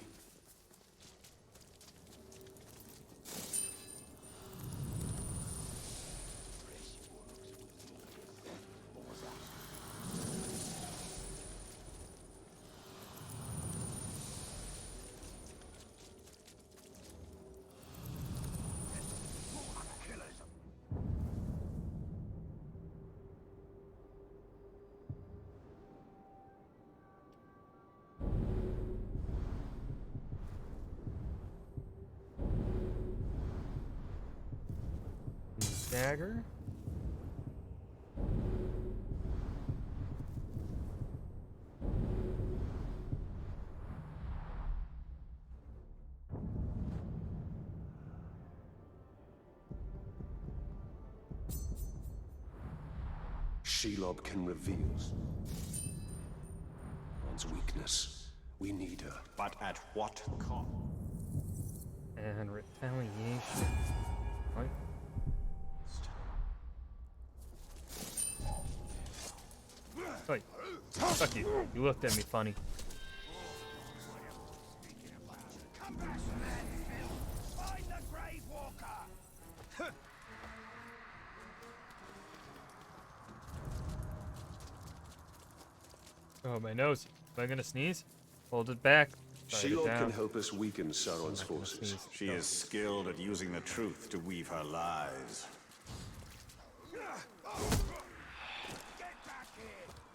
dagger. Shelob can reveal one's weakness. We need her. But at what cost? And retaliation. Right. Wait. Fuck you. You looked at me funny. Find the Grave Walker! Oh, my nose. Am I gonna sneeze? Hold it back. Slide it Shelob down. can help us weaken Sauron's forces. She is skilled at using the truth to weave her lies. Get back here!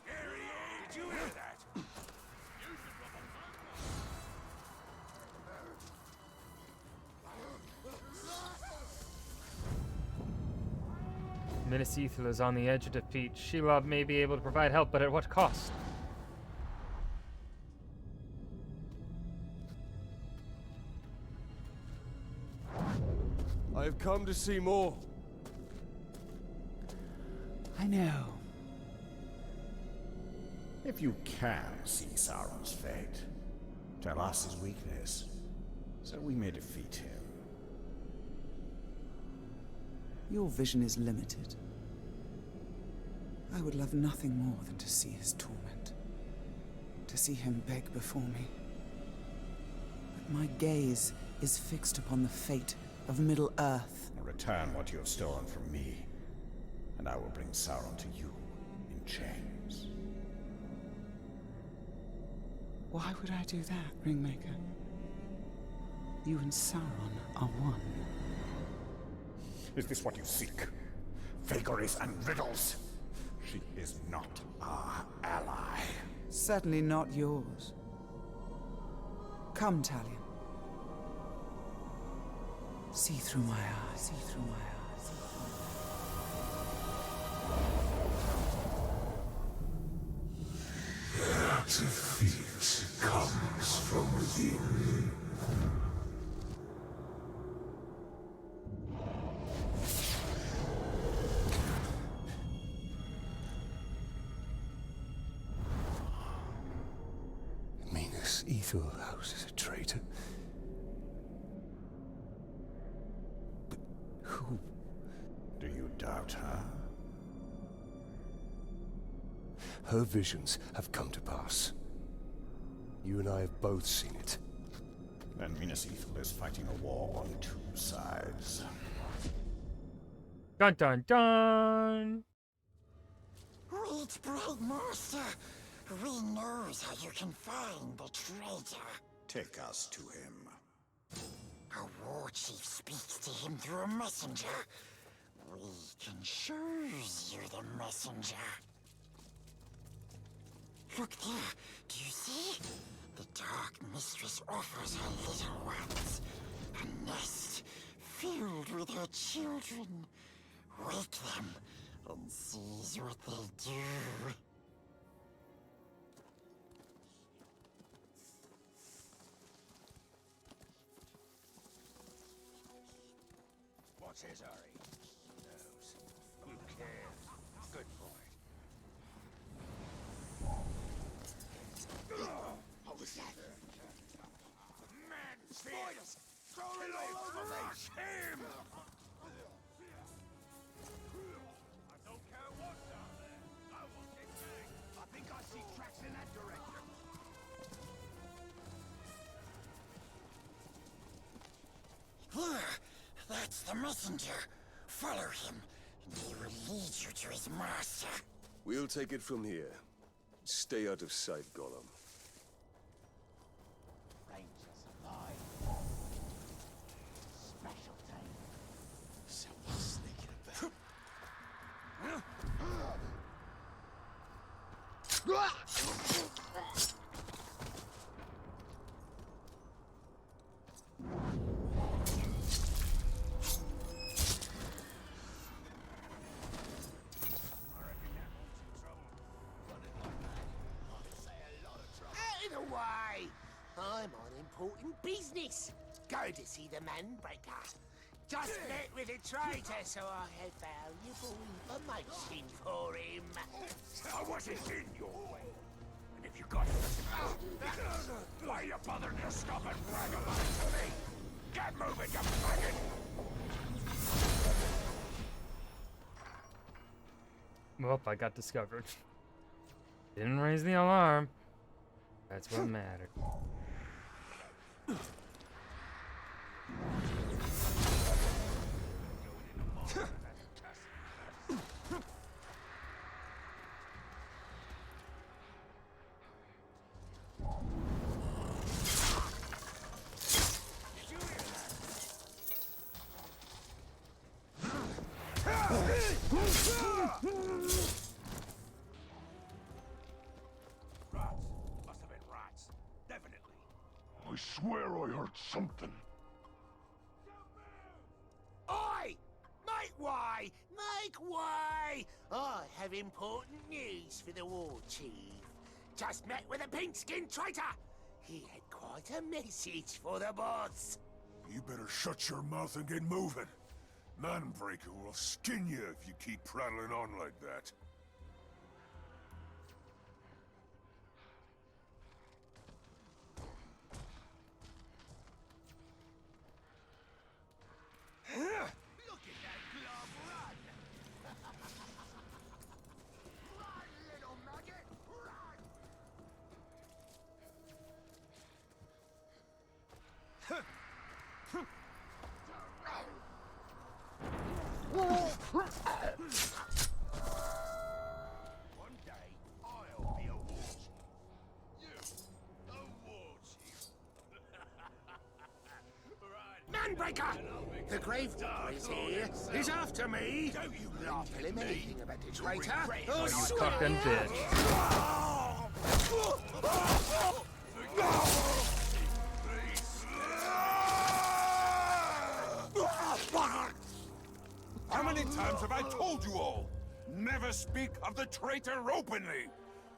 Here he is! Did you hear that? Minas Ithil is on the edge of defeat. Shelob may be able to provide help, but at what cost? I have come to see more. I know. If you can see Sauron's fate, tell us his weakness, so we may defeat him. Your vision is limited. I would love nothing more than to see his torment. To see him beg before me. But my gaze is fixed upon the fate of Middle-earth. Return what you have stolen from me, and I will bring Sauron to you in chains. Why would I do that, Ringmaker? You and Sauron are one. Is this what you seek? Vagaries and riddles? She is not our ally. Certainly not yours. Come, Talion. See through my eyes. See through my eyes. That defeat comes from within. Minas Ithil houses a traitor. But who? Do you doubt her? Her visions have come to pass. You and I have both seen it. Then Minas Ithil is fighting a war on two sides. Dun dun dun! Wait, Bright Master. We knows how you can find the traitor. Take us to him. A war chief speaks to him through a messenger. We can choose you the messenger. Look there. Do you see? The Dark Mistress offers her little ones a nest filled with her children. Wake them and seize what they do. What's his hurry? Knows. Who cares? Good boy. What was that? Man, spiders! Crawling all over me! Him! I don't care what's down there. I want it back. I think I see tracks in that direction. There! That's the messenger. Follow him, and he will lead you to his master. We'll take it from here. Stay out of sight, Gollum. Rangers alive. Special day. Someone's sneaking about. important business. Go to see the Manbreaker. Just met with a traitor, so I had valuable information for him. I wasn't in your way. And if you got why you bothering to stop and brag about it to me? Get moving, you faggot! Well, I got discovered. Didn't raise the alarm. That's what mattered. Must have been rats. Definitely. I swear I heard something. Oi! Make way! Make way! I have important news for the war chief. Just met with a pink-skinned traitor. He had quite a message for the boss. You better shut your mouth and get moving. Manbreaker will skin you if you keep prattling on like that. Look at that glove run! Run, little maggot! Run! One day, I'll be a war chief. You, a war chief. Manbreaker! The Gravedigger is here. He's after me. Don't you not tell him anything about the traitor. Oh, You swear. fucking bitch. How many times have I told you all? Never speak of the traitor openly.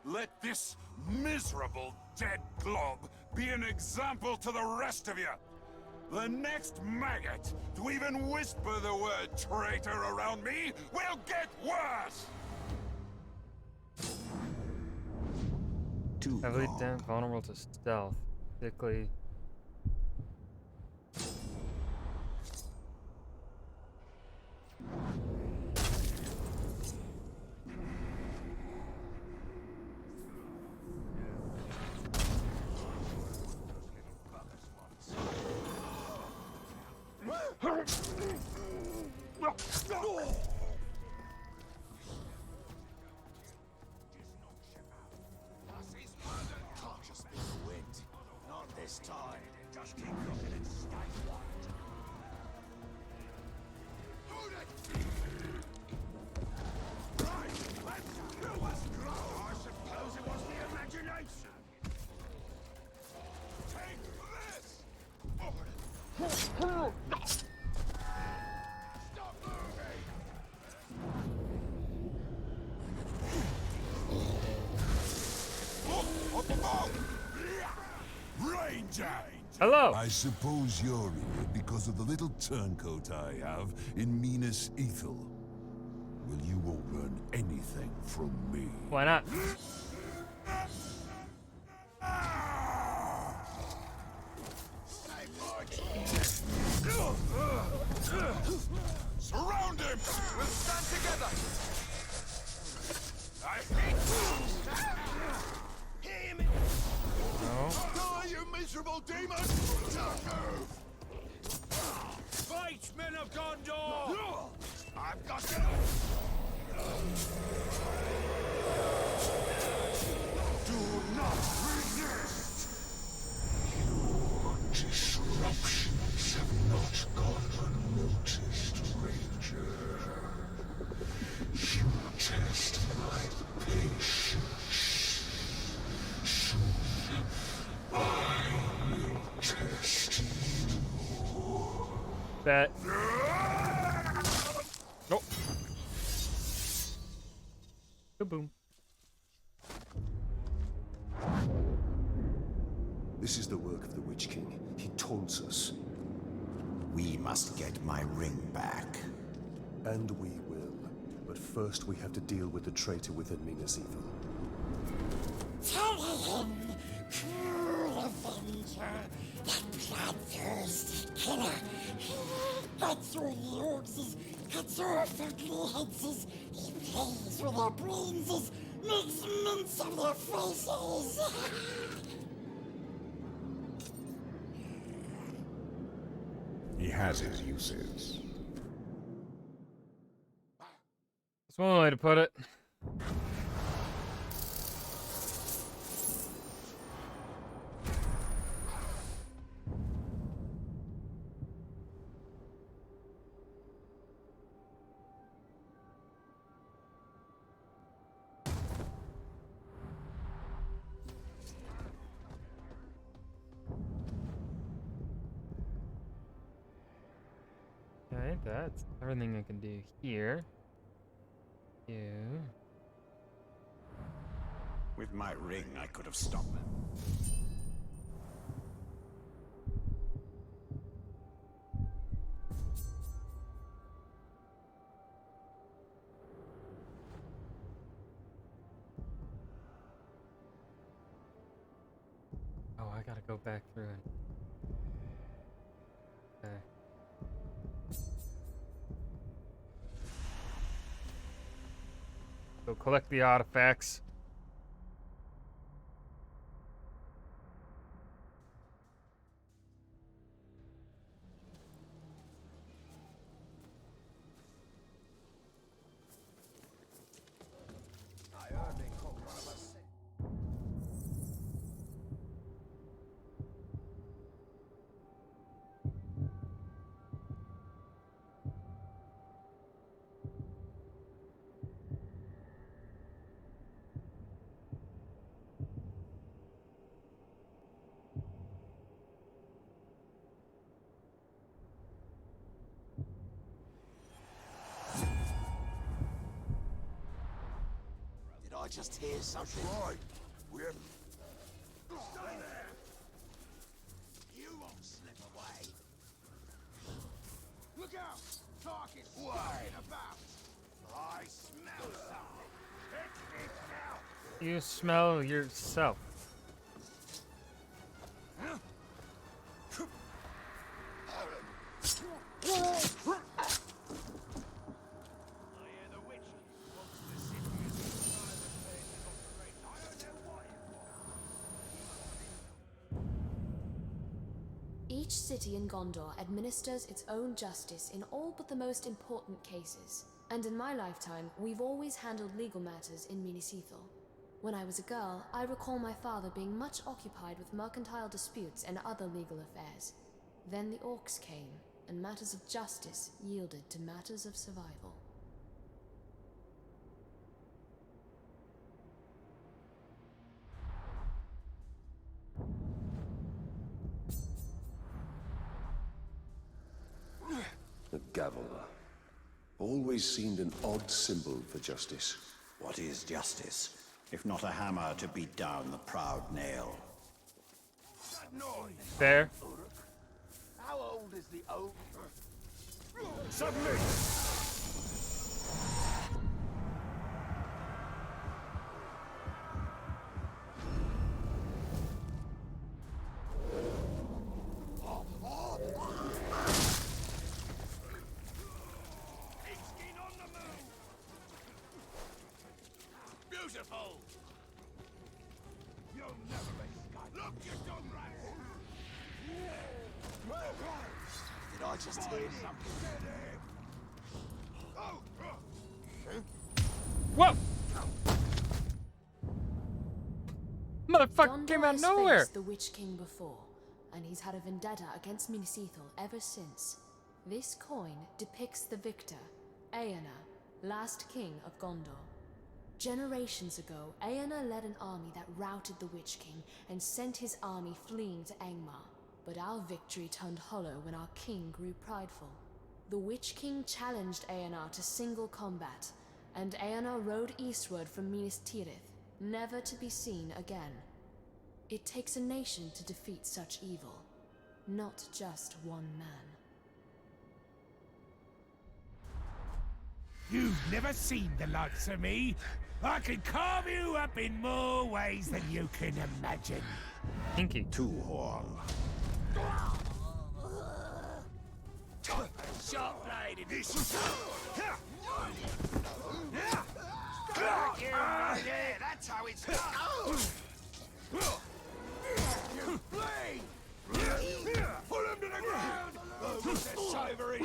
Let this miserable dead glob be an example to the rest of you. The next maggot to even whisper the word traitor around me will get worse! Heavily damp, vulnerable to stealth. Sickly. Can't just be the wind. Not this time. Just keep looking and stay quiet. Hold it! Right, let's do us grow. I suppose it was the imagination. Take this! Stop moving! Ranger! Hello! I suppose you're here because of the little turncoat I have in Minas Ithil. Well, you won't learn anything from me. Why not? Surround him! We'll stand together! I hate him! No. Die, you miserable demon! Don't move! Fight, men of Gondor! I've got you! Do not resist! Your disruptions have not gone unnoticed, Ranger. You test my patience. Soon, I will test you. Bet. Nope. Kaboom. This is the work of the Witch King. He taunts us. We must get my ring back. And we will. But first we have to deal with the traitor within Minas Ithil. Talion, cruel avenger, that bloodthirsty killer. Cuts through the orcs, cuts off ugly heads, he plays with their brains, makes mince of their faces. He has his uses. That's one way to put it. Okay, that's everything I can do here. With my ring, I could have stopped them. Oh, I gotta go back through it. Okay. Go collect the artifacts. I just hear something. Right. We're... Stay there! You won't slip away. Look out! Target's flying about. I smell something. Hit it now. You smell yourself. Each city in Gondor administers its own justice in all but the most important cases. And in my lifetime, we've always handled legal matters in Minas Ithil. When I was a girl, I recall my father being much occupied with mercantile disputes and other legal affairs. Then the orcs came, and matters of justice yielded to matters of survival. The Gavilar. Always seemed an odd symbol for justice. What is justice, if not a hammer to beat down the proud nail? Fair. How old is the oak? Submit! Beautiful! You'll never escape. Look, you dumb rats! Did I just hear something? Whoa! Motherfucker came out of Gondor has nowhere! faced the Witch King before, and he's had a vendetta against Minas Ithil ever since. This coin depicts the victor, Eonar, last king of Gondor. Generations ago, Eonar led an army that routed the Witch King and sent his army fleeing to Angmar. But our victory turned hollow when our king grew prideful. The Witch King challenged Eonar to single combat, and Eonar rode eastward from Minas Tirith, never to be seen again. It takes a nation to defeat such evil, not just one man. You've never seen the likes of me. I can carve you up in more ways than you can imagine. Pinky. Two-horn. Sharp blade in this. Yeah, that's how it's done. Blade! Pull him to the ground! The savoury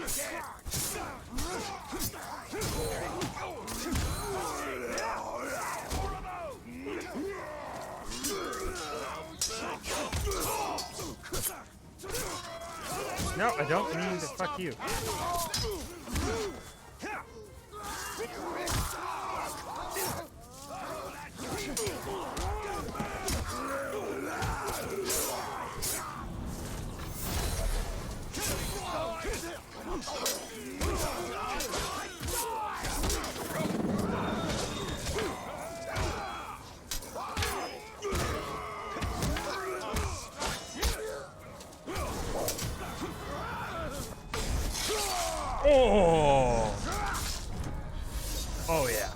No, I don't mean to fuck you. Oh! Oh yeah.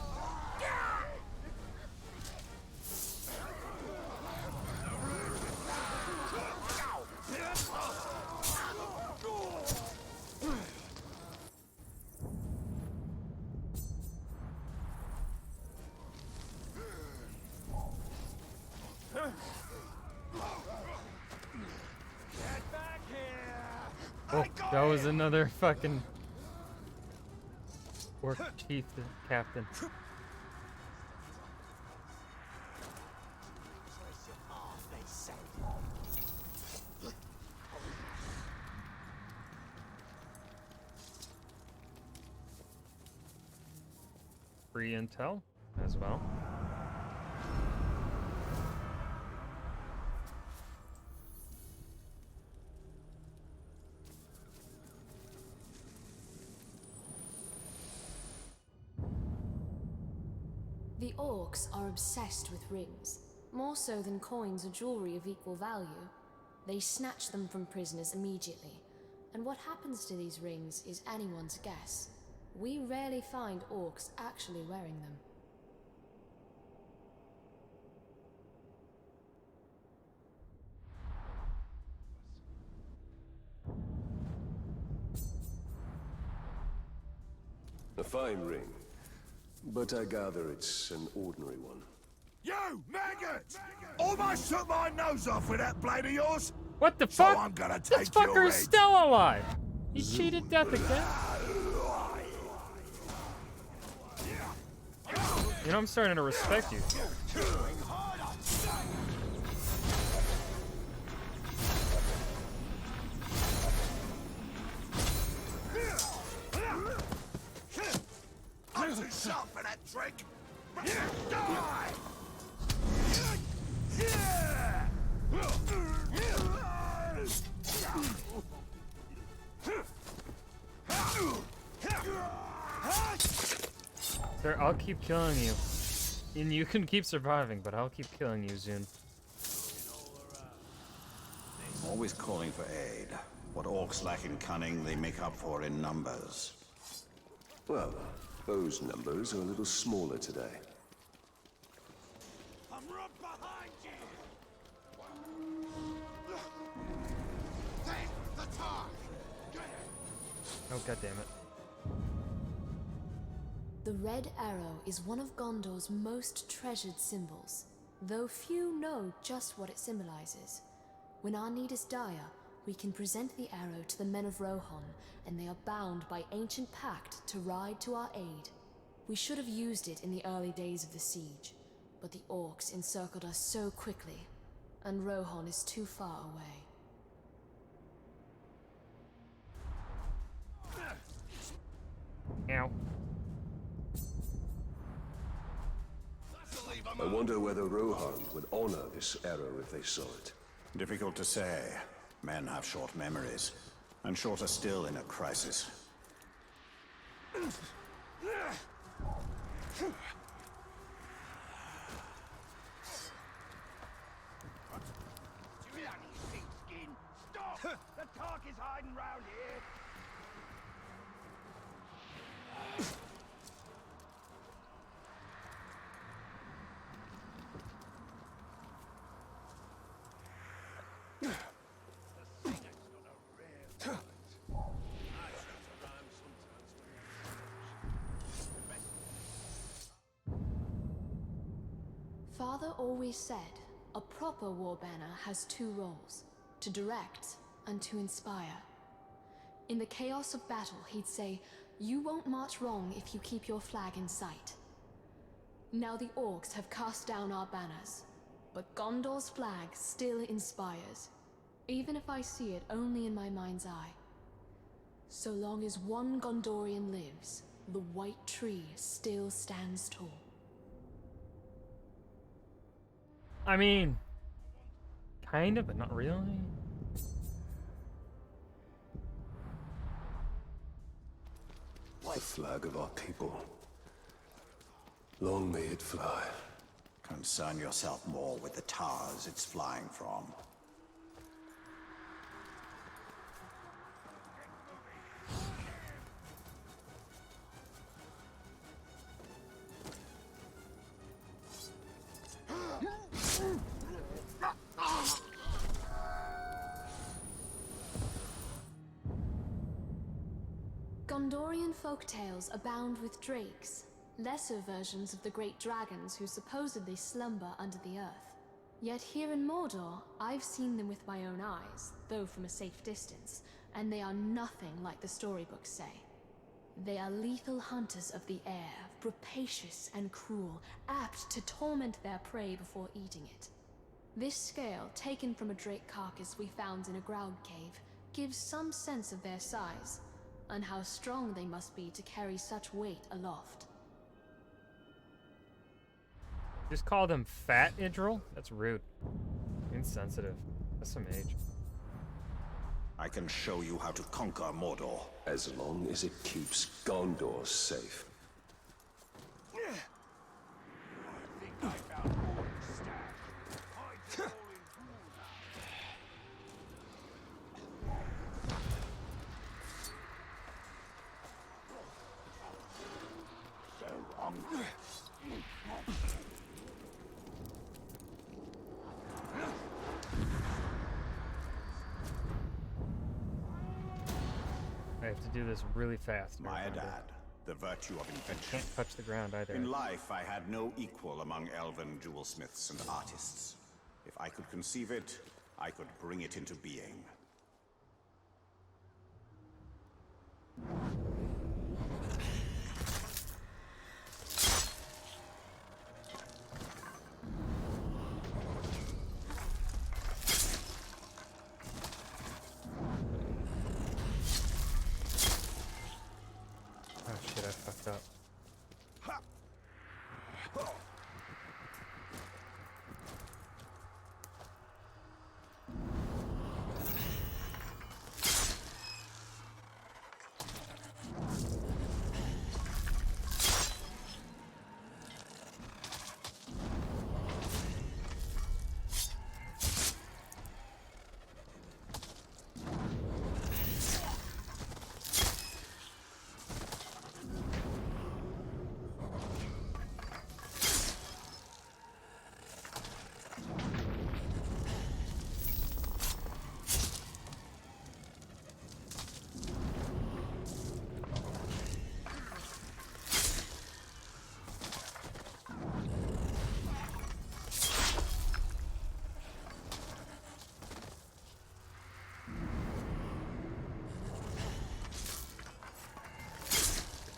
Oh, that was another fucking orc chief captain. Free intel as well. The orcs are obsessed with rings, more so than coins or jewelry of equal value. They snatch them from prisoners immediately, and what happens to these rings is anyone's guess. We rarely find orcs actually wearing them. A fine ring, but I gather it's an ordinary one. You, maggot! Almost took my nose off with that blade of yours. What the So fuck? I'm gonna This take your fucker is head. still alive. He cheated death again. You know, I'm starting to respect you. I'm too sharp for that trick. Die! Sir, I'll keep killing you. And you can keep surviving, but I'll keep killing you, Zune. Always calling for aid. What orcs lack in cunning, they make up for in numbers. Well, those numbers are a little smaller today. I'm right behind you! Take the target! Oh, goddammit. The Red Arrow is one of Gondor's most treasured symbols, though few know just what it symbolizes. When our need is dire, we can present the arrow to the men of Rohan, and they are bound by ancient pact to ride to our aid. We should have used it in the early days of the siege, but the orcs encircled us so quickly, and Rohan is too far away. Ow. I wonder whether Rohan would honor this arrow if they saw it. Difficult to say. Men have short memories, and shorter still in a crisis. carcass hiding round here. Father always said, a proper war banner has two roles, to direct and to inspire. In the chaos of battle, he'd say, you won't march wrong if you keep your flag in sight. Now the orcs have cast down our banners, but Gondor's flag still inspires, even if I see it only in my mind's eye. So long as one Gondorian lives, the white tree still stands tall. I mean, kind of, but not really. The flag of our people. Long may it fly. Concern yourself more with the towers it's flying from. Gondorian folktales abound with drakes, lesser versions of the great dragons who supposedly slumber under the earth. Yet here in Mordor, I've seen them with my own eyes, though from a safe distance, and they are nothing like the storybooks say. They are lethal hunters of the air, rapacious and cruel, apt to torment their prey before eating it. This scale, taken from a drake carcass we found in a Graug cave, gives some sense of their size, and how strong they must be to carry such weight aloft. Just call them fat, Idril? That's rude. Insensitive. That's some age. I can show you how to conquer Mordor. As long as it keeps Gondor safe. I think I found Orc's stash. Hide all in so hungry. I have to do this really fast. Maiadad, the virtue of invention. Can't touch the ground either. In life, I had no equal among elven jewelsmiths and artists. If I could conceive it, I could bring it into being. Oh shit, I fucked up.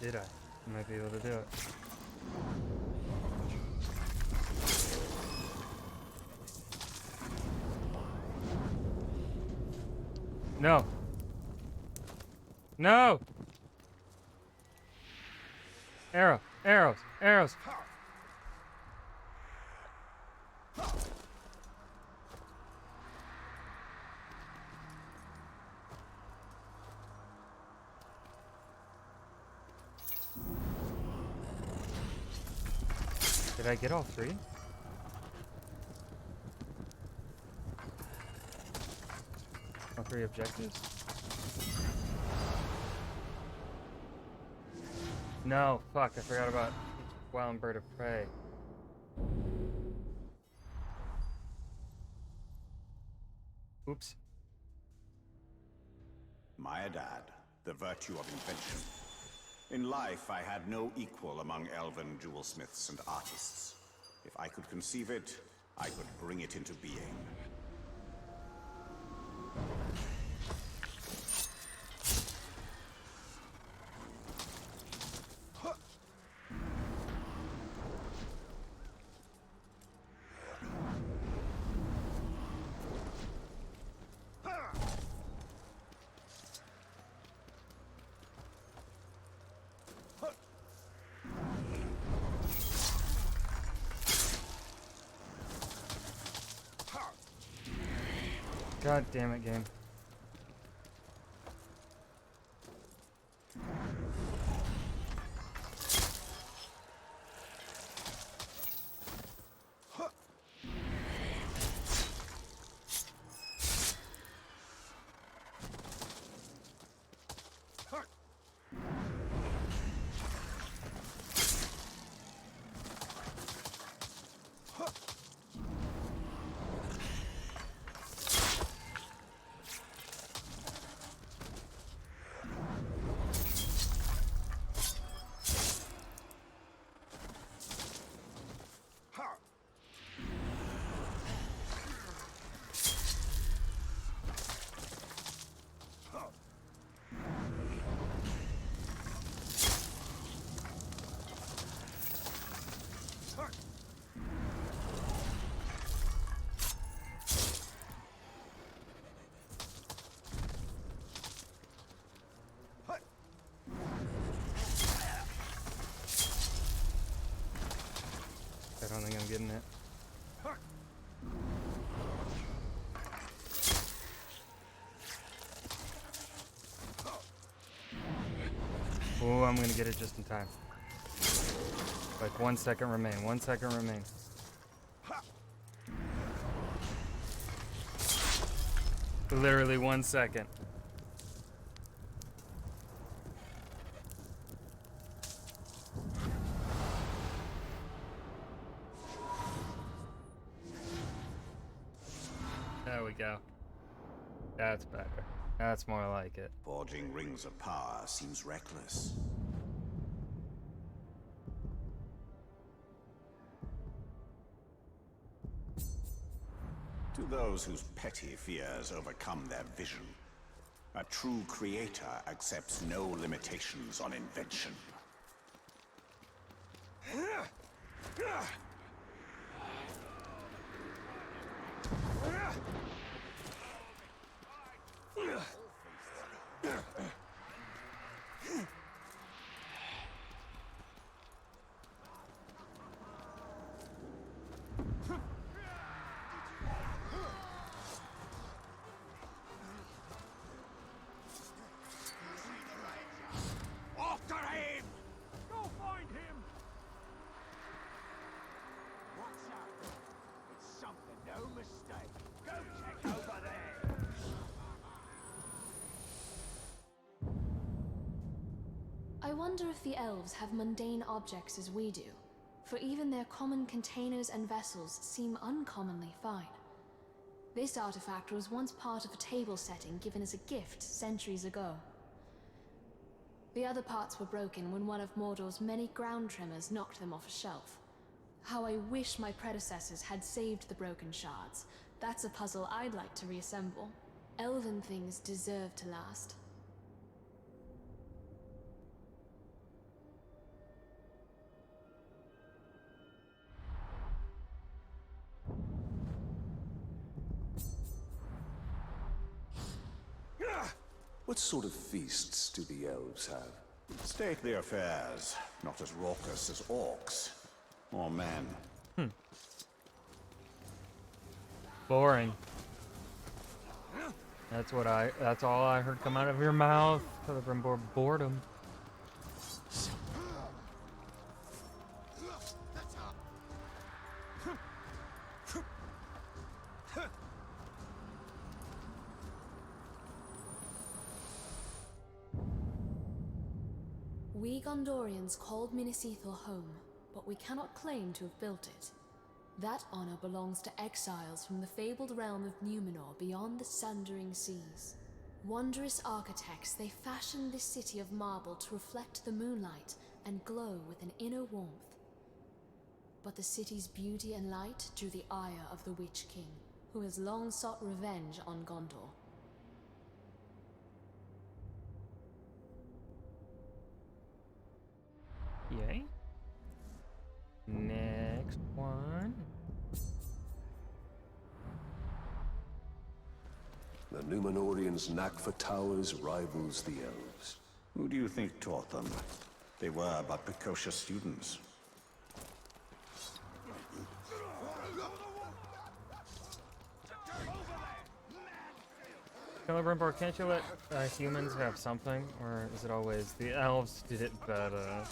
Did I? I might be able to do it. No. No! Arrow! Arrows! Arrows! Did I get all three? Okay. 3 objectives? No, fuck, I forgot about Wild Bird of Prey. Oops. Maedad, the virtue of invention. In life, I had no equal among elven jewelsmiths and artists. If I could conceive it, I could bring it into being. God damn it, game. I don't think I'm getting it. Oh, I'm gonna get it just in time. Like 1 second remain. 1 second remain. Literally 1 second. There we go. That's better. That's more like it. Forging rings of power seems reckless. To those whose petty fears overcome their vision, a true creator accepts no limitations on invention. After him! Go find him! Watch out! It's something, no mistake. Go check over there! I wonder if the elves have mundane objects as we do, for even their common containers and vessels seem uncommonly fine. This artifact was once part of a table setting given as a gift centuries ago. The other parts were broken when one of Mordor's many ground trimmers knocked them off a shelf. How I wish my predecessors had saved the broken shards. That's a puzzle I'd like to reassemble. Elven things deserve to last. What sort of feasts do the elves have? Stately affairs, not as raucous as orcs or men. Boring. That's all I heard come out of your mouth. Could have been boredom. We Gondorians called Minas Ithil home, but we cannot claim to have built it. That honor belongs to exiles from the fabled realm of Numenor beyond the sundering seas. Wondrous architects, they fashioned this city of marble to reflect the moonlight and glow with an inner warmth. But the city's beauty and light drew the ire of the Witch King, who has long sought revenge on Gondor. Yay. Next one. The Numenorians' knack for towers rivals the elves. Who do you think taught them? They were but precocious students. Celebrimbor, can't you let humans have something? Or is it always the elves did it better?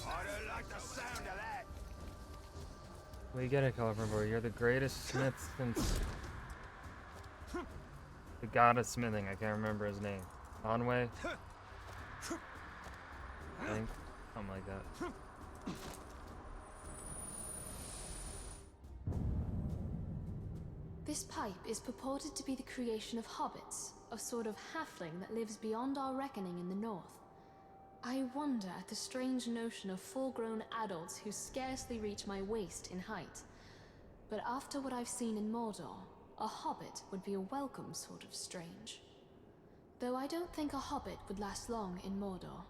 I don't like the sound of that. We get it, Celebrimbor. You're the greatest smith since the god of smithing. I can't remember his name. Onway? I think. Something like that. This pipe is purported to be the creation of hobbits, a sort of halfling that lives beyond our reckoning in the north. I wonder at the strange notion of full-grown adults who scarcely reach my waist in height. But after what I've seen in Mordor, a hobbit would be a welcome sort of strange. Though I don't think a hobbit would last long in Mordor.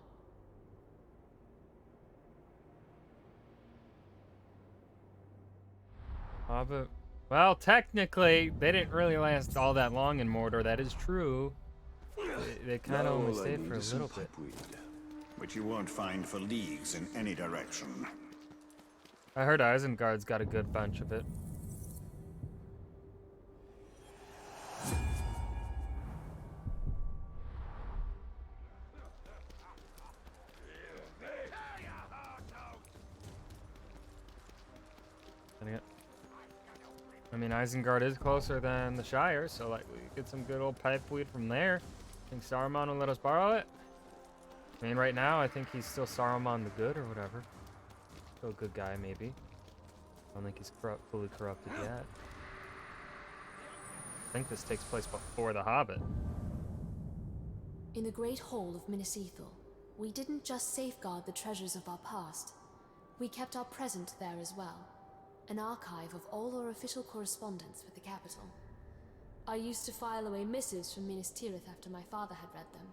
Hobbit. Well, technically, they didn't really last all that long in Mordor. That is true. They kind of only stayed for a little bit. Which you won't find for leagues in any direction. I heard Isengard's got a good bunch of it. I mean, Isengard is closer than the Shire, so like we get some good old pipe weed from there. Think Saruman will let us borrow it? I mean, right now I think he's still Saruman the Good or whatever. Still a good guy, maybe. I don't think he's fully corrupted yet. I think this takes place before The Hobbit. In the Great Hall of Minas Ithil, we didn't just safeguard the treasures of our past. We kept our present there as well. An archive of all our official correspondence with the capital. I used to file away missives from Minas Tirith after my father had read them.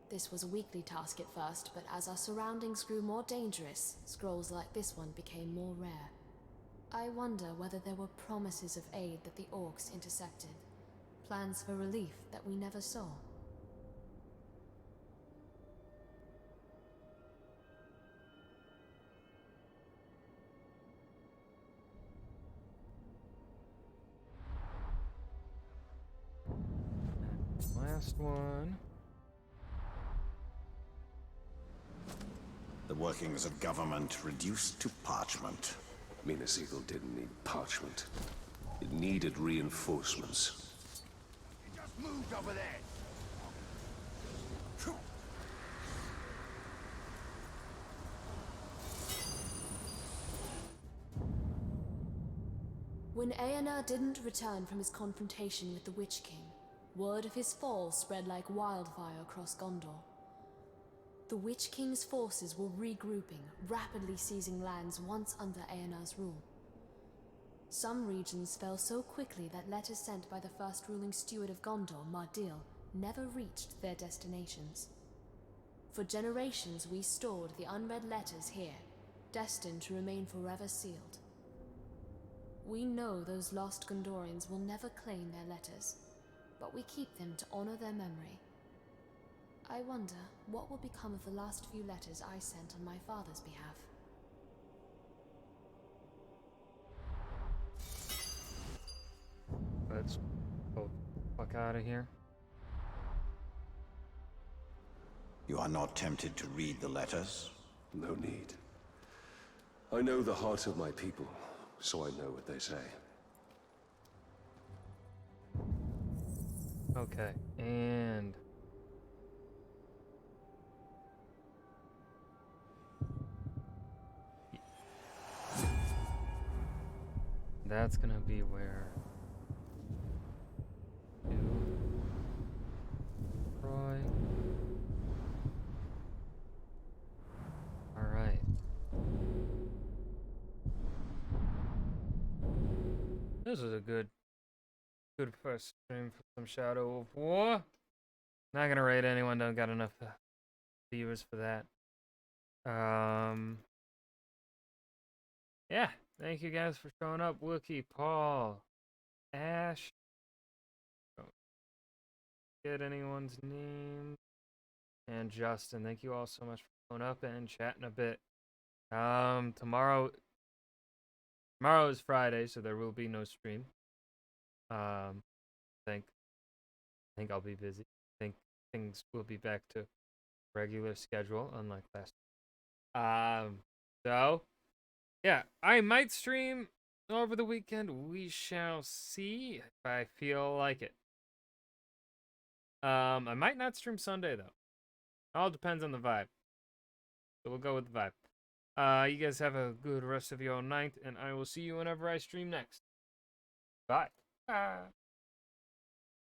This was a weekly task at first, but as our surroundings grew more dangerous, scrolls like this one became more rare. I wonder whether there were promises of aid that the orcs intercepted. Plans for relief that we never saw. Last one. The workings of government reduced to parchment. Minas Ithil didn't need parchment. It needed reinforcements. He just moved over there. When Eonar didn't return from his confrontation with the Witch King, word of his fall spread like wildfire across Gondor. The Witch King's forces were regrouping, rapidly seizing lands once under Eonar's rule. Some regions fell so quickly that letters sent by the first ruling steward of Gondor, Mardil, never reached their destinations. For generations we stored the unread letters here, destined to remain forever sealed. We know those lost Gondorians will never claim their letters, but we keep them to honor their memory. I wonder what will become of the last few letters I sent on my father's behalf. Let's go fuck out of here. You are not tempted to read the letters? No need. I know the heart of my people, so I know what they say. Okay, and that's gonna be where Roy. All right. This is a good first stream for some Shadow of War. Not gonna raid anyone. Don't got enough viewers for that. Yeah. Thank you guys for showing up. Wookie, Paul, Ash. Don't get anyone's name. And Justin. Thank you all so much for showing up and chatting a bit. Tomorrow is Friday, so there will be no stream. I think I'll be busy. I think things will be back to regular schedule, unlike last. So yeah, I might stream over the weekend. We shall see if I feel like it. I might not stream Sunday though. All depends on the vibe. So we'll go with the vibe. You guys have a good rest of your night, and I will see you whenever I stream next. Bye.